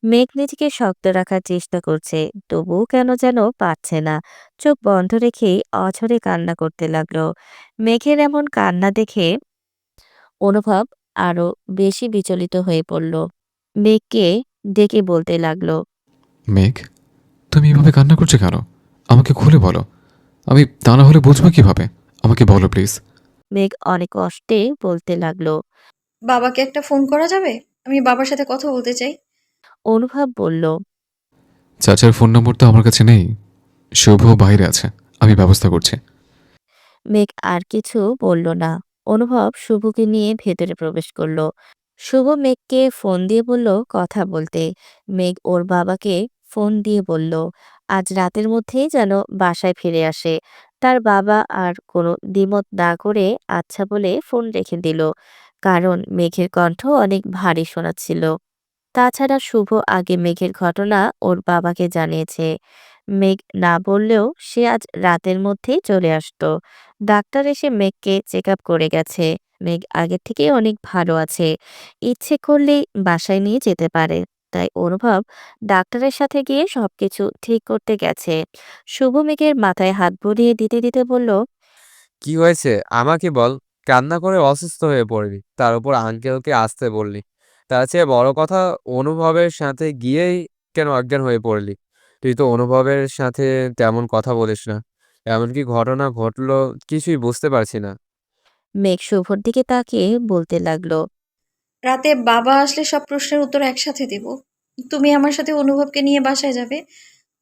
মেঘ নিজেকে শক্ত রাখার চেষ্টা করছে, তবুও কেন যেন পারছে না। চোখ বন্ধ রেখেই অঝরে কান্না করতে লাগলো। মেঘের এমন কান্না দেখে অনুভব আরো বেশি বিচলিত হয়ে পড়ল। মেঘকে ডেকে বলতে লাগলো। মেঘ, তুমি এভাবে কান্না করছো কেন? আমাকে খুলে বলো। আমি তা না হলে বুঝবো কিভাবে? আমাকে বলো প্লিজ। মেঘ অনেক কষ্টে বলতে লাগলো। বাবাকে একটা ফোন করা যাবে? আমি বাবার সাথে কথা বলতে চাই। অনুভব বলল। চাচার ফোন নম্বর তো আমার কাছে নেই। শুভ বাইরে আছে, আমি ব্যবস্থা করছি। মেঘ আর কিছু বলল না। অনুভব শুভকে নিয়ে ভেতরে প্রবেশ করলো। শুভ মেঘকে ফোন দিয়ে বলল কথা বলতে। মেঘ ওর বাবাকে ফোন দিয়ে বলল আজ রাতের মধ্যেই যেন বাসায় ফিরে আসে। তার বাবা আর কোনো দ্বিমত না করে আচ্ছা বলে ফোন রেখে দিল, কারণ মেঘের কণ্ঠ অনেক ভারী শোনাচ্ছিল। তাছাড়া শুভ আগে মেঘের ঘটনা ওর বাবাকে জানিয়েছে। মেঘ না বললেও সে আজ রাতের মধ্যেই চলে আসতো। ডাক্তার এসে মেঘকে চেক আপ করে গেছে। মেঘ আগের থেকেই অনেক ভালো আছে। ইচ্ছে করলেই বাসায় নিয়ে যেতে পারে। তাই অনুভব ডাক্তারের সাথে গিয়ে সবকিছু ঠিক করতে গেছে। শুভ মেঘের মাথায় হাত বুলিয়ে দিতে দিতে বলল। কি হয়েছে আমাকে বল। কান্না করে অসুস্থ হয়ে পড়বি, তার উপর আঙ্কেলকে আসতে বললি। তার চেয়ে বড় কথা, অনুভবের সাথে গিয়েই কেন অজ্ঞান হয়ে পড়লি? তুই তো অনুভবের সাথে তেমন কথা বলিস না। এমন কি ঘটনা ঘটলো কিছুই বুঝতে পারছি না। মেঘ শুভর দিকে তাকিয়ে বলতে লাগলো। রাতে বাবা আসলে সব প্রশ্নের উত্তর একসাথে দেব। তুমি আমার সাথে অনুভবকে নিয়ে বাসায় যাবে।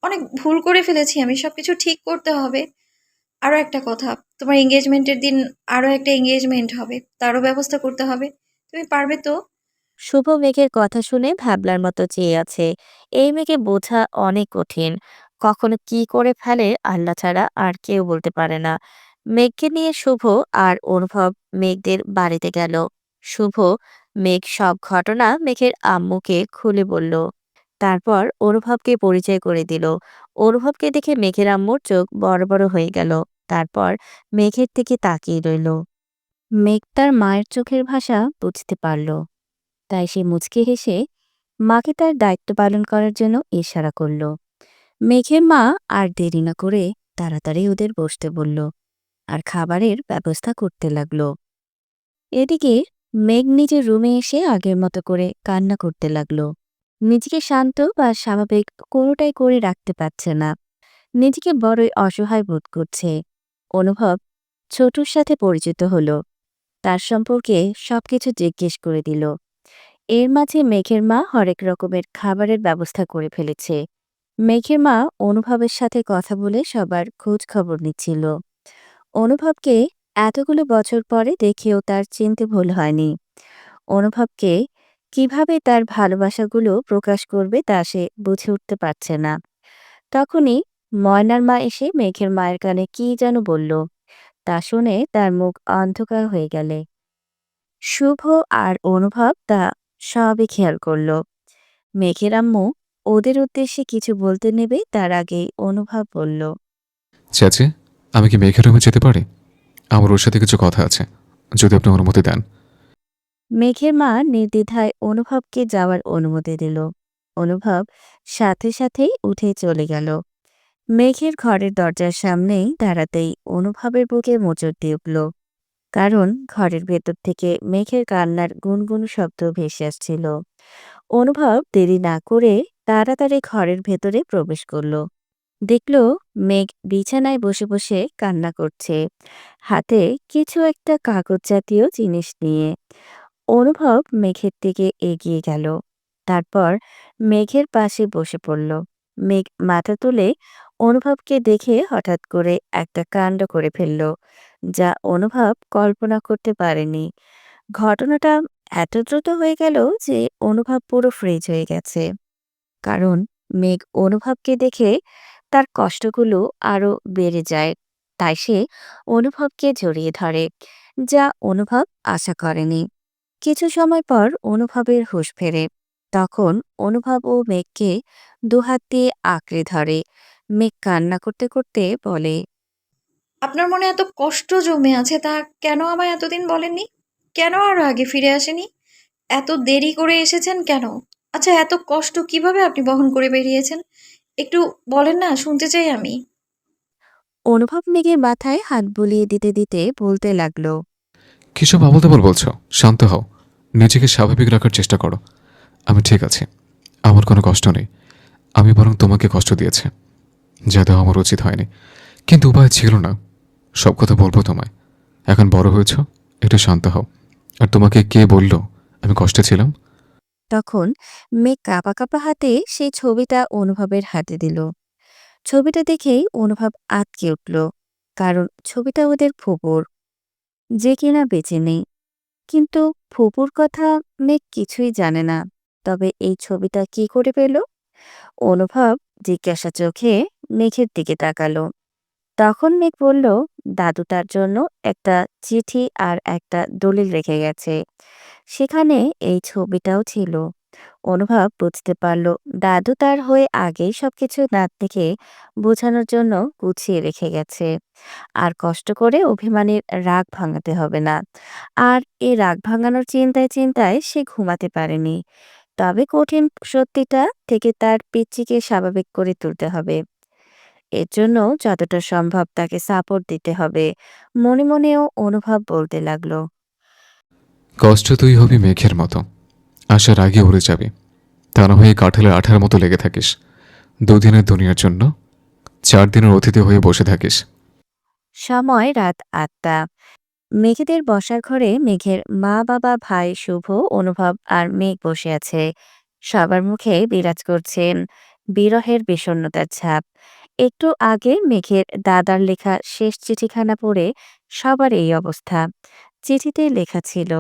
অনেক ভুল করে ফেলেছি আমি, সবকিছু ঠিক করতে হবে। আরো একটা কথা, তোমার এঙ্গেজমেন্টের দিন আরো একটা এঙ্গেজমেন্ট হবে, তারও ব্যবস্থা করতে হবে। তুমি পারবে তো? শুভ মেঘের কথা শুনে ভাবলার মতো চেয়ে আছে। এই মেয়েকে বোঝা অনেক কঠিন। কখনো কি করে ফেলে আল্লাহ ছাড়া আর কেউ বলতে পারে না। মেঘকে নিয়ে শুভ আর অনুভব মেঘদের বাড়িতে গেল। শুভ মেঘ সব ঘটনা মেঘের আম্মুকে খুলে বলল। তারপর অনুভবকে পরিচয় করে দিল। অনুভবকে দেখে মেঘের আম্মুর চোখ বড় বড় হয়ে গেল। তারপর মেঘের দিকে তাকিয়ে রইল। মেঘ তার মায়ের চোখের ভাষা বুঝতে পারল। তাই সে মুচকি হেসে মাকে তার দায়িত্ব পালন করার জন্য ইশারা করল। মেঘের মা আর দেরি না করে তাড়াতাড়ি ওদের বসতে বলল আর খাবারের ব্যবস্থা করতে লাগলো। এদিকে মেঘ নিজের রুমে এসে আগের মতো করে কান্না করতে লাগলো। নিজেকে শান্ত বা স্বাভাবিক কোনোটাই করে রাখতে পারছে না। নিজেকে বড়ই অসহায় বোধ করছে। অনুভব ছোটুর সাথে পরিচিত হলো। তার সম্পর্কে সবকিছু জিজ্ঞেস করে দিল। এর মাঝে মেঘের মা হরেক রকমের খাবারের ব্যবস্থা করে ফেলেছে। মেঘের মা অনুভবের সাথে কথা বলে সবার খোঁজ খবর নিচ্ছিল। অনুভবকে এতগুলো বছর পরে দেখেও তার চিনতে ভুল হয়নি। অনুভবকে কিভাবে তার ভালোবাসাগুলো প্রকাশ করবে তা সে বুঝে উঠতে পারছে না। তখনই ময়নার মা এসে মেঘের মায়ের কানে কি যেন বলল। তা শুনে তার মুখ অন্ধকার হয়ে গেলে শুভ আর অনুভব তা সবই খেয়াল করল। মেঘের আম্মু ওদের উদ্দেশ্যে কিছু বলতে নেবে তার আগেই অনুভব বলল। চাচি, আমি কি মেঘের রুমে যেতে পারি? আমার ওর সাথে কিছু কথা আছে, যদি আপনি অনুমতি দেন। মেঘের মা নির্দ্বিধায় অনুভবকে যাওয়ার অনুমতি দিল। অনুভব সাথে সাথেই উঠে চলে গেল। মেঘের ঘরের দরজার সামনেই দাঁড়াতেই অনুভবের বুকে মোচড় দিয়ে উঠল, কারণ ঘরের ভেতর থেকে মেঘের কান্নার গুনগুন শব্দ ভেসে আসছিল। অনুভব দেরি না করে তাড়াতাড়ি ঘরের ভেতরে প্রবেশ করল। দেখল মেঘ বিছানায় বসে বসে কান্না করছে, হাতে কিছু একটা কাগজ জাতীয় জিনিস নিয়ে। অনুভব মেঘের দিকে এগিয়ে গেল, তারপর মেঘের পাশে বসে পড়ল। মেঘ মাথা তুলে অনুভবকে দেখে হঠাৎ করে একটা কাণ্ড করে ফেলল, যা অনুভব কল্পনা করতে পারেনি। ঘটনাটা এত দ্রুত হয়ে গেল যে অনুভব পুরো ফ্রিজ হয়ে গেছে, কারণ মেঘ অনুভবকে দেখে তার কষ্টগুলো আরো বেড়ে যায়। তাই সে অনুভবকে জড়িয়ে ধরে, যা অনুভব আশা করেনি। কিছু সময় পর অনুভবের হুঁশ ফেরে। তখন অনুভব ও মেঘকে দুহাত দিয়ে আঁকড়ে ধরে। মেঘ কান্না করতে করতে বলে, আপনার মনে এত কষ্ট জমে আছে, তা কেন আমায় এতদিন বলেননি? কেন আরো আগে ফিরে আসেনি? এত দেরি করে এসেছেন কেন? আচ্ছা, এত কষ্ট কিভাবে আপনি বহন করে বেরিয়েছেন? একটু বলেন না, শুনতে চাই আমি। অনুভব মেঘের মাথায় হাত বুলিয়ে দিতে দিতে বলতে লাগলো, কিসব আবল তাবল বলছো? শান্ত হও, নিজেকে স্বাভাবিক রাখার চেষ্টা করো। আমি ঠিক আছি, আমার কোনো কষ্ট নেই। আমি বরং তোমাকে কষ্ট দিয়েছি, যা দেওয়া আমার উচিত হয়নি, কিন্তু উপায় ছিল না। সব কথা বলবো তোমায়। এখন বড় হয়েছ, একটু শান্ত হও। আর তোমাকে কে বলল আমি কষ্টে ছিলাম? তখন মেঘ কাঁপা কাঁপা হাতে সেই ছবিটা অনুভবের হাতে দিল। ছবিটা দেখেই অনুভব আঁতকে উঠল, কারণ ছবিটা ওদের ফুপুর, যে কিনা বেঁচে নেই। কিন্তু ফুপুর কথা মেঘ কিছুই জানে না। তবে এই ছবিটা কি করে পেল? অনুভব জিজ্ঞাসা চোখে মেঘের দিকে তাকালো। তখন মেঘ বলল, দাদু তার জন্য একটা চিঠি আর একটা দলিল রেখে গেছে, সেখানে এই ছবিটাও ছিল। অনুভব বুঝতে পারল দাদু তার হয়ে আগেই সবকিছু দাঁত দেখে বোঝানোর জন্য গুছিয়ে রেখে গেছে। আর কষ্ট করে অভিমানের রাগ ভাঙাতে হবে না। আর এই রাগ ভাঙানোর চিন্তায় চিন্তায় সে ঘুমাতে পারেনি। তবে কঠিন সত্যিটা থেকে তার পিচ্চিকে স্বাভাবিক করে তুলতে হবে। এর জন্য যতটা সম্ভব তাকে সাপোর্ট দিতে হবে। মনে মনেও অনুভব বলতে লাগলো, কষ্ট তুই হবি মেঘের মতো, আসার আগে উড়ে যাবি। তা না হয়ে কাঁঠালের আঠার মতো লেগে থাকিস। দুদিনের দুনিয়ার জন্য 4 দিনের অতিথি হয়ে বসে থাকিস। সময় রাত ৮টা। মেঘেদের বসার ঘরে মেঘের মা বাবা ভাই শুভ, অনুভব আর মেঘ বসে আছে। সবার মুখে বিরাজ করছেন বিরহের বিষণ্ণতার ছাপ। একটু আগে মেঘের দাদার লেখা শেষ চিঠিখানা পড়ে সবার এই অবস্থা। চিঠিতে লেখা ছিল,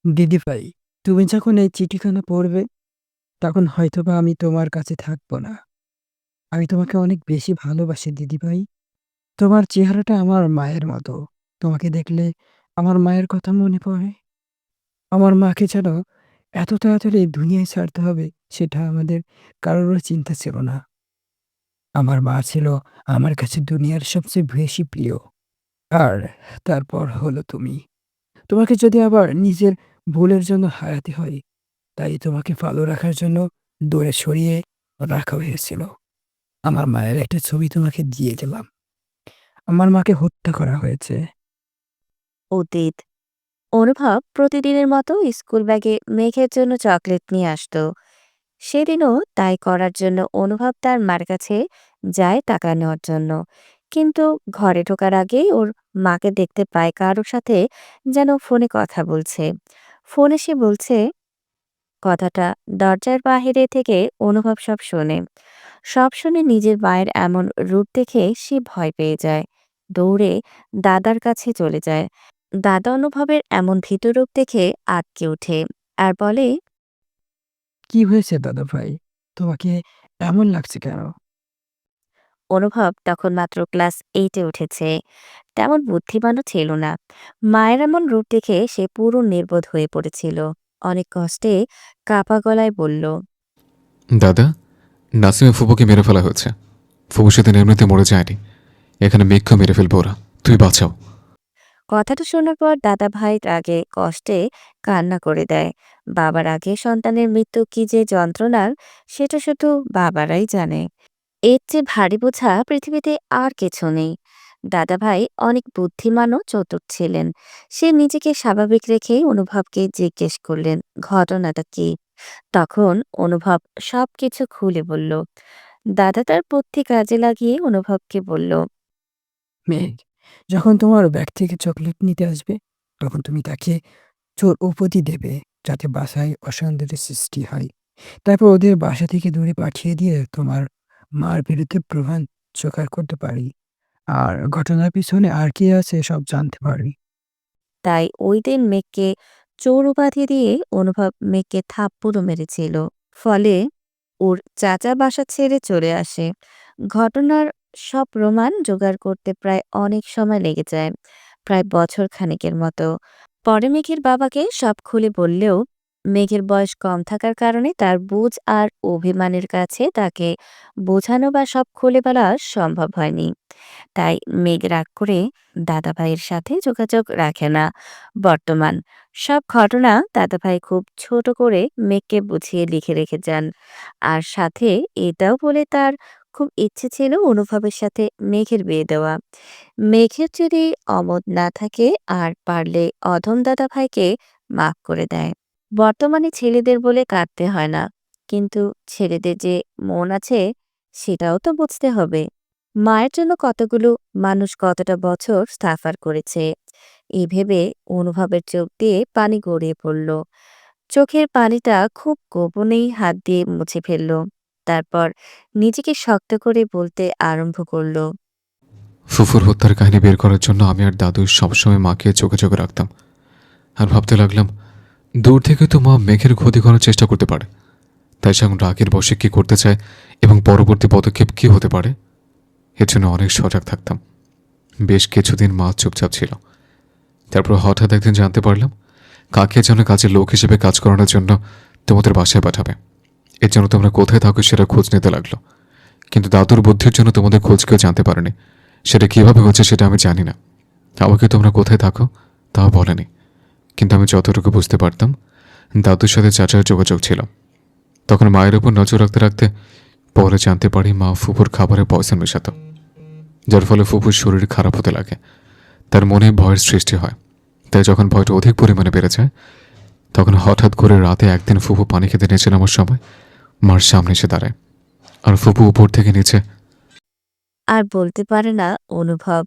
দিদিভাই, তুমি যখন এই চিঠিখানা পড়বে তখন হয়তোবা আমি তোমার কাছে থাকবো না। আমি তোমাকে অনেক বেশি ভালোবাসি দিদিভাই। তোমার চেহারাটা আমার মায়ের মতো। তোমাকে দেখলে আমার মায়ের কথা মনে পড়ে। আমার মাকে যেন এত তাড়াতাড়ি এই দুনিয়ায় ছাড়তে হবে সেটা আমাদের কারোরও চিন্তা ছিল না। আমার মা ছিল আমার কাছে দুনিয়ার সবচেয়ে বেশি প্রিয়। আর তারপর হলো তুমি। তোমাকে যদি আবার নিজের ভুলের জন্য হারাতে হয়, তাই তোমাকে ভালো রাখার জন্য দূরে সরিয়ে রাখা হয়েছিল। আমার মায়ের একটা ছবি তোমাকে দিয়ে গেলাম। আমার মাকে হত্যা করা হয়েছে। অতীত। অনুভব প্রতিদিনের মতো স্কুল ব্যাগে মেঘের জন্য চকলেট নিয়ে আসতো। সেদিনও তাই করার জন্য অনুভব তার মার কাছে যায় টাকা নেওয়ার জন্য। কিন্তু ঘরে ঢোকার আগেই ওর মাকে দেখতে পায় কারোর সাথে যেন ফোনে কথা বলছে। ফোনে সে বলছে কথাটা, দরজার বাহিরে থেকে অনুভব সব শোনে। সব শুনে নিজের মায়ের এমন রূপ দেখে সে ভয় পেয়ে যায়। দৌড়ে দাদার কাছে চলে যায়। দাদা অনুভবের এমন ভীত রূপ দেখে আঁতকে ওঠে আর বলে, কি হয়েছে দাদা ভাই? তোমাকে এমন লাগছে কেন? অনুভব তখন মাত্র ক্লাস 8-এ উঠেছে, তেমন বুদ্ধিমানও ছিল না। মায়ের এমন রূপ দেখে সে পুরো নির্বোধ হয়ে পড়েছিল। অনেক কষ্টে কাপা গলায় বলল, দাদা, নাসিমে ফুপুকে মেরে ফেলা হয়েছে। ফুপু সেদিন এমনিতে মরে যায়নি, এখানে মেঘকে মেরে ফেলবো ওরা। তুই বাঁচাও। কথাটা শোনার পর দাদা ভাই রাগে কষ্টে কান্না করে দেয়। বাবার আগে সন্তানের মৃত্যু কি যে যন্ত্রণার, সেটা শুধু বাবারাই জানে। এর চেয়ে ভারী বোঝা পৃথিবীতে আর কিছু নেই। দাদাভাই অনেক বুদ্ধিমান ও চতুর ছিলেন। সে নিজেকে স্বাভাবিক রেখেই অনুভবকে জিজ্ঞেস করলেন ঘটনাটা কি। তখন অনুভব সবকিছু খুলে বলল। দাদা তার বুদ্ধি কাজে লাগিয়ে অনুভবকে বলল, মেঘ, যখন তোমার ব্যাগ থেকে চকলেট নিতে আসবে, তখন তুমি তাকে চোর উপাধি দেবে, যাতে বাসায় অশান্তির সৃষ্টি হয়। তারপর ওদের বাসা থেকে দূরে পাঠিয়ে দিয়ে তোমার মার বিরুদ্ধে প্রমাণ জোগাড় করতে পারি। আর ঘটনার পিছনে আর কি আছে সব জানতে পারি। তাই ওই দিন মেঘকে চোর উপাধি দিয়ে অনুভব মেঘকে থাপ্পড়ও মেরেছিল। ফলে ওর চাচা বাসা ছেড়ে চলে আসে। ঘটনার সব প্রমাণ জোগাড় করতে প্রায় অনেক সময় লেগে যায়, প্রায় বছর খানেকের মতো। পরে মেঘের বাবাকে সব খুলে বললেও মেঘের বয়স কম থাকার কারণে তার বুঝ আর অভিমানের কাছে তাকে বোঝানো বা সব খুলে বলা সম্ভব হয়নি। তাই মেঘ রাগ করে দাদাভাইয়ের সাথে যোগাযোগ রাখে না। বর্তমান সব ঘটনা দাদাভাই খুব ছোট করে মেঘকে বুঝিয়ে লিখে রেখে যান। আর সাথে এটাও বলে তার খুব ইচ্ছে ছিল অনুভবের সাথে মেঘের বিয়ে দেওয়া। মেঘের যদি অমত না থাকে আর পারলে অধম দাদাভাইকে মাফ করে দেয়। বর্তমানে ছেলেদের বলে কাঁদতে হয় না, কিন্তু ছেলেদের যে মন আছে সেটাও তো বুঝতে হবে। মায়ের জন্য কতগুলো মানুষ কতটা বছর সাফার করেছে, এই ভেবে অনুভবের চোখ দিয়ে পানি গড়িয়ে পড়ল। চোখের পানিটা খুব গোপনেই হাত দিয়ে মুছে ফেলল। তারপর নিজেকে শক্ত করে বলতে আরম্ভ করল, ফুফুর হত্যার কাহিনী বের করার জন্য আমি আর দাদু সবসময় মাকে চোখে চোখে রাখতাম। আর ভাবতে লাগলাম, দূর থেকে তো মা মেঘের ক্ষতি করার চেষ্টা করতে পারে। তাই সে এখন রাগের বশে কি করতে চায় এবং পরবর্তী পদক্ষেপ কি হতে পারে, এর জন্য অনেক সজাগ থাকতাম। বেশ কিছুদিন মা চুপচাপ ছিল। তারপর হঠাৎ একদিন জানতে পারলাম কাকে যেন কাজের লোক হিসেবে কাজ করানোর জন্য তোমাদের বাসায় পাঠাবে। এর জন্য তোমরা কোথায় থাকো সেটা খোঁজ নিতে লাগলো। কিন্তু দাদুর বুদ্ধির জন্য তোমাদের খোঁজ কেউ জানতে পারেনি। সেটা কিভাবে হচ্ছে সেটা আমি জানি না। আমাকে তোমরা কোথায় থাকো তাও বলেনি। কিন্তু আমি যতটুকু বুঝতে পারতাম, দাদুর সাথে চাচার যোগাযোগ ছিল। তখন মায়ের উপর নজর রাখতে রাখতে পরে জানতে পারি মা ফুপুর খাবারে পয়সন মেশাতো, যার ফলে ফুপুর শরীর খারাপ হতে লাগে। তার মনে ভয়ের সৃষ্টি হয়। তাই যখন ভয়টা অধিক পরিমাণে বেড়ে যায়, তখন হঠাৎ করে রাতে একদিন ফুপু পানি খেতে নিচে নামার সময় মার সামনে এসে দাঁড়ায়। আর ফুপু উপর থেকে নিচে। আর বলতে পারে না অনুভব।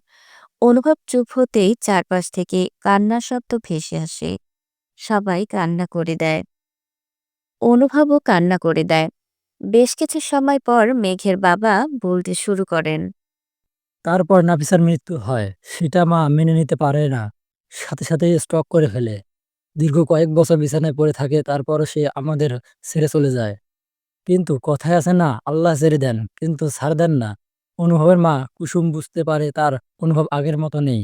অনুভব চুপ হতেই চারপাশ থেকে কান্নার শব্দ ভেসে আসে। সবাই কান্না করে দেয়, অনুভবও কান্না করে দেয়। বেশ কিছু সময় পর মেঘের বাবা বলতে শুরু করেন, তারপর নাফিসার মৃত্যু হয়। সেটা মা মেনে নিতে পারে না। সাথে সাথে স্ট্রোক করে ফেলে। দীর্ঘ কয়েক বছর বিছানায় পড়ে থাকে, তারপরও সে আমাদের ছেড়ে চলে যায়। কিন্তু কথায় আছে না, আল্লাহ ছেড়ে দেন কিন্তু ছাড় দেন না। অনুভবের মা কুসুম বুঝতে পারে তার অনুভব আগের মতো নেই।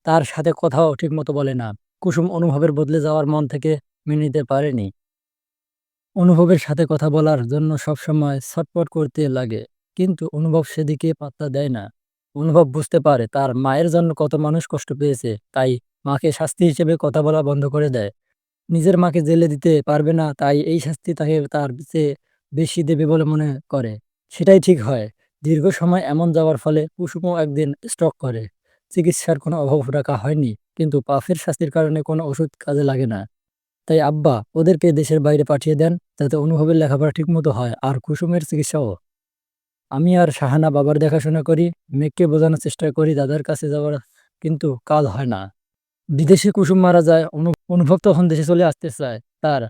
তার সাথে কথাও ঠিকমতো বলে না। কুসুম অনুভবের বদলে যাওয়ার মন থেকে মেনে নিতে পারেনি। অনুভবের সাথে কথা বলার জন্য সবসময় ছটফট করতে লাগে, কিন্তু অনুভব সেদিকে পাত্তা দেয় না। অনুভব বুঝতে পারে তার মায়ের জন্য কত মানুষ কষ্ট পেয়েছে, তাই মাকে শাস্তি হিসেবে কথা বলা বন্ধ করে দেয়। নিজের মাকে জেলে দিতে পারবে না, তাই এই শাস্তি তাকে তার চেয়ে বেশি দেবে বলে মনে করে। সেটাই ঠিক হয়। দীর্ঘ সময় এমন যাওয়ার ফলে কুসুমও একদিন স্ট্রোক করে। চিকিৎসার কোনো অভাব রাখা হয়নি, কিন্তু পাপের শাস্তির কারণে কোনো ওষুধ কাজে লাগে না। তাই আব্বা ওদেরকে দেশের বাইরে পাঠিয়ে দেন, যাতে অনুভবের লেখাপড়া ঠিকমতো হয় আর কুসুমের চিকিৎসাও। আমি আর শাহানা বাবার দেখাশোনা করি। মেঘকে বোঝানোর চেষ্টা করি দাদার কাছে যাওয়ার, কিন্তু কাজ হয় না। বিদেশে কুসুম মারা যায়, অনুভব তখন দেশে চলে আসতে চায় তার,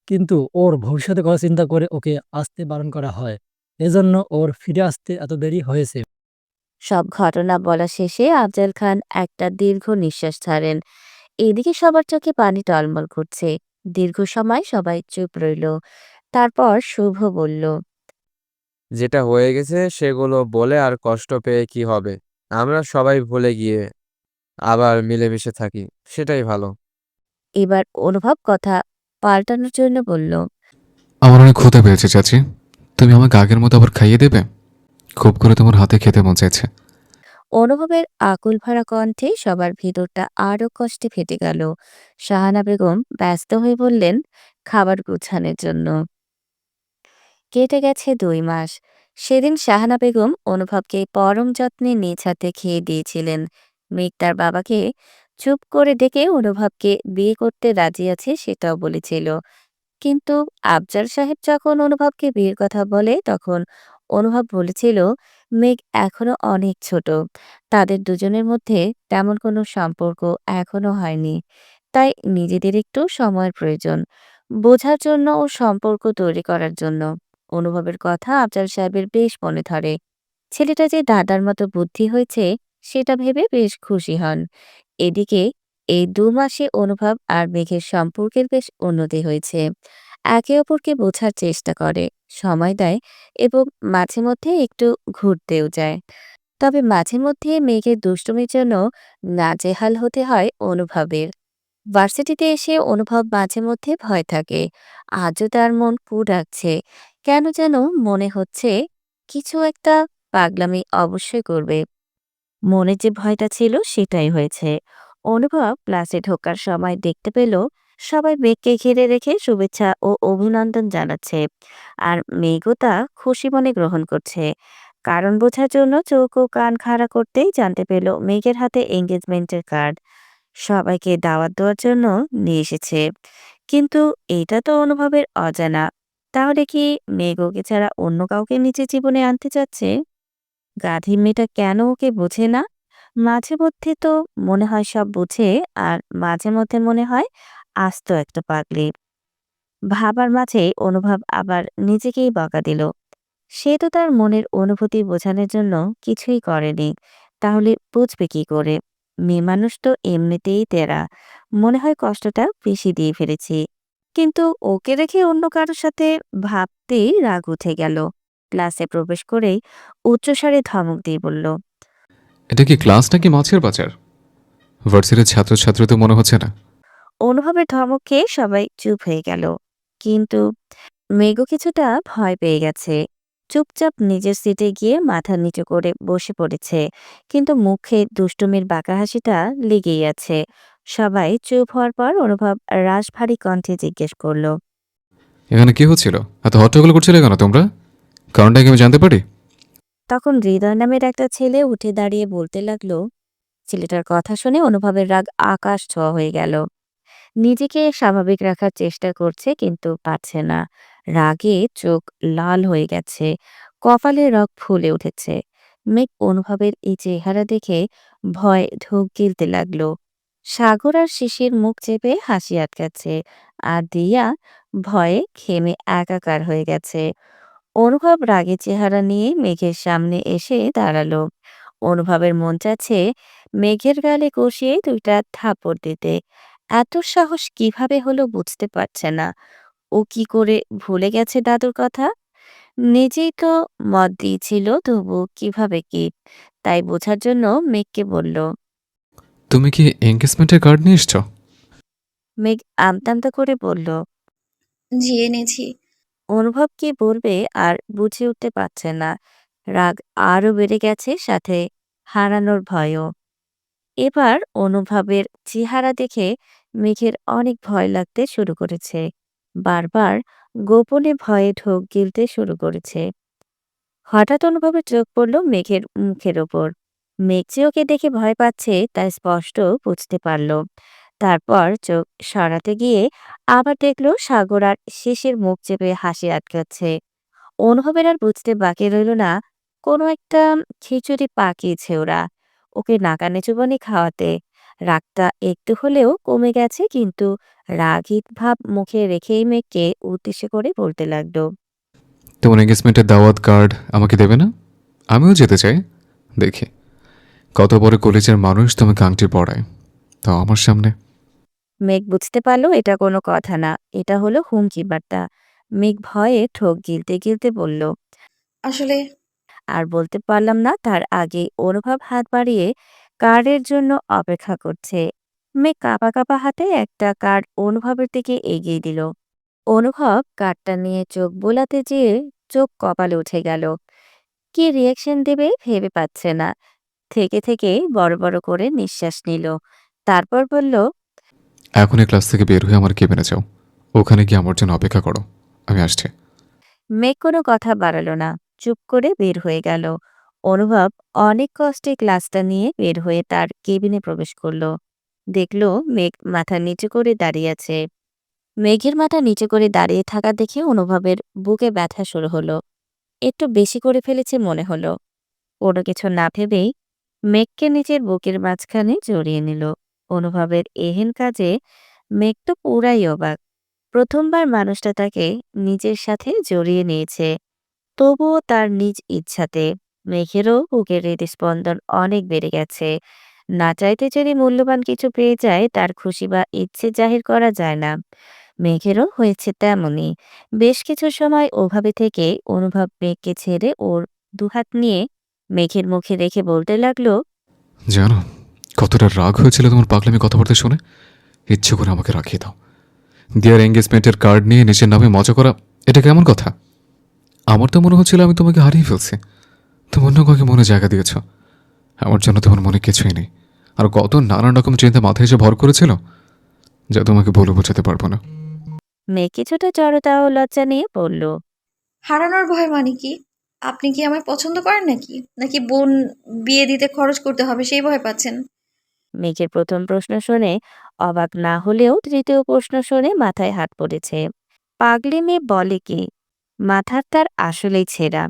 কিন্তু ওর ভবিষ্যতের কথা চিন্তা করে ওকে আসতে বারণ করা হয়। এজন্য ওর ফিরে আসতে এত দেরি হয়েছে। সব ঘটনা বলা শেষে আফজাল খান একটা দীর্ঘ নিঃশ্বাস ছাড়েন। এদিকে সবার চোখে পানি টলমল করছে। দীর্ঘ সময় সবাই চুপ রইল। তারপর শুভ বলল, যেটা হয়ে গেছে সেগুলো বলে আর কষ্ট পেয়ে কি হবে? আমরা সবাই ভুলে গিয়ে আবার মিলেমিশে থাকি, সেটাই ভালো। এবার অনুভব কথা পাল্টানোর জন্য বলল, আমার অনেক ক্ষুধা পেয়েছে চাচি। তুমি আমাকে আগের মতো আবার খাইয়ে দেবে? খুব করে তোমার হাতে খেতে মন চাইছে। অনুভবের আকুল ভরা কণ্ঠে সবার ভিতরটা আরো কষ্টে ফেটে গেল। শাহানা বেগম ব্যস্ত হয়ে বললেন, খাবার গুছানোর জন্য। কেটে গেছে 2 মাস। সেদিন শাহানা বেগম অনুভবকে পরম যত্নে নিজ হাতে খেয়ে দিয়েছিলেন। মেঘ তার বাবাকে চুপ করে ডেকে অনুভবকে বিয়ে করতে রাজি আছে সেটাও বলেছিল। কিন্তু আফজাল সাহেব যখন অনুভবকে বিয়ের কথা বলে তখন অনুভব বলেছিল মেঘ এখনো অনেক ছোট, তাদের দুজনের মধ্যে তেমন কোনো সম্পর্ক এখনো হয়নি, তাই নিজেদের একটু সময়ের প্রয়োজন, বোঝার জন্য ও সম্পর্ক তৈরি করার জন্য। অনুভবের কথা আফজাল সাহেবের বেশ মনে ধরে। ছেলেটা যে দাদার মতো বুদ্ধি হয়েছে সেটা ভেবে বেশ খুশি হন। এদিকে এই ২ মাসে অনুভব আর মেঘের সম্পর্কের বেশ উন্নতি হয়েছে। একে অপরকে বোঝার চেষ্টা করে, সময় দেয় এবং মাঝে মধ্যে একটু ঘুরতেও যায়। তবে মাঝে মধ্যে মেঘের দুষ্টুমির জন্য নাজেহাল হতে হয় অনুভবের। ভার্সিটিতে এসে অনুভব মাঝে মধ্যে ভয় থাকে। আজও তার মন কু ডাকছে। কেন যেন মনে হচ্ছে কিছু একটা পাগলামি অবশ্যই করবে। মনে যে ভয়টা ছিল সেটাই হয়েছে। অনুভব ক্লাসে ঢোকার সময় দেখতে পেল সবাই মেঘকে ঘিরে রেখে শুভেচ্ছা ও অভিনন্দন জানাচ্ছে, আর মেঘও তা খুশি মনে গ্রহণ করছে। কারণ বোঝার জন্য চোখ ও কান খাড়া করতেই জানতে পেল মেঘের হাতে এঙ্গেজমেন্টের কার্ড, সবাইকে দাওয়াত দেওয়ার জন্য নিয়ে এসেছে। কিন্তু এটা তো অনুভবের অজানা। তাহলে কি মেঘ ওকে ছাড়া অন্য কাউকে নিজের জীবনে আনতে চাচ্ছে? গাধী মেয়েটা কেন ওকে বোঝে না? মাঝে মধ্যে তো মনে হয় সব বুঝে, আর মাঝে মধ্যে মনে হয় আস্ত একটা পাগলি। ভাবার মাঝে অনুভব আবার নিজেকেই বকা দিল। সে তো তার মনের অনুভূতি বোঝানোর জন্য কিছুই করেনি, তাহলে বুঝবে কি করে? মেয়ে মানুষ তো এমনিতেই তেরা। মনে হয় কষ্টটা বেশি দিয়ে ফেলেছি। কিন্তু ওকে রেখে অন্য কারোর সাথে ভাবতেই রাগ উঠে গেল। ক্লাসে প্রবেশ করেই উচ্চস্বরে ধমক দিয়ে বলল, এটা কি ক্লাস নাকি মাছের বাজার? ভার্সিটির ছাত্রছাত্রী তো মনে হচ্ছে না। অনুভবের ধমক খেয়ে সবাই চুপ হয়ে গেল। কিন্তু মেঘও কিছুটা ভয় পেয়ে গেছে। চুপচাপ নিজের সিটে গিয়ে মাথা নিচু করে বসে পড়েছে, কিন্তু মুখে দুষ্টুমির বাঁকা হাসিটা লেগেই আছে। সবাই চুপ হওয়ার পর অনুভব রাশভারী কণ্ঠে জিজ্ঞেস করলো, এখানে কি হচ্ছিল? এত হট্টগোল করছিলে কেন তোমরা? কারণটা কি আমি জানতে পারি? তখন হৃদয় নামের একটা ছেলে উঠে দাঁড়িয়ে বলতে লাগলো। ছেলেটার কথা শুনে অনুভবের রাগ আকাশ ছোঁয়া হয়ে গেল। নিজেকে স্বাভাবিক রাখার চেষ্টা করছে কিন্তু পারছে না। রাগে চোখ লাল হয়ে গেছে, কপালে রগ ফুলে উঠেছে। মেঘ অনুভবের এই চেহারা দেখে ভয় ঢোক গিলতে লাগলো। সাগর আর শিশির মুখ চেপে হাসি আটকাচ্ছে, আর দিয়া ভয়ে ঘেমে একাকার হয়ে গেছে। অনুভব রাগের চেহারা নিয়ে মেঘের সামনে এসে দাঁড়ালো। অনুভবের মন চাচ্ছে মেঘের গালে কষিয়ে ২টা থাপড় দিতে। এত সাহস কিভাবে হলো বুঝতে পারছে না। ও কি করে ভুলে গেছে দাদুর কথা? নিজেই তো মত দিয়েছিল, তবু কিভাবে কি? তাই বোঝার জন্য মেঘকে বলল। তুমি কি এঙ্গেজমেন্টের কার্ড নিয়ে এসছো? মেঘ আমতা আমতা করে বলল। জি এনেছি। অনুভব কি বলবে আর বুঝে উঠতে পারছে না। রাগ আরো বেড়ে গেছে, সাথে হারানোর ভয়ও। এবার অনুভবের চেহারা দেখে মেঘের অনেক ভয় লাগতে শুরু করেছে। বারবার গোপনে ভয়ে ঢোক গিলতে শুরু করেছে। হঠাৎ অনুভবের চোখ পড়ল মেঘের মুখের ওপর। মেঘ যে ওকে দেখে ভয় পাচ্ছে তা স্পষ্ট বুঝতে পারল। তারপর চোখ সরাতে গিয়ে আবার দেখল সাগর আর শেষের মুখ চেপে হাসি আটকাচ্ছে। অনুভবের আর বুঝতে বাকি রইল না কোনো একটা খিচুড়ি পাকিয়েছে ওরা ওকে নাকানে চুবানি খাওয়াতে। রাগটা একটু হলেও কমে গেছে, কিন্তু রাগিত ভাব মুখে রেখেই মেঘকে উদ্দেশ্য করে বলতে লাগলো। তোমার এঙ্গেজমেন্টের দাওয়াত কার্ড আমাকে দেবে না? আমিও যেতে চাই। দেখি কত বড় কলেজের মানুষ তোমাকে আংটি পড়ায়, তাও আমার সামনে। মেঘ বুঝতে পারলো এটা কোনো কথা না, এটা হলো হুমকি বার্তা। মেঘ ভয়ে ঠোক গিলতে গিলতে বলল, আসলে আর বলতে পারলাম না তার আগে অনুভব হাত বাড়িয়ে কার্ডের জন্য অপেক্ষা করছে। মেঘ কাঁপা কাঁপা হাতে একটা কার্ড অনুভবের দিকে এগিয়ে দিল। অনুভব কার্ডটা নিয়ে চোখ বোলাতে যেয়ে চোখ কপালে উঠে গেল। কি রিয়াকশন দেবে ভেবে পাচ্ছে না। থেকে থেকে বড় বড় করে নিঃশ্বাস নিল। তারপর বলল, এখনই ক্লাস থেকে বের হয়ে আমার কেবিনে যাও। ওখানে গিয়ে আমার জন্য অপেক্ষা করো, আমি আসছি। মেঘ কোনো কথা বাড়ালো না, চুপ করে বের হয়ে গেল। অনুভব অনেক কষ্টে ক্লাসটা নিয়ে বের হয়ে তার কেবিনে প্রবেশ করলো। দেখলো মেঘ মাথা নিচু করে দাঁড়িয়ে আছে। মেঘের মাথা নিচু করে দাঁড়িয়ে থাকা দেখে অনুভবের বুকে ব্যথা শুরু হলো। একটু বেশি করে ফেলেছে মনে হলো। কোনো কিছু না ভেবেই মেঘকে নিজের বুকের মাঝখানে জড়িয়ে নিল। অনুভবের এহেন কাজে মেঘ তো পুরাই অবাক। প্রথমবার মানুষটা তাকে নিজের সাথে জড়িয়ে নিয়েছে, তবুও তার নিজ ইচ্ছাতে। মেঘেরও বুকের হৃদস্পন্দন অনেক বেড়ে গেছে। না চাইতে যদি মূল্যবান কিছু পেয়ে যায়, তার খুশি বা ইচ্ছে জাহির করা যায় না। মেঘেরও হয়েছে তেমনই। বেশ কিছু সময় ওভাবে থেকে অনুভব মেঘকে ছেড়ে ওর দুহাত নিয়ে মেঘের মুখে রেখে বলতে লাগলো, জানো কতটা রাগ হয়েছিল তোমার পাগলামি কথাবার্তা শুনে? ইচ্ছে করে আমাকে রাখিয়ে দাও। দিয়ার এঙ্গেজমেন্টের কার্ড নিয়ে নিজের নামে মজা করা, এটা কেমন কথা? আমার তো মনে হচ্ছিল আমি তোমাকে হারিয়ে ফেলছি। তুমি অন্য কাউকে মনে জায়গা দিয়েছ। আমার জন্য তোমার মনে কিছুই নেই। আর কত নানান রকম চিন্তা মাথায় এসে ভর করেছিল, যা তোমাকে বলে বোঝাতে পারবো না। মেঘ কিছুটা জড়তা ও লজ্জা নিয়ে বলল। হারানোর ভয় মানে কি? আপনি কি আমায় পছন্দ করেন নাকি? নাকি বোন বিয়ে দিতে খরচ করতে হবে সেই ভয় পাচ্ছেন? মেঘের প্রথম প্রশ্ন শুনে অবাক না হলেও তৃতীয় প্রশ্ন শুনে মাথায় হাত পড়েছে। পাগলি মেয়ে বলে কি? মাথার তার আসলেই ছেঁড়া।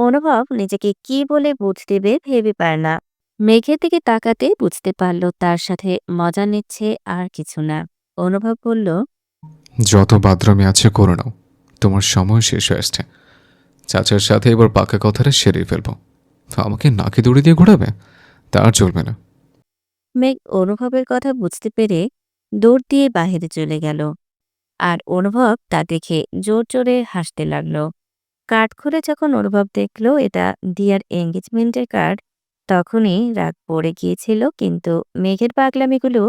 অনুভব নিজেকে কি বলে বুঝ দেবে ভেবে পায় না। মেঘের দিকে তাকাতে বুঝতে পারল তার সাথে মজা নিচ্ছে আর কিছু না। অনুভব বলল, যত বাদরামি আছে করে নাও, তোমার সময় শেষ হয়ে আসছে। চাচার সাথে এবার পাকা কথাটা সেরেই ফেলবো। আমাকে নাকি দড়ি দিয়ে ঘোরাবে, তার চলবে না। মেঘ অনুভবের কথা বুঝতে পেরে দৌড় দিয়ে বাহিরে চলে গেল। আর অনুভব তা দেখে জোর জোরে হাসতে লাগলো। কার্ড খুলে যখন অনুভব দেখলো এটা দিয়ার এঙ্গেজমেন্টের কার্ড, তখনই রাগ পড়ে গিয়েছিল, কিন্তু মেঘের পাগলামিগুলো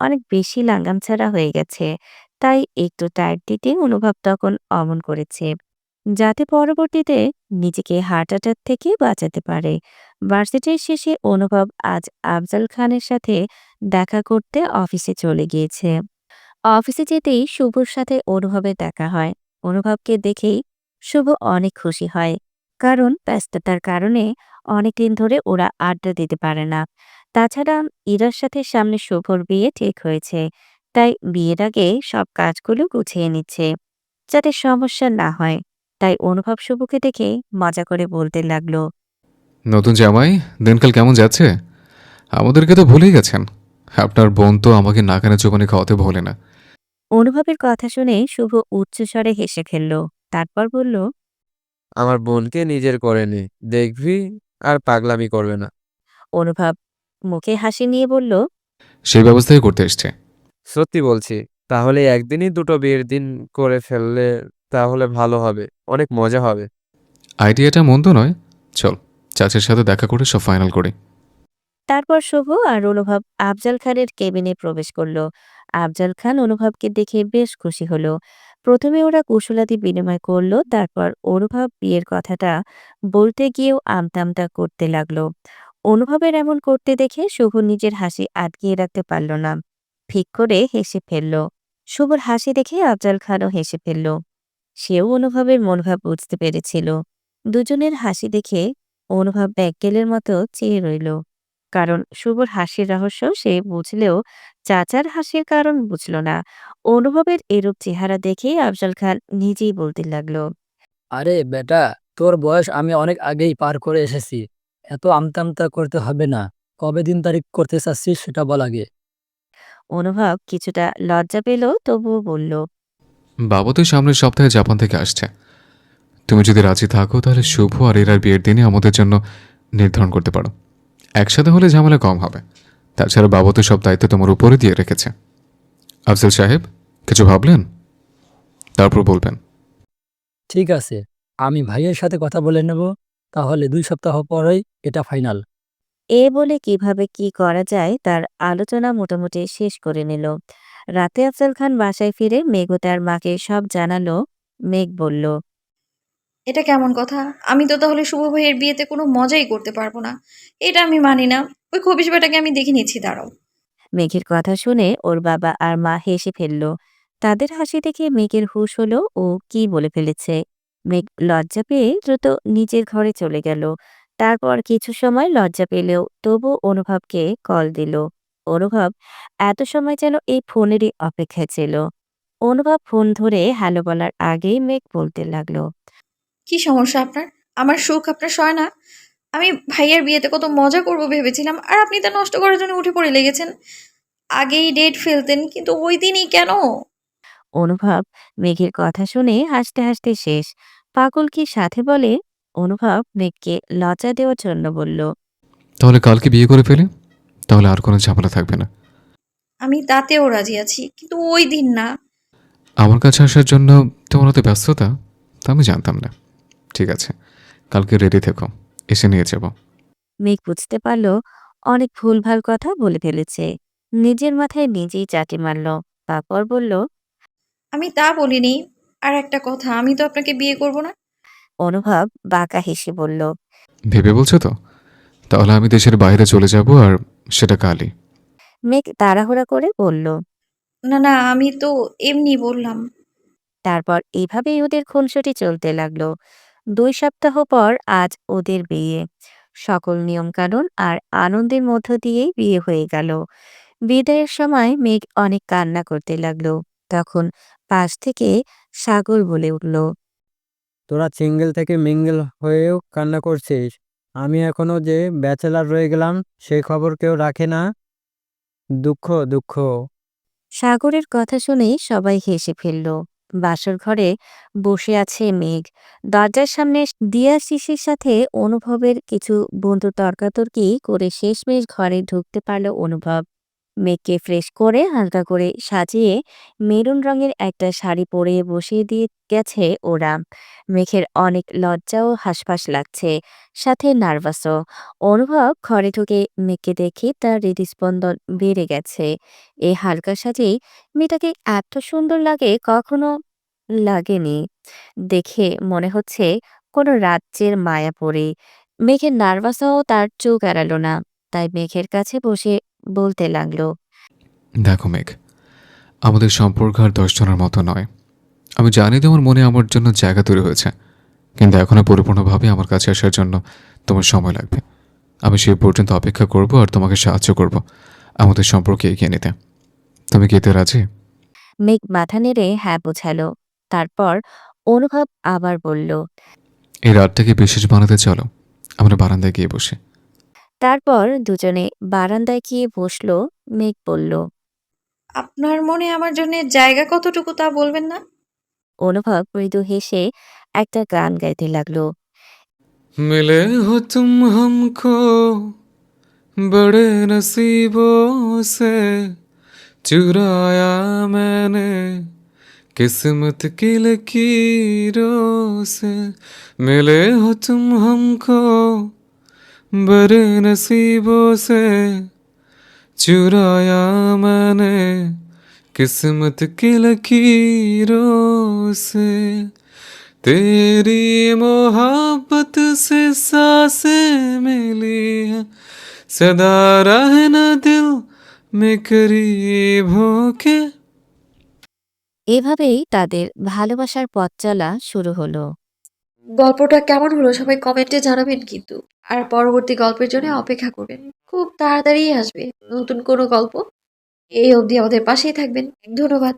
অনেক বেশি লাগাম ছাড়া হয়ে গেছে। তাই একটু টাইট দিতে অনুভব তখন অমন করেছে, যাতে পরবর্তীতে নিজেকে হার্ট অ্যাটাক থেকে বাঁচাতে পারে। ভার্সিটির শেষে অনুভব আজ আফজাল খানের সাথে দেখা করতে অফিসে চলে গিয়েছে। অফিসে যেতেই শুভর সাথে অনুভবের দেখা হয়। অনুভবকে দেখেই শুভ অনেক খুশি হয়, কারণ ব্যস্ততার কারণে অনেকদিন ধরে ওরা আড্ডা দিতে পারে না। তাছাড়া ইরার সাথে সামনে শুভর বিয়ে ঠিক হয়েছে, তাই বিয়ের আগে সব কাজগুলো গুছিয়ে নিচ্ছে, যাতে সমস্যা না হয়। তাই অনুভব শুভকে দেখে মজা করে বলতে লাগলো। নতুন জামাই, দিনকাল কেমন যাচ্ছে? আমাদেরকে তো ভুলেই গেছেন। আপনার বোন তো আমাকে নাকানে চোবানি খাওয়াতে ভোলে না। অনুভবের কথা শুনে শুভ উচ্চস্বরে হেসে ফেলল। তারপর বলল, আমার বোনকে নিজের করে নে, দেখবি আর পাগলামি করবে না। অনুভব মুখে হাসি নিয়ে বলল, সেই ব্যবস্থাই করতে এসছে। সত্যি বলছি। তাহলে একদিনই দুটো বিয়ের দিন করে ফেললে তাহলে ভালো হবে, অনেক মজা হবে। আইডিয়াটা মন্দ নয়। চল, চাচার সাথে দেখা করে সব ফাইনাল করি। তারপর শুভ আর অনুভব আফজাল খানের কেবিনে প্রবেশ করলো। আফজাল খান অনুভবকে দেখে বেশ খুশি হলো। প্রথমে ওরা কুশলাদি বিনিময় করলো, তারপর অনুভব বিয়ের কথাটা বলতে গিয়েও আমতামতা করতে লাগলো। অনুভবের এমন করতে দেখে শুভ নিজের হাসি আটকিয়ে রাখতে পারল না, ঠিক করে হেসে ফেলল। শুভর হাসি দেখে আফজাল খানও হেসে ফেলল। সেও অনুভবের মনোভাব বুঝতে পেরেছিল। দুজনের হাসি দেখে অনুভব ব্যাককেলের মতো চেয়ে রইল, কারণ শুভর হাসির রহস্য সে বুঝলেও চাচার হাসির কারণ বুঝল না। অনুভবের এরূপ চেহারা দেখে আফজাল খান নিজেই বলতে লাগলো, আরে বেটা, তোর বয়স আমি অনেক আগেই পার করে এসেছি। এত আমতা আমতা করতে হবে না। কবে দিন তারিখ করতে চাচ্ছিস সেটা বল আগে। অনুভব কিছুটা লজ্জা পেল, তবুও বলল, বাবা তো সামনের সপ্তাহে জাপান থেকে আসছে। তুমি যদি রাজি থাকো তাহলে শুভ আর এরার বিয়ের দিনে আমাদের জন্য নির্ধারণ করতে পারো। একসাথে হলে ঝামেলা কম হবে। তাছাড়া বাবা তো সব দায়িত্ব তোমার উপরে দিয়ে রেখেছে। আফজল সাহেব, কিছু ভাবলেন? তারপর বলবেন। ঠিক আছে, আমি ভাইয়ের সাথে কথা বলে নেব। তাহলে 2 সপ্তাহ পরেই এটা ফাইনাল। এ বলে কিভাবে কি করা যায় তার আলোচনা মোটামুটি শেষ করে নিল। রাতে আফজাল খান বাসায় ফিরে মেঘ ও তার মাকে সব জানালো। মেঘ বলল, এটা কেমন কথা? আমি তো তাহলে শুভ ভাইয়ের বিয়েতে কোনো মজাই করতে পারবো না। এটা আমি মানি না। ওই খবিশ বেটাকে আমি দেখে নিচ্ছি, দাঁড়াও। মেঘের কথা শুনে ওর বাবা আর মা হেসে ফেলল। তাদের হাসি দেখে মেঘের হুঁশ হলো ও কি বলে ফেলেছে। মেঘ লজ্জা পেয়ে দ্রুত নিজের ঘরে চলে গেল। তারপর কিছু সময় লজ্জা পেলেও তবু অনুভবকে কল দিল। অনুভব এত সময় যেন এই ফোনেরই অপেক্ষায় ছিল। অনুভব ফোন ধরে হ্যালো বলার আগেই মেঘ বলতে লাগলো, কি সমস্যা আপনার? আমার সুখ আপনার সয় না? আমি ভাইয়ের বিয়েতে কত মজা করব ভেবেছিলাম, আর আপনি তা নষ্ট করার জন্য উঠে পড়ে লেগেছেন। আগেই ডেট ফেলতেন, কিন্তু ওই দিনই কেন? অনুভব মেঘের কথা শুনে হাসতে হাসতে শেষ। পাগল কি সাথে বলে? অনুভব মেঘকে লজ্জা দেওয়ার জন্য বলল, তাহলে কালকে বিয়ে করে ফেলি, তাহলে আর কোনো ঝামেলা থাকবে না। আমি তাতেও রাজি আছি, কিন্তু ওই দিন না। আমার কাছে আসার জন্য তোমার অত ব্যস্ততা তা আমি জানতাম না। ঠিক আছে, কালকে রেডি থেকো, এসে নিয়ে যাব। মেঘ বুঝতে পারল অনেক ভুলভাল কথা বলে ফেলেছে। নিজের মাথায় নিজেই চাটি মারল। তারপর বলল, আমি তা বলিনি। আর একটা কথা, আমি তো আপনাকে বিয়ে করব না। অনুভব বাঁকা হেসে বলল, ভেবে বলছো তো? তাহলে আমি দেশের বাইরে চলে যাব, আর সেটা কালই। মেঘ তাড়াহুড়া করে বলল। না না, আমি তো এমনি বললাম। তারপর এইভাবেই ওদের খুনসুটি চলতে লাগলো। 2 সপ্তাহ পর আজ ওদের বিয়ে। সকল নিয়মকানুন আর আনন্দের মধ্য দিয়েই বিয়ে হয়ে গেল। বিদায়ের সময় মেঘ অনেক কান্না করতে লাগলো। তখন পাশ থেকে সাগর বলে উঠল, তোরা সিঙ্গেল থেকে মিঙ্গেল হয়েও কান্না করছিস। আমি এখনো যে ব্যাচেলার রয়ে গেলাম সেই খবর কেউ রাখে না। দুঃখ দুঃখ। সাগরের কথা শুনে সবাই হেসে ফেলল। বাসর ঘরে বসে আছে মেঘ। দরজার সামনে দিয়া শিশির সাথে অনুভবের কিছু বন্ধু তর্কাতর্কি করে শেষমেশ ঘরে ঢুকতে পারল অনুভব। মেঘকে ফ্রেশ করে হালকা করে সাজিয়ে মেরুন রঙের একটা শাড়ি পরে বসিয়ে দিয়ে গেছে ওরা। মেঘের অনেক লজ্জা ও হাসফাস লাগছে, সাথে নার্ভাসও। অনুভব ঘরে ঢুকে মেঘকে দেখে তার হৃদস্পন্দন বেড়ে গেছে। এই হালকা সাজেই মেয়েটাকে এত সুন্দর লাগে কখনো লাগেনি। দেখে মনে হচ্ছে কোনো রাজ্যের মায়াপরী। মেঘের নার্ভাসও তার চোখ এড়ালো না, তাই মেঘের কাছে বসে বলতে লাগলো, দেখো মেঘ, আমাদের সম্পর্ক আর 10 জনের মতো নয়। আমি জানি তোমার মনে আমার জন্য জায়গা তৈরি হয়েছে, কিন্তু এখনো পরিপূর্ণভাবে আমার কাছে আসার জন্য তোমার সময় লাগবে। আমি সেই পর্যন্ত অপেক্ষা করব আর তোমাকে সাহায্য করব আমাদের সম্পর্কে এগিয়ে নিতে। তুমি কি এতে রাজি? মেঘ মাথা নেড়ে হ্যাঁ বোঝালো। তারপর অনুভব আবার বলল। এই রাতটাকে বিশেষ বানাতে চলো, আমরা বারান্দায় গিয়ে বসি। তারপর দুজনে বারান্দায় গিয়ে বসলো। মেঘ বলল। আপনার মনে আমার জন্য জায়গা কতটুকু তা বলবেন না? অনুভব মৃদু হেসে একটা গান গাইতে লাগলো। मिले हो तुम हमको बड़े नसीबों से, चुराया मैंने किस्मत की लकीरों से। मिले हो तुम हमको बड़े नसीबों से, चुराया मैंने किस्मत की लकीरों से। तेरी मोहब्बत से सांसें मिली है, सदा रहना दिल में करीब होके। এভাবেই তাদের ভালোবাসার পথ চলা শুরু হলো। গল্পটা কেমন হলো সবাই কমেন্টে জানাবেন কিন্তু। আর পরবর্তী গল্পের জন্য অপেক্ষা করবেন, খুব তাড়াতাড়ি আসবে নতুন কোনো গল্প। এই অবধি আমাদের পাশেই থাকবেন। ধন্যবাদ।